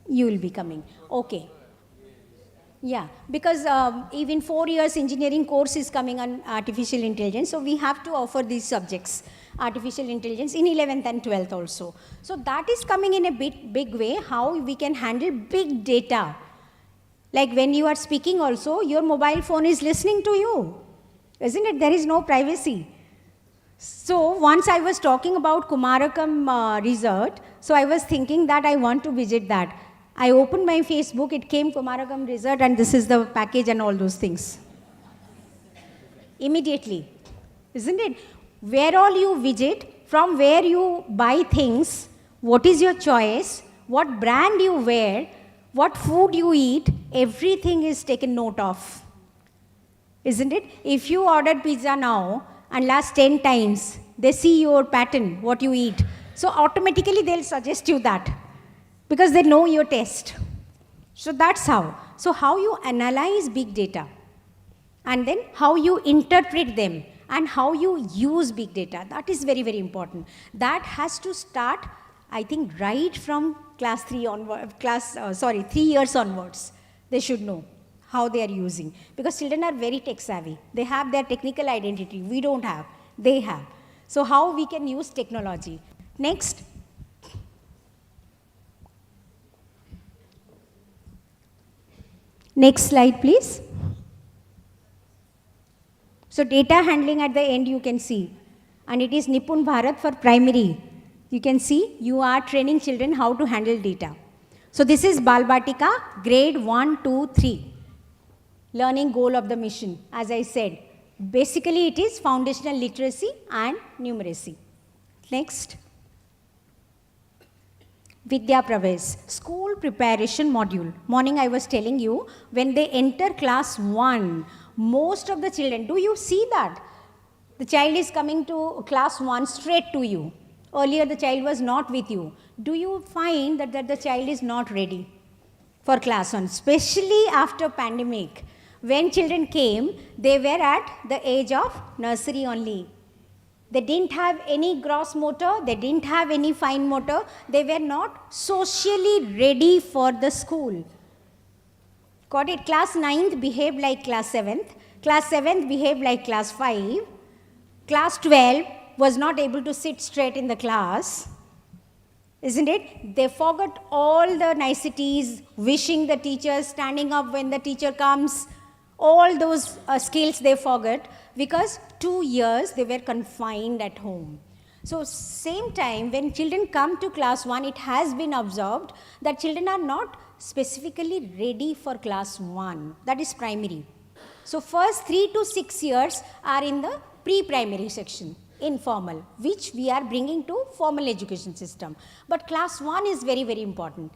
Speaker 2: You will be coming. Okay. Yeah, because even 4 years engineering course is coming on artificial intelligence. So we have to offer these subjects, artificial intelligence, in 11th and 12th also. So that is coming in a big way, how we can handle big data. Like when you are speaking also, your mobile phone is listening to you. Isn't it? There is no privacy. So once I was talking about Kumarakam resort, so I was thinking that I want to visit that. I opened my Facebook, it came Kumarakam resort and this is the package and all those things. Immediately. Isn't it? Where all you visit, from where you buy things, what is your choice, what brand you wear, what food you eat, everything is taken note of. Isn't it? If you ordered pizza now and last 10 times, they see your pattern, what you eat. So automatically they'll suggest you that because they know your taste. So that's how. So how you analyze big data and then how you interpret them and how you use big data. That is very, very important. That has to start, I think, right from class 3 onward, 3 years onwards. They should know how they are using. Because children are very tech savvy. They have their technical identity. We don't have. They have. So how we can use technology. Next. Next slide, please. So data handling at the end you can see. And it is Nipun Bharat for primary. You can see you are training children how to handle data. So this is Balbatika, grade 1, 2, 3. Learning goal of the mission, as I said. Basically it is foundational literacy and numeracy. Next. Vidya Pravesh, school preparation module. Morning I was telling you, when they enter class 1, most of the children, do you see that? The child is coming to class 1 straight to you. Earlier the child was not with you. Do you find that the child is not ready for class 1, especially after pandemic? When children came, they were at the age of nursery only. They didn't have any gross motor, they didn't have any fine motor, they were not socially ready for the school. Got it? Class 9th behaved like class 7th, class 7th behaved like class 5, class 12 was not able to sit straight in the class, isn't it? They forgot all the niceties, wishing the teacher, standing up when the teacher comes, all those skills they forgot because 2 years they were confined at home. So same time, when children come to class 1, it has been observed that children are not specifically ready for class 1, that is primary. So first 3 to 6 years are in the pre-primary section, informal, which we are bringing to formal education system. But class 1 is very, very important.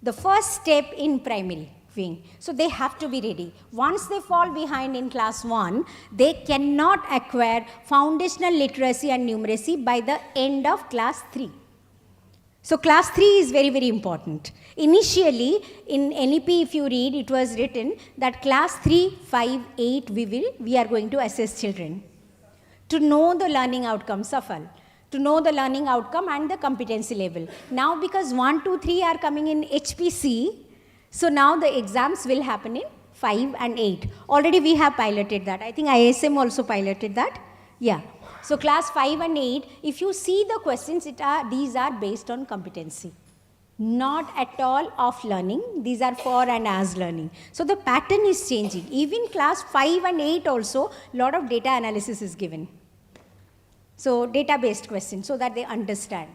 Speaker 2: The first step in primary wing. So they have to be ready. Once they fall behind in class 1, they cannot acquire foundational literacy and numeracy by the end of class 3. So class 3 is very, very important. Initially, in NEP, if you read, it was written that class 3, 5, 8, we are going to assess children to know the learning outcome, SAFAL, to know the learning outcome and the competency level. Now, because 1, 2, 3 are coming in HPC, so now the exams will happen in 5 and 8. Already we have piloted that. I think ISM also piloted that. Yeah. So class 5 and 8, if you see the questions, these are based on competency. Not at all of learning. These are for and as learning. So the pattern is changing. Even class 5 and 8 also, lot of data analysis is given. So data-based questions so that they understand.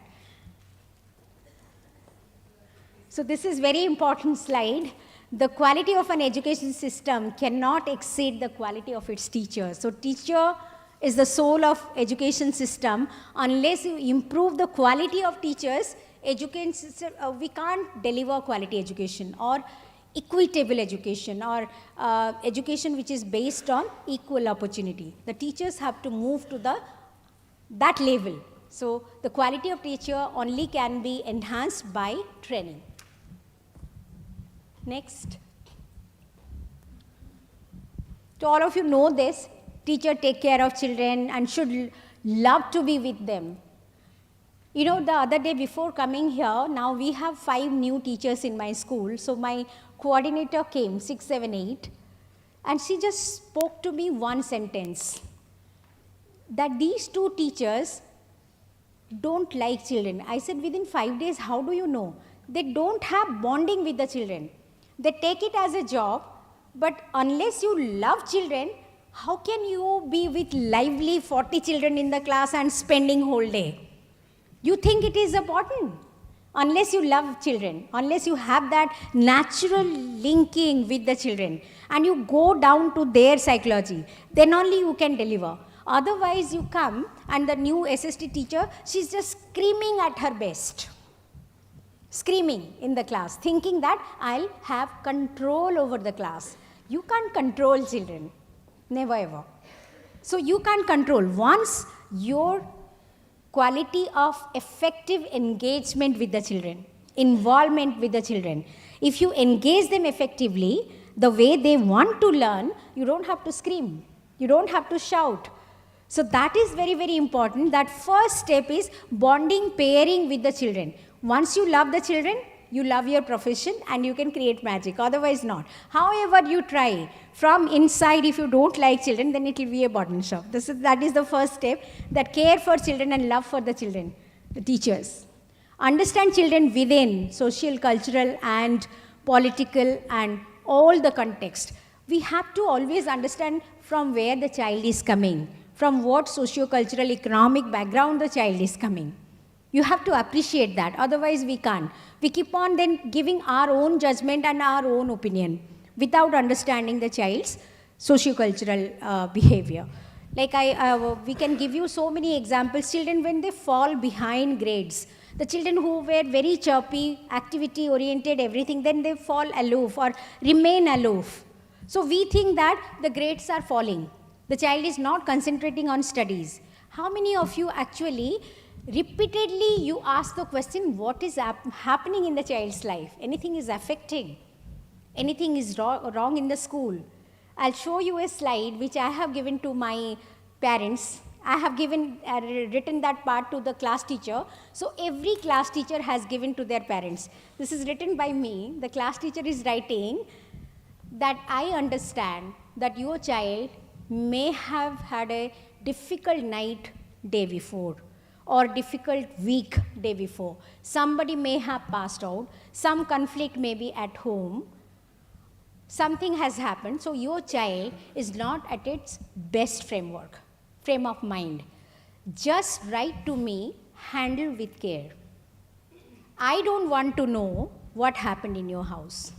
Speaker 2: So this is very important slide. The quality of an education system cannot exceed the quality of its teachers. So teacher is the soul of education system. Unless you improve the quality of teachers, education system, we can't deliver quality education or equitable education or education which is based on equal opportunity. The teachers have to move to that level. So the quality of teacher only can be enhanced by training. Next. So all of you know this, teacher take care of children and should love to be with them. You know, the other day before coming here, now we have 5 new teachers in my school. So my coordinator came, 6, 7, 8, and she just spoke to me one sentence, that these 2 teachers don't like children. I said, within 5 days, how do you know? They don't have bonding with the children. They take it as a job, but unless you love children, how can you be with lively 40 children in the class and spending whole day? You think it is important? Unless you love children, unless you have that natural linking with the children, and you go down to their psychology, then only you can deliver. Otherwise, you come and the new SST teacher, she's just screaming at her best. Screaming in the class, thinking that I'll have control over the class. You can't control children, never ever. So you can't control. Once your quality of effective engagement with the children, involvement with the children, if you engage them effectively, the way they want to learn, you don't have to scream, you don't have to shout. So that is very, very important. That first step is bonding, pairing with the children. Once you love the children, you love your profession and you can create magic, otherwise not. However you try, from inside, if you don't like children, then it will be a bottom shop. That is the first step, that care for children and love for the children, the teachers. Understand children within social, cultural and political and all the context. We have to always understand from where the child is coming, from what socio-cultural, economic background the child is coming. You have to appreciate that, otherwise we can't. We keep on then giving our own judgment and our own opinion without understanding the child's socio-cultural behavior. Like we can give you so many examples. Children, when they fall behind grades, the children who were very chirpy, activity-oriented, everything, then they fall aloof or remain aloof. So we think that the grades are falling. The child is not concentrating on studies. How many of you actually repeatedly you ask the question, what is happening in the child's life? Anything is affecting? Anything is wrong in the school? I'll show you a slide which I have given to my parents. I have written that part to the class teacher. So every class teacher has given to their parents. This is written by me. The class teacher is writing that I understand that your child may have had a difficult night day before or difficult week day before. Somebody may have passed out. Some conflict may be at home. Something has happened. So your child is not at its best frame of mind. Just write to me, handle with care. I don't want to know what happened in your house.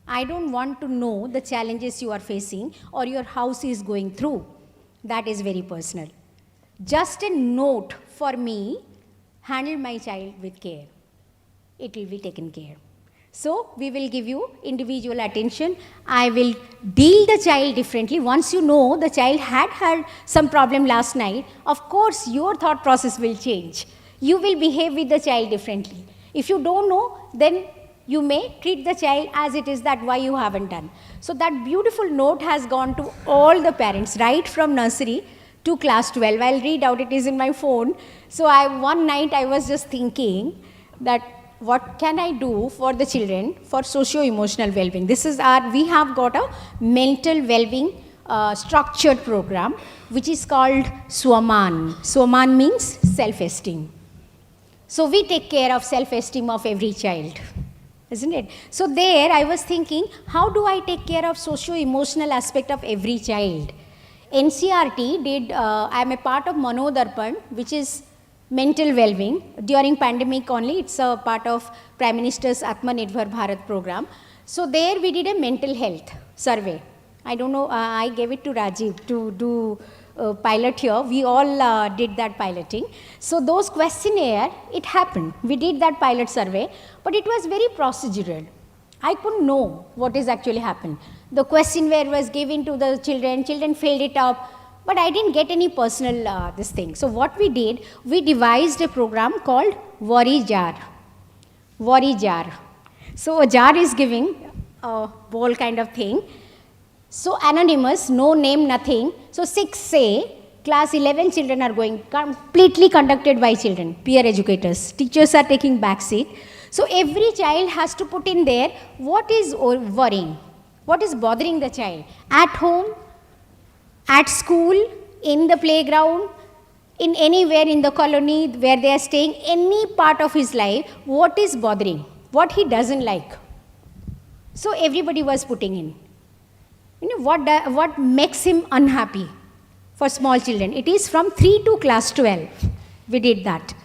Speaker 2: I don't want to know the challenges you are facing or your house is going through. That is very personal. Just a note for me, handle my child with care. It will be taken care. So we will give you individual attention. I will deal the child differently. Once you know the child had some problem last night, of course your thought process will change. You will behave with the child differently. If you don't know, then you may treat the child as it is that why you haven't done. So that beautiful note has gone to all the parents, right from nursery to class 12. I'll read out, it is in my phone. So one night I was just thinking that what can I do for the children for socio-emotional well-being? We have got a mental well-being structured program which is called Swaman. Swaman means self-esteem. So we take care of self-esteem of every child, isn't it? So there I was thinking, how do I take care of socio-emotional aspect of every child? NCRT did, I am a part of Mano Darpan, which is mental well-being. During pandemic only, it's a part of Prime Minister's Atmanirbhar Bharat program. So there we did a mental health survey. I don't know, I gave it to Rajiv to do pilot here. We all did that piloting. So those questionnaire, it happened. We did that pilot survey, but it was very procedural. I couldn't know what is actually happened. The questionnaire was given to the children filled it up, but I didn't get any personal this thing. So what we did, we devised a program called Worry Jar. Worry Jar. So a jar is giving a bowl kind of thing. So anonymous, no name, nothing. So 6 say, class 11 children are going, completely conducted by children, peer educators. Teachers are taking back seat. So every child has to put in there what is worrying, what is bothering the child. At home, at school, in the playground, in anywhere in the colony where they are staying, any part of his life, what is bothering, what he doesn't like. So everybody was putting in. You know, what makes him unhappy for small children. It is from 3 to class 12. We did that.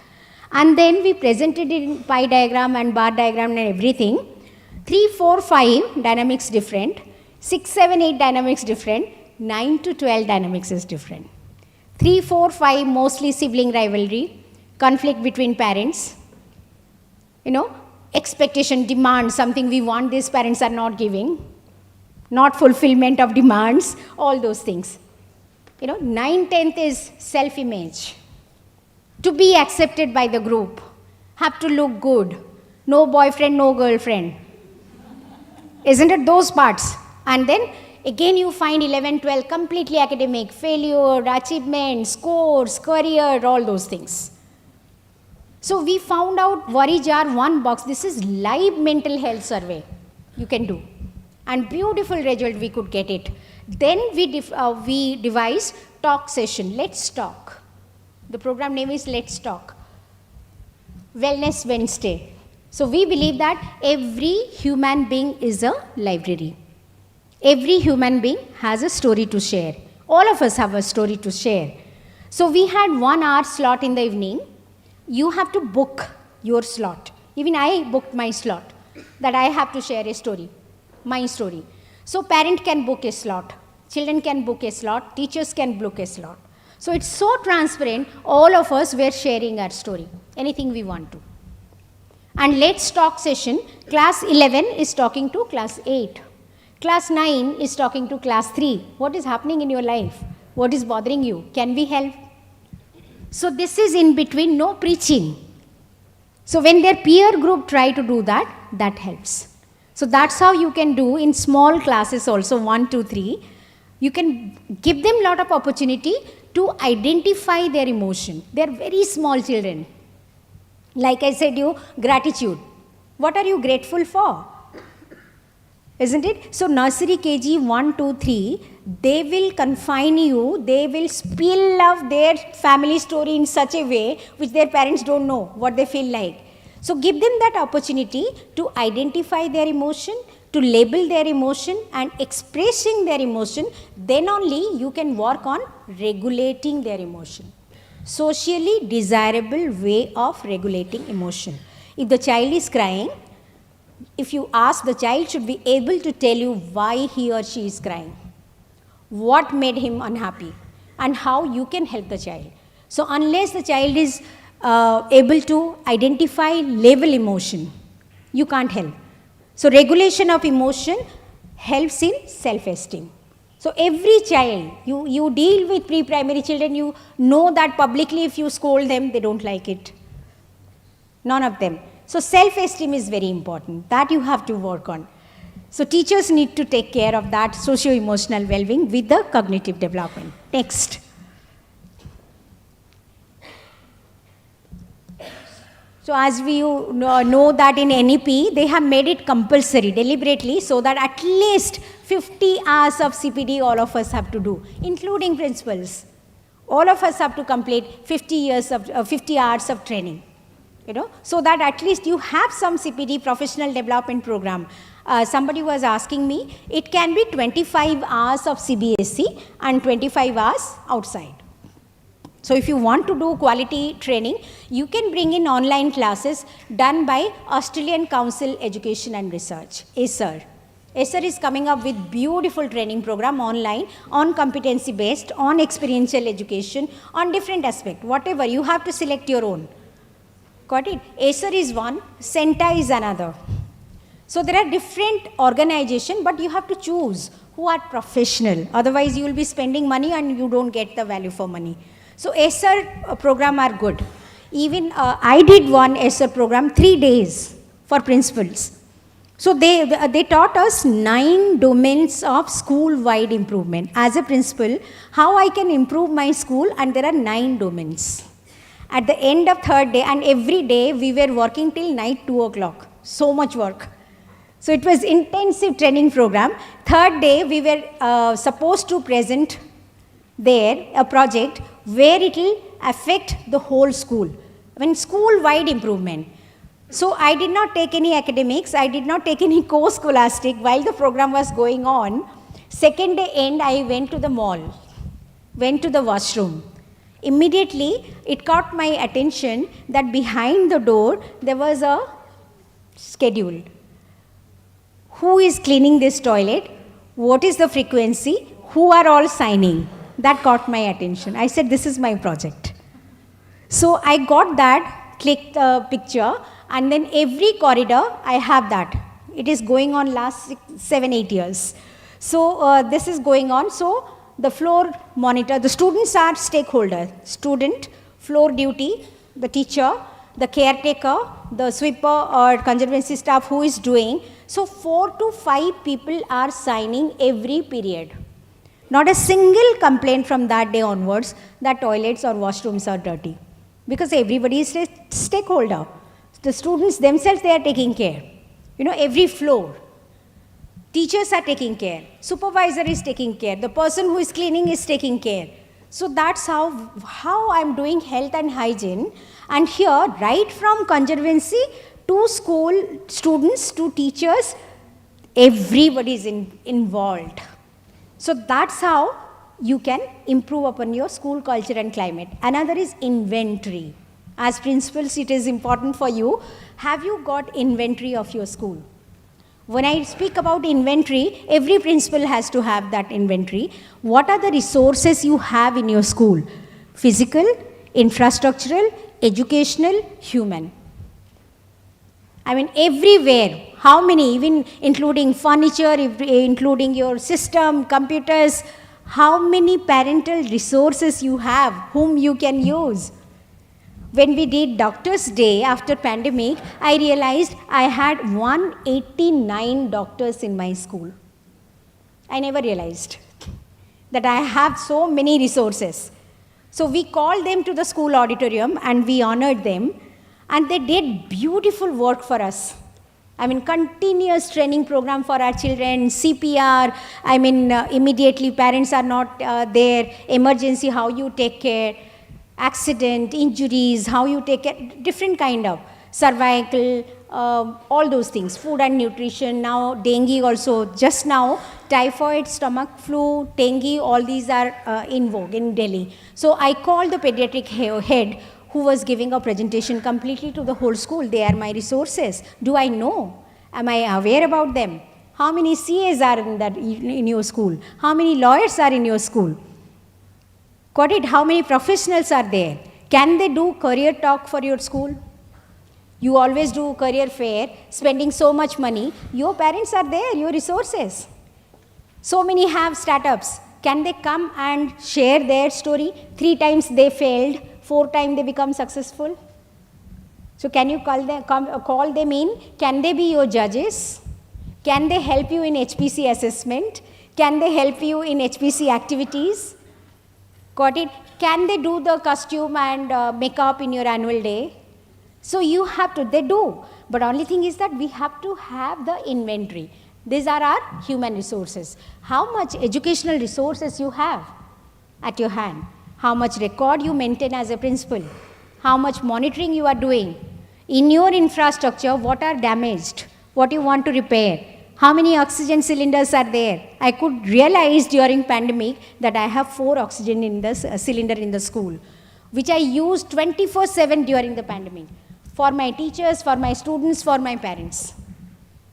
Speaker 2: And then we presented it in pie diagram and bar diagram and everything. 3, 4, 5 dynamics different. 6, 7, 8 dynamics different. 9 to 12 dynamics is different. 3, 4, 5 mostly sibling rivalry, conflict between parents, expectation, demand, something we want, these parents are not giving, not fulfillment of demands, all those things. 9, 10th is self-image. To be accepted by the group, have to look good, no boyfriend, no girlfriend. Isn't it those parts? And then again you find 11, 12 completely academic, failure, achievement, scores, career, all those things. So we found out Worry Jar, one box. This is live mental health survey you can do. And beautiful result we could get it. Then we devised talk session, Let's Talk. The program name is Let's Talk. Wellness Wednesday. So we believe that every human being is a library. Every human being has a story to share. All of us have a story to share. So we had 1 hour slot in the evening. You have to book your slot. Even I booked my slot that I have to share a story, my story. So parent can book a slot, children can book a slot, teachers can book a slot. So it's so transparent, all of us were sharing our story, anything we want to. And Let's Talk session, class 11 is talking to class 8. Class 9 is talking to class 3. What is happening in your life? What is bothering you? Can we help? So this is in between, no preaching. So when their peer group try to do that, that helps. So that's how you can do in small classes also, 1, 2, 3. You can give them a lot of opportunity to identify their emotion. They are very small children. Like I said you, gratitude. What are you grateful for? Isn't it? So nursery, KG, 1, 2, 3, they will confine you, they will spill of their family story in such a way which their parents don't know what they feel like. So give them that opportunity to identify their emotion, to label their emotion and expressing their emotion, then only you can work on regulating their emotion. Socially desirable way of regulating emotion. If the child is crying, if you ask, the child should be able to tell you why he or she is crying, what made him unhappy, and how you can help the child. So unless the child is able to identify, label emotion, you can't help. So regulation of emotion helps in self-esteem. So every child, you deal with pre-primary children, you know that publicly if you scold them, they don't like it. None of them. So self-esteem is very important. That you have to work on. So teachers need to take care of that socio-emotional well-being with the cognitive development. Next. So as we know that in NEP, they have made it compulsory deliberately so that at least 50 hours of CPD all of us have to do, including principals. All of us have to complete 50 hours of training. So that at least you have some CPD, professional development program. Somebody was asking me, it can be 25 hours of CBSE and 25 hours outside. So if you want to do quality training, you can bring in online classes done by Australian Council Education and Research, ACER. ACER is coming up with beautiful training program online, on competency based, on experiential education, on different aspects. Whatever, you have to select your own. Got it? ACER is one, CENTA is another. So there are different organizations, but you have to choose who are professional. Otherwise, you will be spending money and you don't get the value for money. So ACER program are good. Even I did one ACER program, 3 days for principals. So they taught us 9 domains of school-wide improvement. As a principal, how I can improve my school, and there are 9 domains. At the end of 3rd day, and every day we were working till night 2 o'clock. So much work. So it was intensive training program. 3rd day we were supposed to present there a project where it will affect the whole school. I mean, school-wide improvement. So I did not take any academics, I did not take any co-scholastic while the program was going on. 2nd day end, I went to the mall, went to the washroom. Immediately, it caught my attention that behind the door, there was a schedule. Who is cleaning this toilet? What is the frequency? Who are all signing? That caught my attention. I said, this is my project. So I got that, clicked the picture, and then every corridor, I have that. It is going on last 7-8 years. So this is going on. So the floor monitor, the students are stakeholder. Student, floor duty, the teacher, the caretaker, the sweeper or conservancy staff who is doing. So 4 to 5 people are signing every period. Not a single complaint from that day onwards that toilets or washrooms are dirty. Because everybody is a stakeholder. The students themselves, they are taking care. Every floor. Teachers are taking care. Supervisor is taking care. The person who is cleaning is taking care. So that's how I'm doing health and hygiene. And here, right from conservancy to school students to teachers, everybody is involved. So that's how you can improve upon your school culture and climate. Another is inventory. As principals, it is important for you. Have you got inventory of your school? When I speak about inventory, every principal has to have that inventory. What are the resources you have in your school? Physical, infrastructural, educational, human. I mean, everywhere. How many, even including furniture, including your system, computers, how many parental resources you have, whom you can use? When we did Doctor's Day after pandemic, I realized I had 189 doctors in my school. I never realized that I have so many resources. So we called them to the school auditorium and we honored them, and they did beautiful work for us. I mean, continuous training program for our children, CPR, I mean, immediately parents are not there, emergency, how you take care, accident, injuries, how you take care, different kind of cervical, all those things, food and nutrition, now dengue also, just now, typhoid, stomach flu, dengue, all these are in vogue in Delhi. So I called the pediatric head who was giving a presentation completely to the whole school. They are my resources. Do I know? Am I aware about them? How many CAs are in your school? How many lawyers are in your school? Got it? How many professionals are there? Can they do career talk for your school? You always do career fair, spending so much money. Your parents are there, your resources. So many have startups. Can they come and share their story? 3 times they failed, 4 times they become successful. So can you call them in? Can they be your judges? Can they help you in HPC assessment? Can they help you in HPC activities? Got it? Can they do the costume and makeup in your annual day? So you have to, they do. But only thing is that we have to have the inventory. These are our human resources. How much educational resources you have at your hand? How much record you maintain as a principal? How much monitoring you are doing? In your infrastructure, what are damaged? What you want to repair? How many oxygen cylinders are there? I could realize during pandemic that I have 4 oxygen in the cylinder in the school, which I used 24/7 during the pandemic for my teachers, for my students, for my parents.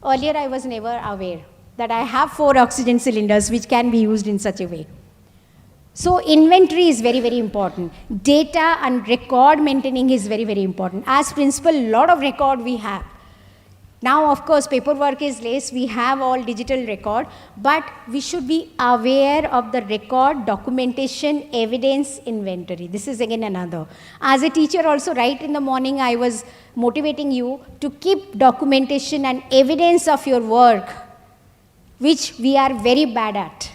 Speaker 2: Earlier, I was never aware that I have 4 oxygen cylinders which can be used in such a way. So inventory is very, very important. Data and record maintaining is very, very important. As principal, a lot of record we have. Now, of course, paperwork is less. We have all digital record, but we should be aware of the record, documentation, evidence, inventory. This is again another. As a teacher also, right in the morning, I was motivating you to keep documentation and evidence of your work, which we are very bad at.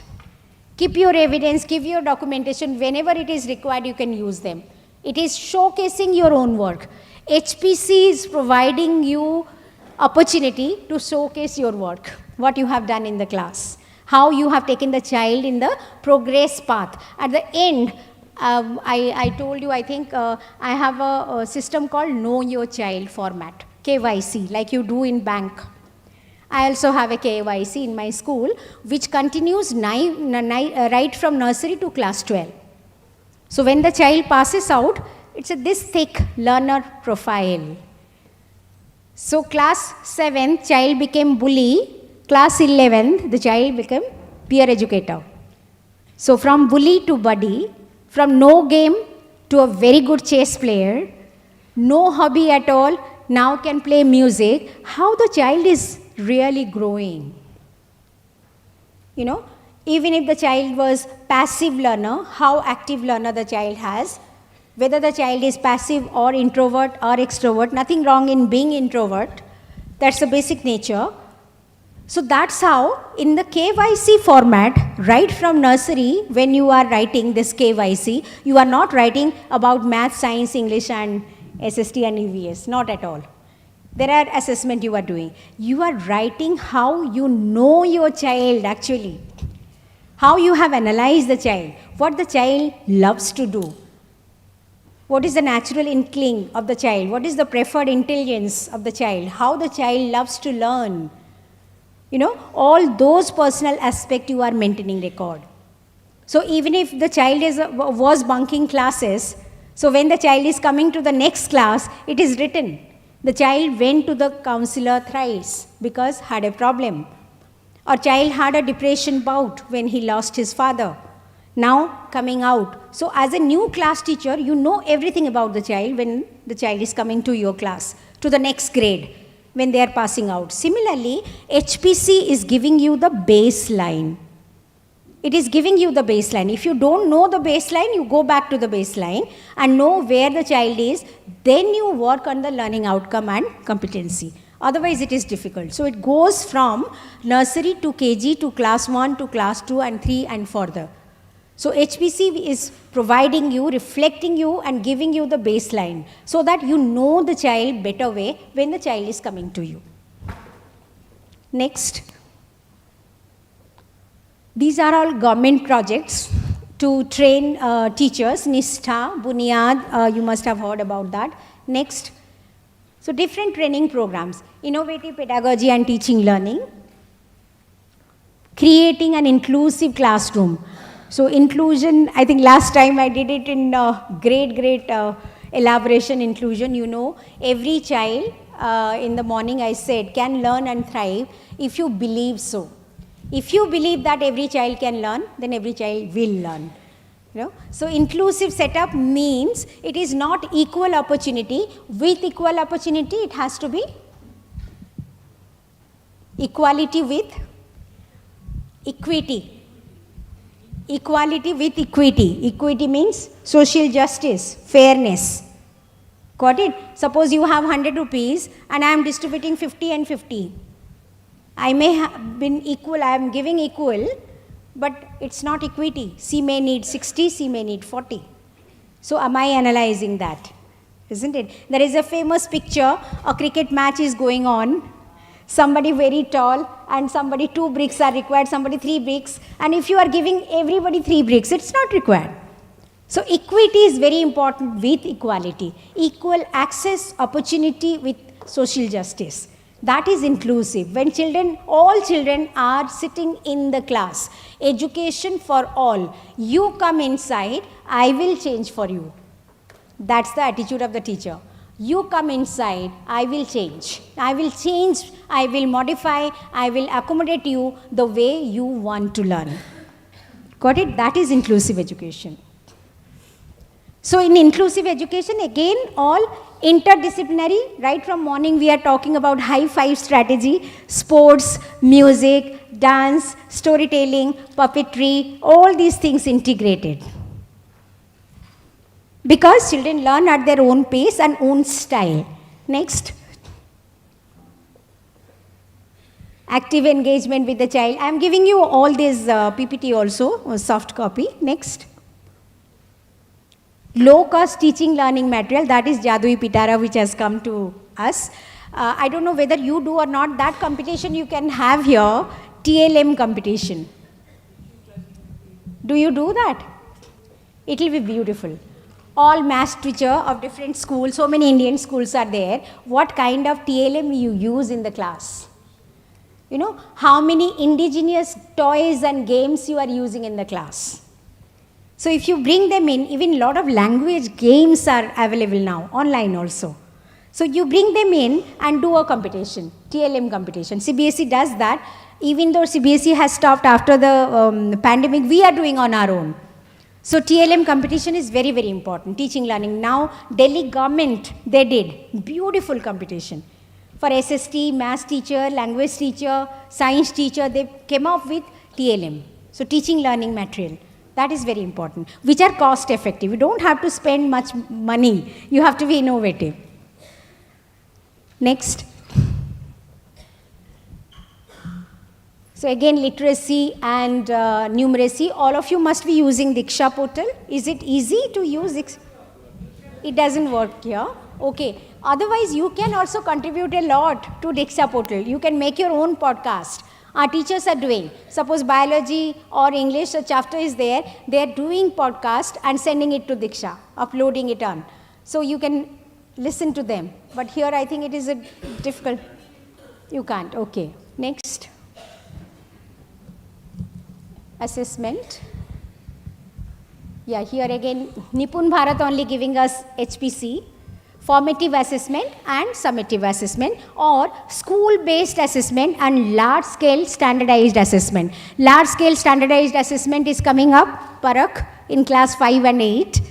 Speaker 2: Keep your evidence, keep your documentation. Whenever it is required, you can use them. It is showcasing your own work. HPC is providing you opportunity to showcase your work, what you have done in the class, how you have taken the child in the progress path. At the end, I told you, I think I have a system called Know Your Child format, KYC, like you do in bank. I also have a KYC in my school, which continues right from nursery to class 12. So when the child passes out, it's this thick learner profile. So class 7th, child became bully. Class 11th, the child became peer educator. So from bully to buddy, from no game to a very good chess player, no hobby at all, now can play music. How the child is really growing. You know, even if the child was passive learner, how active learner the child has. Whether the child is passive or introvert or extrovert, nothing wrong in being introvert. That's the basic nature. So that's how in the KYC format, right from nursery, when you are writing this KYC, you are not writing about math, science, English and SST and EVS, not at all. There are assessment you are doing. You are writing how you know your child actually. How you have analyzed the child, what the child loves to do. What is the natural inkling of the child? What is the preferred intelligence of the child? How the child loves to learn? You know, all those personal aspects you are maintaining record. So even if the child was bunking classes, so when the child is coming to the next class, it is written. The child went to the counselor thrice because had a problem. Or child had a depression bout when he lost his father. Now coming out. So as a new class teacher, you know everything about the child when the child is coming to your class, to the next grade, when they are passing out. Similarly, HPC is giving you the baseline. It is giving you the baseline. If you don't know the baseline, you go back to the baseline and know where the child is. Then you work on the learning outcome and competency. Otherwise, it is difficult. So it goes from nursery to KG to class 1 to class 2 and 3 and further. So HPC is providing you, reflecting you and giving you the baseline so that you know the child better way when the child is coming to you. Next. These are all government projects to train teachers, Nishtha, Bunyad, you must have heard about that. Next. So different training programs, innovative pedagogy and teaching learning, creating an inclusive classroom. So inclusion, I think last time I did it in great elaboration inclusion. You know, every child in the morning I said can learn and thrive if you believe so. If you believe that every child can learn, then every child will learn. You know? So inclusive setup means it is not equal opportunity. With equal opportunity, it has to be equality with equity. Equality with equity. Equity means social justice, fairness. Got it? Suppose you have 100 rupees and I am distributing 50 and 50. I may have been equal, I am giving equal, but it's not equity. C may need 60, C may need 40. So am I analyzing that? Isn't it? There is a famous picture, a cricket match is going on, somebody very tall and somebody 2 bricks are required, somebody 3 bricks, and if you are giving everybody 3 bricks, it's not required. So equity is very important with equality. Equal access, opportunity with social justice. That is inclusive. When children, all children are sitting in the class. Education for all. You come inside, I will change for you. That's the attitude of the teacher. You come inside, I will change. I will change, I will modify, I will accommodate you the way you want to learn. Got it? That is inclusive education. So in inclusive education, again, all interdisciplinary, right from morning we are talking about high five strategy, sports, music, dance, storytelling, puppetry, all these things integrated. Because children learn at their own pace and own style. Next. Active engagement with the child. I am giving you all this PPT also, soft copy. Next. Low-cost teaching learning material, that is Jadui Pitara, which has come to us. I don't know whether you do or not, that competition you can have here, TLM competition. Do you do that? It will be beautiful. All maths teacher of different schools, so many Indian schools are there. What kind of TLM you use in the class? You know, how many indigenous toys and games you are using in the class? So if you bring them in, even a lot of language games are available now, online also. So you bring them in and do a competition, TLM competition. CBSE does that. Even though CBSE has stopped after the pandemic, we are doing on our own. So TLM competition is very, very important, teaching learning. Now, Delhi government, they did beautiful competition. For SST, maths teacher, language teacher, science teacher, they came up with TLM. So teaching learning material. That is very important, which are cost effective. You don't have to spend much money. You have to be innovative. Next. So again, literacy and numeracy, all of you must be using Diksha portal. Is it easy to use? It doesn't work here. Okay. Otherwise, you can also contribute a lot to Diksha portal. You can make your own podcast. Our teachers are doing. Suppose biology or English, a chapter is there. They are doing podcast and sending it to Diksha, uploading it on. So you can listen to them. But here I think it is a difficult. You can't. Okay. Next. Assessment. Yeah, here again, Nipun Bharat only giving us HPC. Formative assessment and summative assessment, or school-based assessment and large-scale standardized assessment. Large-scale standardized assessment is coming up, Parak, in class 5 and 8.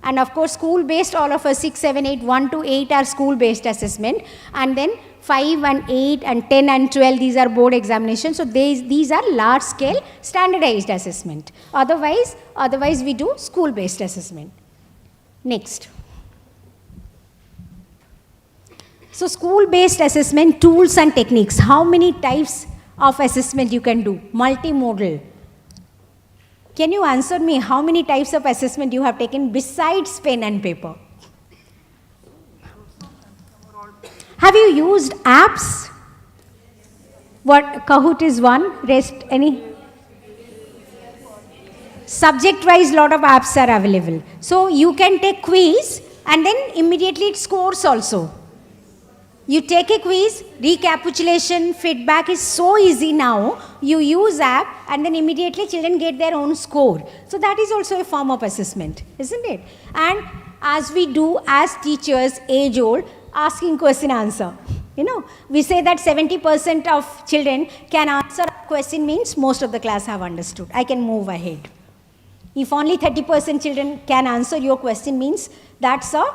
Speaker 2: And of course, school-based, all of us 6, 7, 8, 1 to 8 are school-based assessment. And then 5 and 8 and 10 and 12, these are board examinations. So these are large scale standardized assessment. Otherwise we do school based assessment. Next. So school based assessment tools and techniques. How many types of assessment you can do? Multimodal. Can you answer me how many types of assessment you have taken besides pen and paper? Have you used apps? What, Kahoot is one, rest any? Subject-wise, lot of apps are available. So you can take quiz and then immediately it scores also. You take a quiz, recapitulation, feedback is so easy now. You use app and then immediately children get their own score. So that is also a form of assessment, isn't it? And as we do as teachers, age old, asking question answer. You know, we say that 70% of children can answer a question means most of the class have understood. I can move ahead. If only 30% children can answer your question means that's a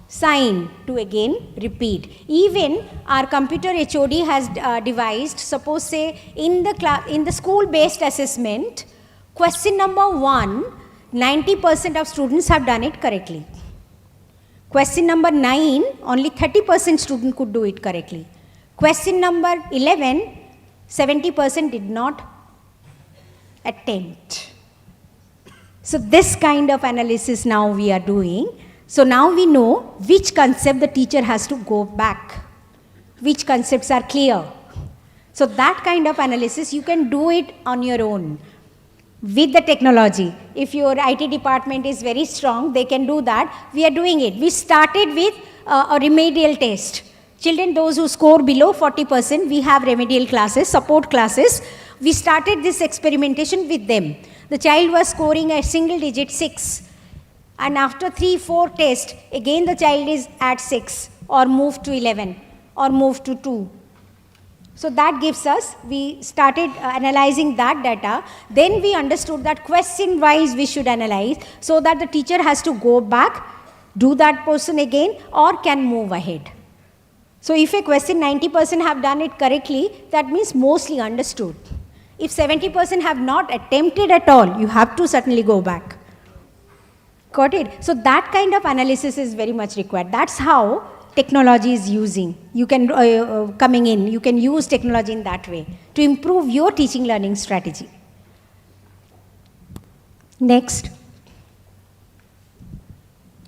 Speaker 2: sign to again repeat. Even our computer HOD has devised, suppose say in the school based assessment, question number 1, 90% of students have done it correctly. Question number 9, only 30% student could do it correctly. Question number 11, 70% did not attempt. So this kind of analysis now we are doing. So now we know which concept the teacher has to go back, which concepts are clear. So that kind of analysis, you can do it on your own with the technology. If your IT department is very strong, they can do that. We are doing it. We started with a remedial test. Children, those who score below 40%, we have remedial classes, support classes. We started this experimentation with them. The child was scoring a single digit 6. And after 3-4 tests, again the child is at 6 or moved to 11 or moved to 2. So that gives us, we started analyzing that data. Then we understood that question wise we should analyze so that the teacher has to go back, do that portion again or can move ahead. So if a question 90% have done it correctly, that means mostly understood. If 70% have not attempted at all, you have to certainly go back. Got it? So that kind of analysis is very much required. That's how technology is using. You can, coming in, you can use technology in that way to improve your teaching learning strategy. Next.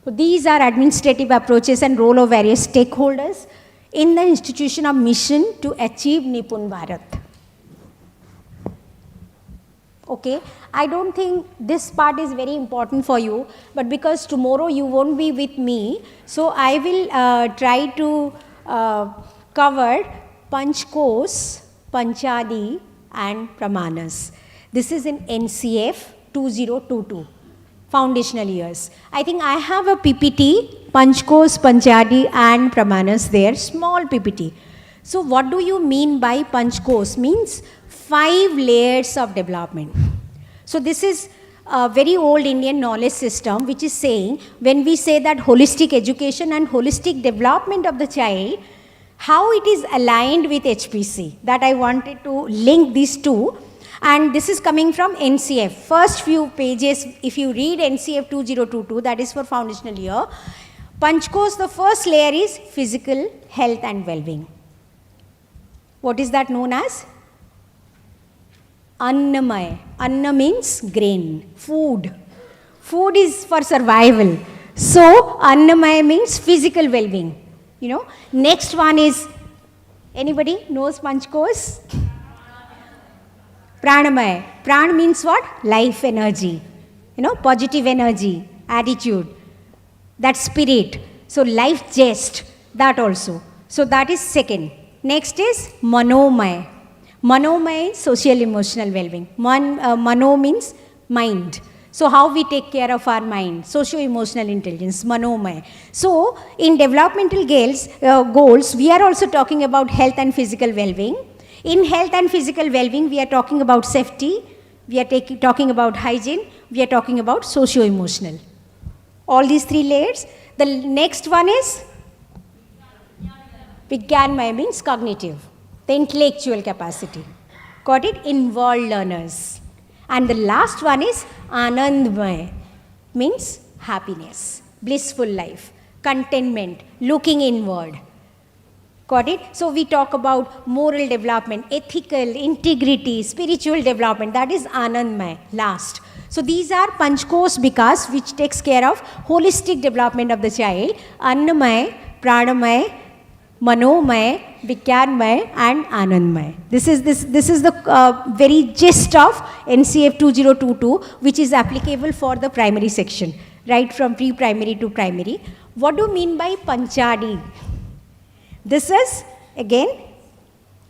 Speaker 2: So these are administrative approaches and role of various stakeholders in the institution of mission to achieve Nipun Bharat. Okay, I don't think this part is very important for you, but because tomorrow you won't be with me, so I will try to cover Panchkos, Panchadi and Pramanas. This is in NCF 2022, foundational years. I think I have a PPT, Panchkos, Panchadi and Pramanas there, small PPT. So what do you mean by Panchkos? Means 5 layers of development. So this is a very old Indian knowledge system which is saying when we say that holistic education and holistic development of the child, how it is aligned with HPC. That I wanted to link these two. And this is coming from NCF. First few pages, if you read NCF 2022, that is for foundational year, Panchkos, the first layer is physical health and well-being. What is that known as? Annamaya. Anna means grain, food. Food is for survival. So, Annamaya means physical well-being. You know. Next one is, anybody knows Panchkos? Pranamaya. Pran means what? Life energy. You know, positive energy, attitude. That spirit. So, life gest, that also. So, that is second. Next is Manomaya. Manomaya is social emotional well-being. Mano means mind. So how we take care of our mind, socio-emotional intelligence, Manomaya. So in developmental goals, we are also talking about health and physical well-being. In health and physical well-being, we are talking about safety, we are talking about hygiene, we are talking about socio-emotional. All these 3 layers. The next one is Vigyanmaya means cognitive, the intellectual capacity. Got it? Involved learners. And the last one is Anandmaya, means happiness, blissful life, contentment, looking inward. Got it? So we talk about moral development, ethical, integrity, spiritual development. That is Anandmaya, last. So these are Panchkos Vikas, which takes care of holistic development of the child. Annamaya, Pranamaya, Manomaya, Vigyanmaya and Anandmaya. This is the very gist of NCF 2022, which is applicable for the primary section, right from pre-primary to primary. What do you mean by Panchadi? This is again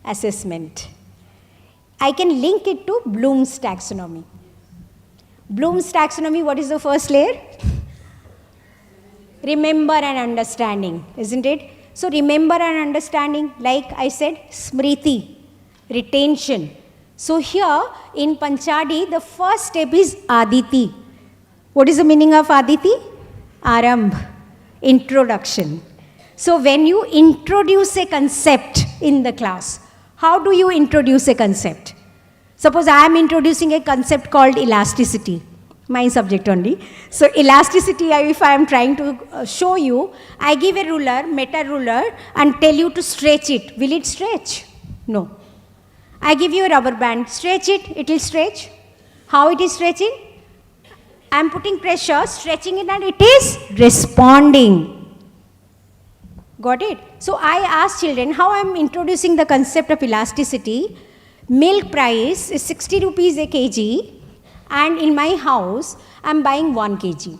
Speaker 2: assessment. I can link it to Bloom's taxonomy. Bloom's taxonomy, what is the first layer? Remember and understanding, isn't it? So remember and understanding, like I said, smriti, retention. So here in Panchadi, the first step is Aditi. What is the meaning of Aditi? Arambh, introduction. So when you introduce a concept in the class, how do you introduce a concept? Suppose I am introducing a concept called elasticity, my subject only. So elasticity, if I am trying to show you, I give a ruler, metal ruler, and tell you to stretch it. Will it stretch? No. I give you a rubber band, stretch it, it will stretch. How it is stretching? I am putting pressure, stretching it, and it is responding. Got it? So I ask children how I am introducing the concept of elasticity. Milk price is 60 rupees a kg, and in my house I am buying 1 kg.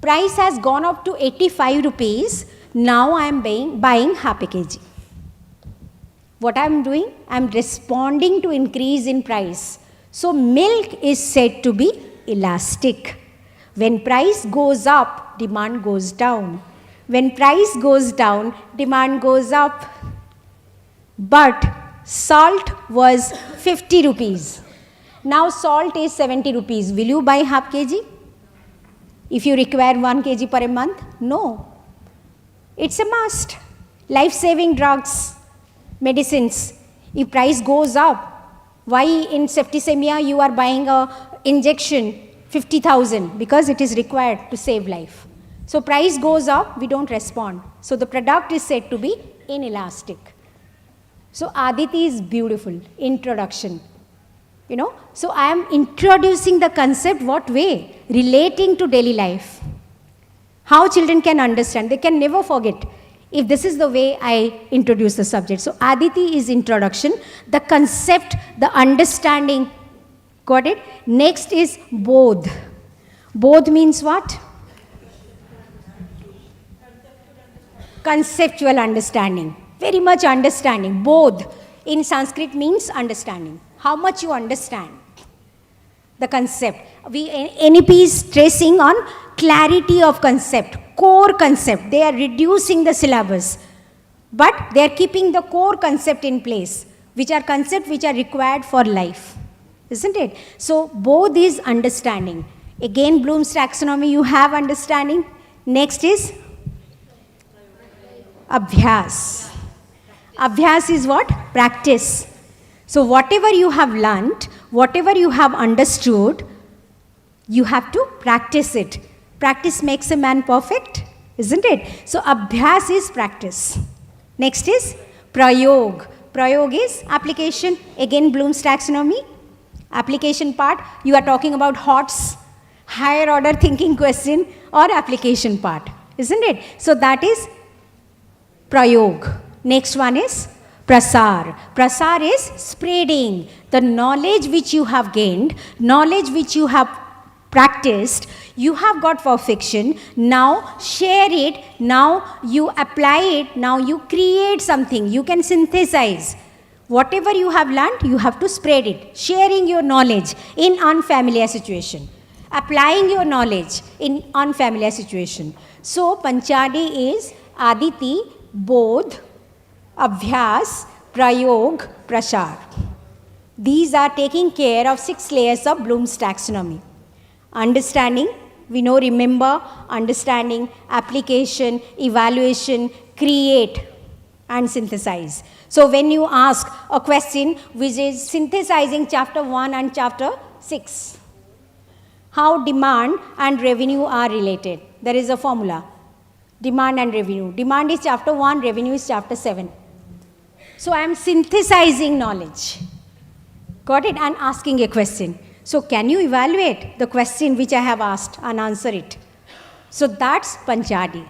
Speaker 2: Price has gone up to 85 rupees. Now I am buying half a kg. What I am doing? I am responding to increase in price. So milk is said to be elastic. When price goes up, demand goes down. When price goes down, demand goes up. But salt was 50 rupees. Now salt is 70 rupees. Will you buy half kg? If you require 1 kg per month? No. It's a must. Life-saving drugs, medicines. If price goes up, why in septicemia you are buying a injection 50,000? Because it is required to save life. So price goes up, we don't respond. So the product is said to be inelastic. So Aditi is beautiful, introduction. You know, so I am introducing the concept, what way? Relating to daily life. How children can understand, they can never forget if this is the way I introduce the subject. So Aditi is introduction, the concept, the understanding. Got it? Next is Bodh. Bodh means what? Conceptual understanding. Very much understanding. Bodh in Sanskrit means understanding. How much you understand the concept. NEP is stressing on clarity of concept, core concept. They are reducing the syllabus, but they are keeping the core concept in place, which are concepts which are required for life, isn't it? So both is understanding. Again, Bloom's taxonomy, you have understanding. Next is Abhyas. Abhyas is what? Practice. So whatever you have learnt, whatever you have understood, you have to practice it. Practice makes a man perfect, isn't it? So Abhyas is practice. Next is Prayog. Prayog is application. Again, Bloom's taxonomy. Application part, you are talking about HOTS, higher order thinking question, or application part, isn't it? So that is Prayog. Next one is Prasar. Prasar is spreading the knowledge which you have gained, knowledge which you have practiced, you have got perfection, now share it, now you apply it, now you create something, you can synthesize. Whatever you have learned, you have to spread it, sharing your knowledge in unfamiliar situation, applying your knowledge in unfamiliar situation. So Panchadi is Aditi, Bodh, Abhyas, Prayog, Prasar. These are taking care of 6 layers of Bloom's taxonomy. Understanding, we know, remember, understanding, application, evaluation, create. and synthesize. So when you ask a question which is synthesizing chapter 1 and chapter 6, how demand and revenue are related. There is a formula, demand and revenue. Demand is chapter 1, revenue is chapter 7. So I am synthesizing knowledge. Got it? And asking a question. So can you evaluate the question which I have asked and answer it? So that's Panchadi.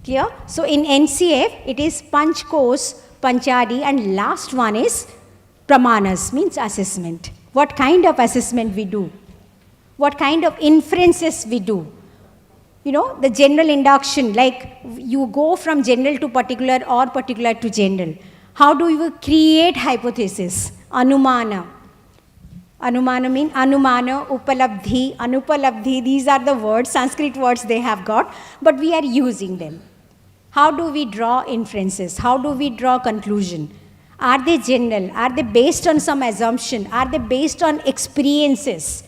Speaker 2: Clear? So in NCF, it is Panchkos, Panchadi, and last one is Pramanas, means assessment. What kind of assessment we do? What kind of inferences we do? You know, the general induction, like you go from general to particular or particular to general. How do you create hypothesis? Anumana. Anumana means Anumana, Upalabdhi, Anupalabdhi. These are the words, Sanskrit words they have got, but we are using them. How do we draw inferences? How do we draw conclusion? Are they general? Are they based on some assumption? Are they based on experiences?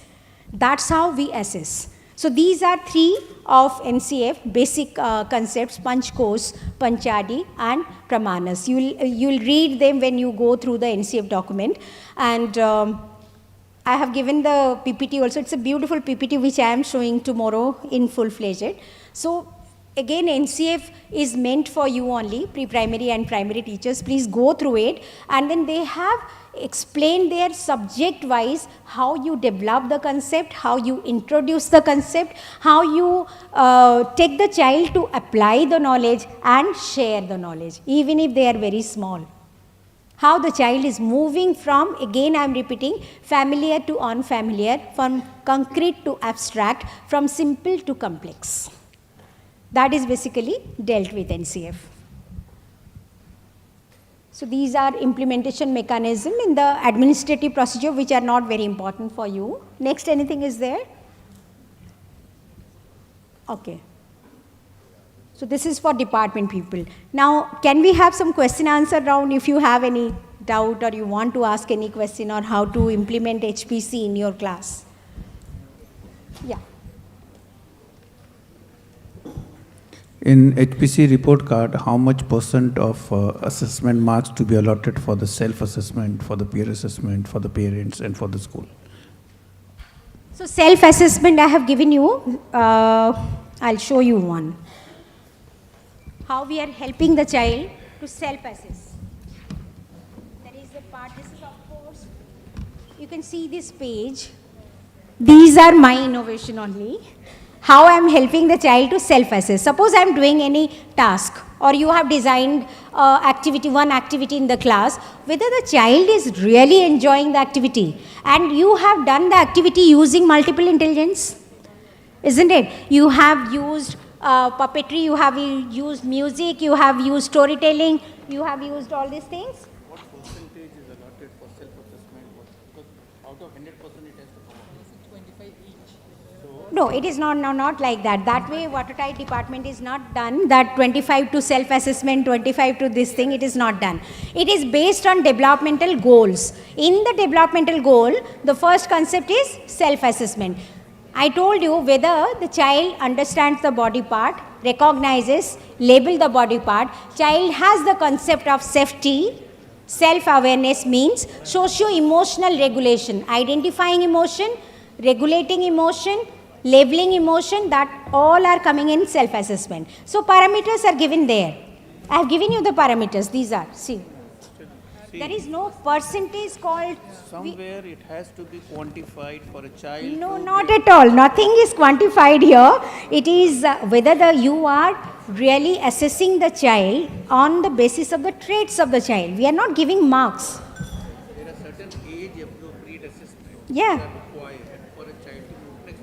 Speaker 2: That's how we assess. So these are three of NCF basic concepts, Panchkos, Panchadi, and Pramanas. You'll read them when you go through the NCF document. And I have given the PPT also. It's a beautiful PPT which I am showing tomorrow in full-fledged. So again, NCF is meant for you only, pre-primary and primary teachers. Please go through it. And then they have explained their subject-wise how you develop the concept, how you introduce the concept, how you take the child to apply the knowledge and share the knowledge, even if they are very small. How the child is moving from, again I am repeating, familiar to unfamiliar, from concrete to abstract, from simple to complex. That is basically dealt with NCF. So these are implementation mechanism in the administrative procedure which are not very important for you. Next, anything is there? Okay. So this is for department people. Now, can we have some question answer round if you have any doubt or you want to ask any question or how to implement HPC in your class? Yeah.
Speaker 11: In HPC report card, how much % of assessment marks to be allotted for the self-assessment, for the peer assessment, for the parents, and for the school?
Speaker 2: So self-assessment I have given you. I'll show you one. How we are helping the child to self-assess. There is a part, this is of course, you can see this page. These are my innovation only. How I am helping the child to self-assess. Suppose I am doing any task or you have designed one activity in the class, whether the child is really enjoying the activity and you have done the activity using multiple intelligence, isn't it? You have used puppetry, you have used music, you have used storytelling, you have used all these things.
Speaker 11: What percentage is allotted for self-assessment? Because out of 100% it has to come out. 25 each.
Speaker 2: No, it is not like that. That way, watertight department is not done. That 25 to self-assessment, 25 to this thing, it is not done. It is based on developmental goals. In the developmental goal, the first concept is self-assessment. I told you whether the child understands the body part, recognizes, label the body part, child has the concept of safety, self-awareness means socio-emotional regulation, identifying emotion, regulating emotion, labeling emotion, that all are coming in self-assessment. So parameters are given there. I have given you the parameters, these are, see. There is no percentage called.
Speaker 11: Somewhere it has to be quantified for a child.
Speaker 2: No, not at all. Nothing is quantified here. It is whether you are really assessing the child on the basis of the traits of the child. We are not giving marks.
Speaker 11: There are certain age-appropriate assessments
Speaker 2: Yeah.
Speaker 11: that are required for a child to move next.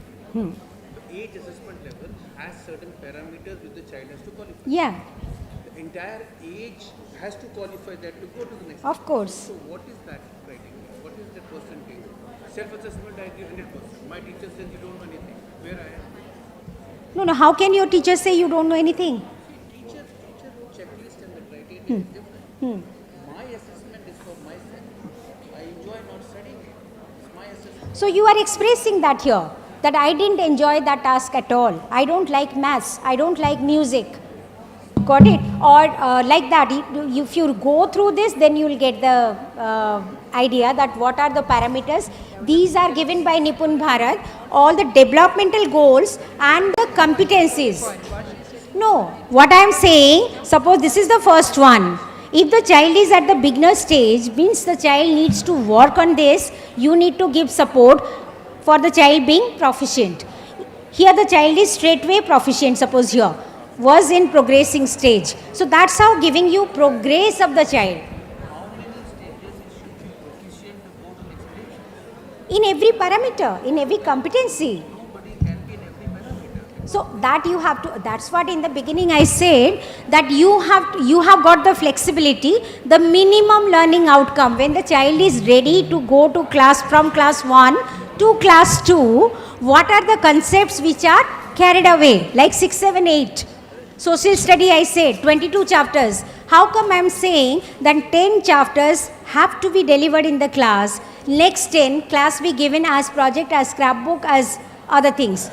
Speaker 11: The age assessment level has certain parameters which the child has to qualify.
Speaker 2: Yeah,
Speaker 11: The entire age has to qualify that to go to the next.
Speaker 2: of course.
Speaker 11: So what is that criteria? What is the percentage? Self-assessment I give 100%. My teacher says you don't know anything. Where I am?
Speaker 2: No, how can your teacher say you don't know anything?
Speaker 11: Teacher checklist and the criteria is different. My assessment is for myself. I enjoy not studying it. It's my assessment.
Speaker 2: So you are expressing that here, that I didn't enjoy that task at all. I don't like maths. I don't like music. Got it? Or like that, if you go through this, then you will get the idea that what are the parameters. These are given by Nipun Bharat, all the developmental goals and the competencies. No, what I am saying, suppose this is the first one. If the child is at the beginner stage, means the child needs to work on this, you need to give support for the child being proficient. Here the child is straightway proficient, suppose here, was in progressing stage. So that's how giving you progress of the child. In every parameter, in every competency. So that you have to, that's what in the beginning I said, that you have got the flexibility, the minimum learning outcome. When the child is ready to go to class, from class 1 to class 2, what are the concepts which are carried away, like 6, 7, 8. Social study I said, 22 chapters. How come I am saying that 10 chapters have to be delivered in the class, next 10 class be given as project, as scrapbook, as other things,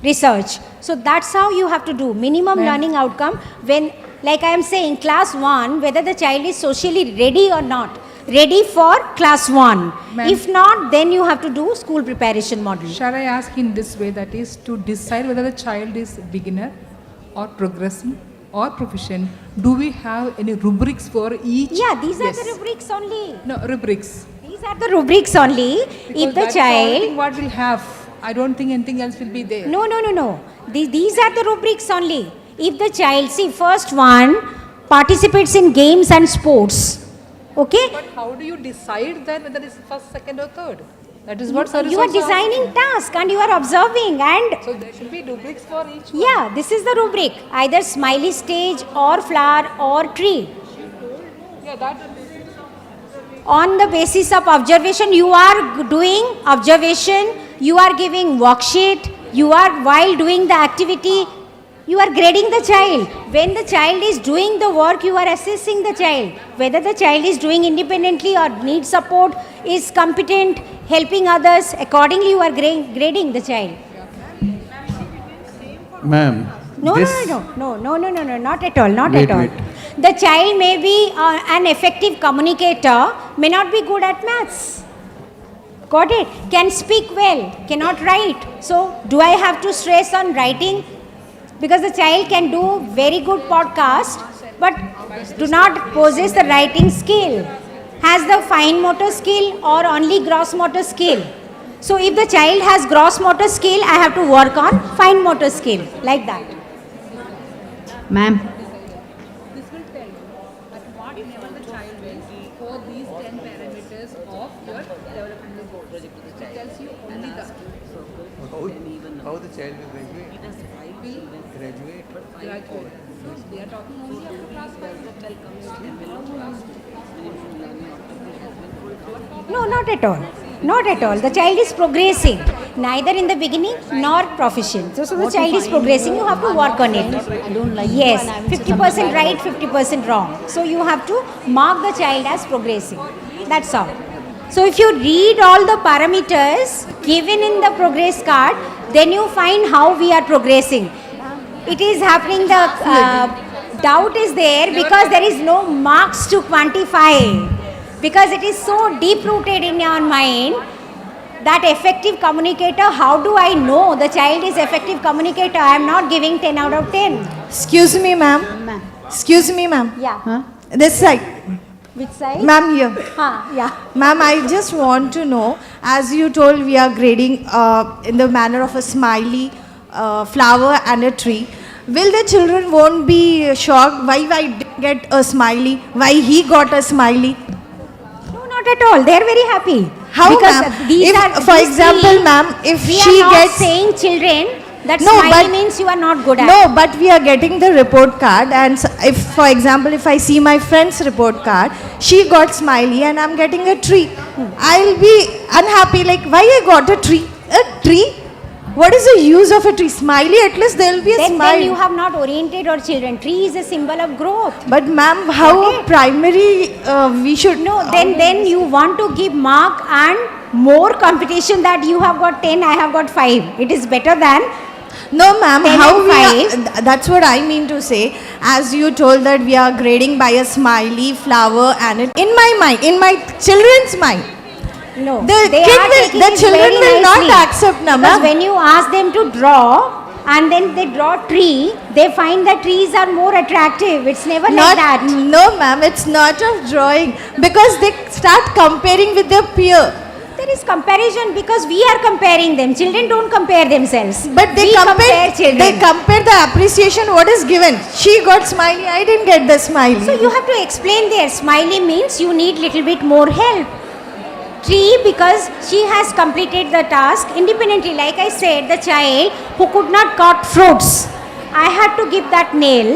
Speaker 2: research. So that's how you have to do minimum learning outcome when, like I am saying, class 1, whether the child is socially ready or not, ready for class 1. If not, then you have to do school preparation model.
Speaker 8: Shall I ask in this way, that is to decide whether the child is beginner or progressing or proficient, do we have any rubrics for each?
Speaker 2: Yeah, these are the rubrics only.
Speaker 8: No, rubrics.
Speaker 2: These are the rubrics only.
Speaker 8: Because
Speaker 2: If the
Speaker 8: that's the only
Speaker 2: child...
Speaker 8: thing what we'll have. I don't think anything else will be there.
Speaker 2: No. These are the rubrics only. If the child, see, first one participates in games and sports. Okay?
Speaker 8: But how do you decide then whether it's first, second or third? That is what service
Speaker 2: You are
Speaker 8: also
Speaker 2: designing task and you are observing, and
Speaker 8: So there should be rubrics for each one.
Speaker 2: yeah, this is the rubric. Either smiley stage or flower or tree.
Speaker 8: Yeah, that
Speaker 2: On the basis of observation, you are doing observation, you are giving worksheet, you are, while doing the activity, you are grading the child. When the child is doing the work, you are assessing the child. Whether the child is doing independently or needs support, is competent, helping others, accordingly you are grading the child.
Speaker 11: Ma'am,
Speaker 2: No,
Speaker 11: this,
Speaker 2: not at all, not
Speaker 11: Wait,
Speaker 2: at all.
Speaker 11: wait.
Speaker 2: The child may be an effective communicator, may not be good at maths. Got it? Can speak well, cannot write. So, do I have to stress on writing? Because the child can do very good podcast, but do not possess the writing skill. Has the fine motor skill or only gross motor skill? So, if the child has gross motor skill, I have to work on fine motor skill, like that.
Speaker 9: Ma'am.
Speaker 8: this will tell you at what level the child is for these 10 parameters of your developmental goals. It tells you only the
Speaker 11: how the child will graduate? Graduate.
Speaker 8: graduate. So they are talking only up to class 5.
Speaker 2: No, not at all. Not at all. The child is progressing, neither in the beginning nor proficient. So the child is progressing, you have to work on it. Yes, 50% right, 50% wrong. So you have to mark the child as progressing. That's all. So if you read all the parameters given in the progress card, then you find how we are progressing. It is happening, the doubt is there because there is no marks to quantify. Because it is so deep rooted in your mind that effective communicator, how do I know the child is effective communicator? I am not giving 10 out of 10.
Speaker 12: Excuse me, ma'am. Excuse me, ma'am.
Speaker 2: Yeah.
Speaker 12: This side.
Speaker 2: Which side?
Speaker 12: Ma'am, here.
Speaker 2: Yeah.
Speaker 12: Ma'am, I just want to know, as you told, we are grading in the manner of a smiley, flower and a tree. Will the children won't be shocked why I didn't get a smiley, why he got a smiley?
Speaker 2: No, not at all. They are very happy.
Speaker 12: How,
Speaker 2: because
Speaker 12: ma'am?
Speaker 2: these
Speaker 12: If,
Speaker 2: are,
Speaker 12: for
Speaker 2: these
Speaker 12: example,
Speaker 2: three,
Speaker 12: ma'am, if
Speaker 2: we
Speaker 12: she
Speaker 2: are not
Speaker 12: gets...
Speaker 2: saying children that
Speaker 12: No,
Speaker 2: smiley
Speaker 12: but-
Speaker 2: means you are not good at.
Speaker 12: No, but we are getting the report card, and if, for example, if I see my friend's report card, she got smiley and I'm getting a tree. I'll be unhappy, like, why I got a tree? A tree? What is the use of a tree? Smiley, at least there will be a smile.
Speaker 2: Then you have not oriented your children. Tree is a symbol of growth.
Speaker 12: But ma'am, how primary we should...
Speaker 2: No, then you want to give mark and more competition that you have got 10, I have got 5. It is better than
Speaker 12: No, ma'am.
Speaker 2: 10
Speaker 12: How
Speaker 2: and
Speaker 12: we
Speaker 2: five.
Speaker 12: are, that's what I mean to say. As you told that we are grading by a smiley, flower, and in my mind, in my children's mind,
Speaker 2: No,
Speaker 12: the
Speaker 2: they
Speaker 12: kid
Speaker 2: are
Speaker 12: will,
Speaker 2: taking
Speaker 12: the
Speaker 2: it
Speaker 12: children
Speaker 2: very
Speaker 12: will
Speaker 2: nicely.
Speaker 12: not accept, na,
Speaker 2: Because
Speaker 12: ma'am.
Speaker 2: when you ask them to draw and then they draw tree, they find the trees are more attractive. It's never like that.
Speaker 12: No, ma'am. It's not of drawing because they start comparing with their peer.
Speaker 2: There is comparison because we are comparing them. Children don't compare themselves.
Speaker 12: But they
Speaker 2: we
Speaker 12: compare
Speaker 2: children.
Speaker 12: They compare the appreciation what is given. She got smiley. I didn't get the smiley.
Speaker 2: So you have to explain there. Smiley means you need little bit more help. Tree because she has completed the task independently. Like I said, the child who could not cut fruits, I had to give that nail.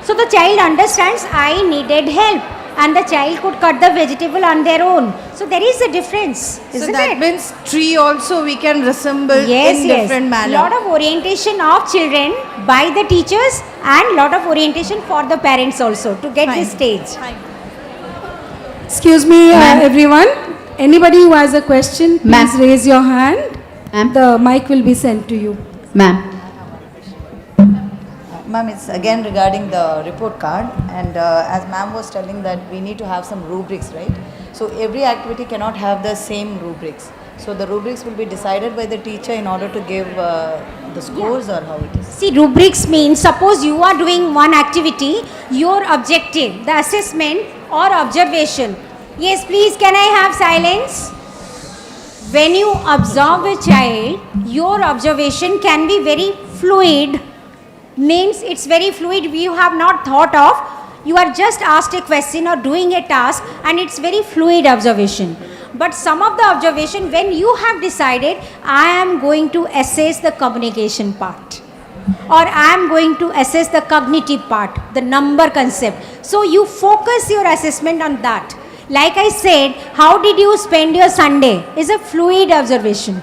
Speaker 2: So the child understands I needed help. And the child could cut the vegetable on their own. So there is a difference,
Speaker 12: So
Speaker 2: isn't
Speaker 12: that
Speaker 2: it?
Speaker 12: means tree also we can resemble
Speaker 2: Yes,
Speaker 12: in
Speaker 2: yes.
Speaker 12: different manner.
Speaker 2: Lot of orientation of children by the teachers and lot of orientation for the parents also to get this stage.
Speaker 1: Excuse me, everyone. Anybody who has a question, please raise your hand. The mic will be sent to you.
Speaker 13: Ma'am, it's again regarding the report card, and as ma'am was telling that we need to have some rubrics, right? So every activity cannot have the same rubrics. So the rubrics will be decided by the teacher in order to give the scores or how it is.
Speaker 2: See, rubrics means suppose you are doing one activity, your objective, the assessment or observation. Yes, please, can I have silence? When you observe a child, your observation can be very fluid. Means it's very fluid, you have not thought of, you are just asked a question or doing a task and it's very fluid observation. But some of the observation when you have decided I am going to assess the communication part or I am going to assess the cognitive part, the number concept. So you focus your assessment on that. Like I said, how did you spend your Sunday is a fluid observation.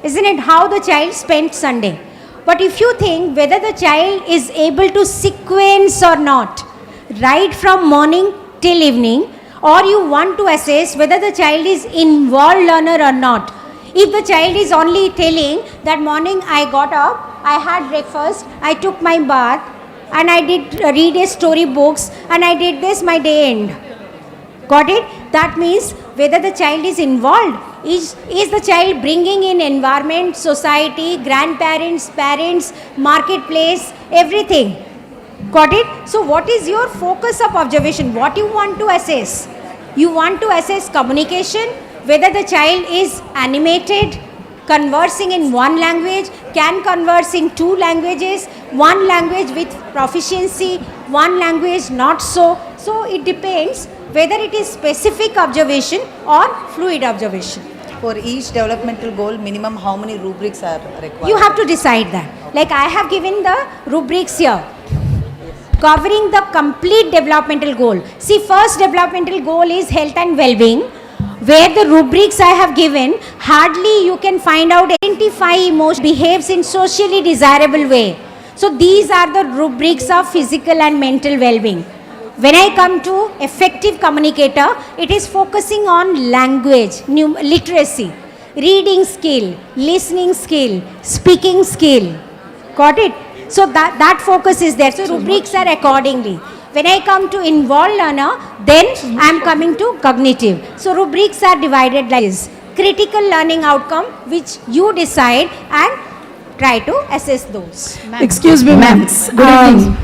Speaker 2: Isn't it how the child spent Sunday? But if you think whether the child is able to sequence or not, right from morning till evening, or you want to assess whether the child is involved learner or not. If the child is only telling that morning I got up, I had breakfast, I took my bath, and I did read a story books, and I did this, my day end. Got it? That means whether the child is involved. Is the child bringing in environment, society, grandparents, parents, marketplace, everything. Got it? So what is your focus of observation? What you want to assess? You want to assess communication, whether the child is animated, conversing in one language, can converse in two languages, one language with proficiency, one language not so. So it depends whether it is specific observation or fluid observation.
Speaker 13: For each developmental goal, minimum how many rubrics are required?
Speaker 2: You have to decide that. Like I have given the rubrics here, covering the complete developmental goal. See, first developmental goal is health and well-being, where the rubrics I have given, hardly you can find out identify emotion behaves in socially desirable way. So these are the rubrics of physical and mental well-being. When I come to effective communicator, it is focusing on language, literacy, reading skill, listening skill, speaking skill. Got it? So that focus is there. So rubrics are accordingly. When I come to involved learner, then I am coming to cognitive. So rubrics are divided like this. Critical learning outcome, which you decide and try to assess those.
Speaker 1: Excuse me, ma'am. Good evening.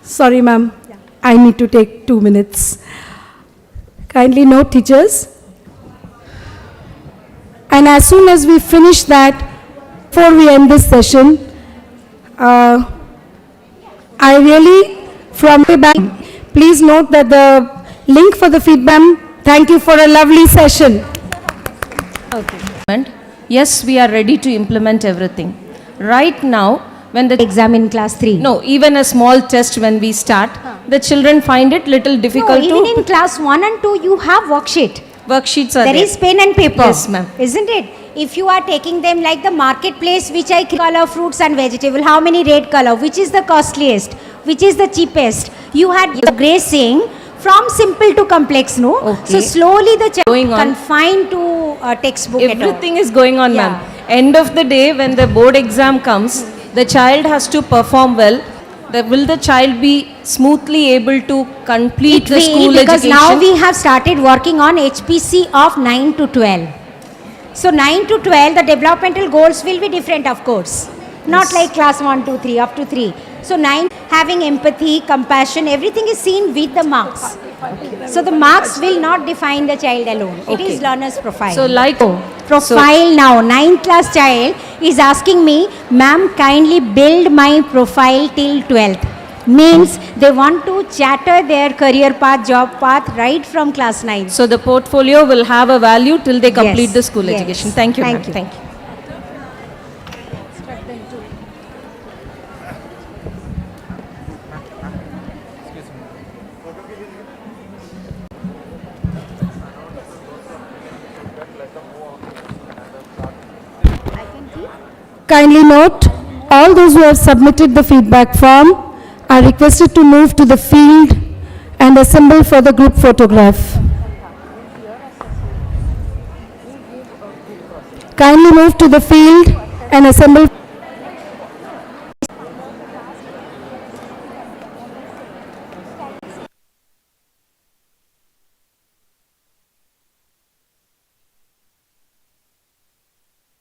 Speaker 1: Sorry, ma'am. I need to take 2 minutes. Kindly note, teachers. And as soon as we finish that, before we end this session, I really, from way back, please note that the link for the feedback. Thank you for a lovely session.
Speaker 14: Yes, we are ready to implement everything. Right now, when the
Speaker 2: exam in class 3.
Speaker 14: No, even a small test when we start, the children find it little difficult
Speaker 2: even in class 1 and 2, you have worksheet.
Speaker 14: Worksheets are
Speaker 2: There is pen and paper.
Speaker 14: Yes, ma'am.
Speaker 2: Isn't it? If you are taking them like the marketplace, which I color fruits and vegetable, how many red color, which is the costliest, which is the cheapest. You had progressing from simple to complex, no?
Speaker 14: Okay.
Speaker 2: So slowly the child
Speaker 14: Going on.
Speaker 2: confined to textbook at all.
Speaker 14: Everything is going on,
Speaker 2: Yeah.
Speaker 14: ma'am. End of the day, when the board exam comes, the child has to perform well. Will the child be smoothly able to complete the school
Speaker 2: because
Speaker 14: education?
Speaker 2: now we have started working on HPC of 9 to 12. So 9 to 12, the developmental goals will be different, of course. Not like class 1, 2, 3, up to 3. So 9, having empathy, compassion, everything is seen with the marks. So the marks will not define the child alone. It
Speaker 14: Okay.
Speaker 2: is learner's profile.
Speaker 14: So like
Speaker 2: Profile now, 9th class child is asking me, ma'am, kindly build my profile till 12th. Means they want to chatter their career path, job path right from class 9.
Speaker 14: So the portfolio will have a value till they complete
Speaker 2: Yes,
Speaker 14: the school
Speaker 2: yes.
Speaker 14: education. Thank you,
Speaker 2: Thank
Speaker 14: ma'am.
Speaker 2: you.
Speaker 14: Thank you.
Speaker 1: Kindly note, all those who have submitted the feedback form are requested to move to the field and assemble for the group photograph. Kindly move to the field and assemble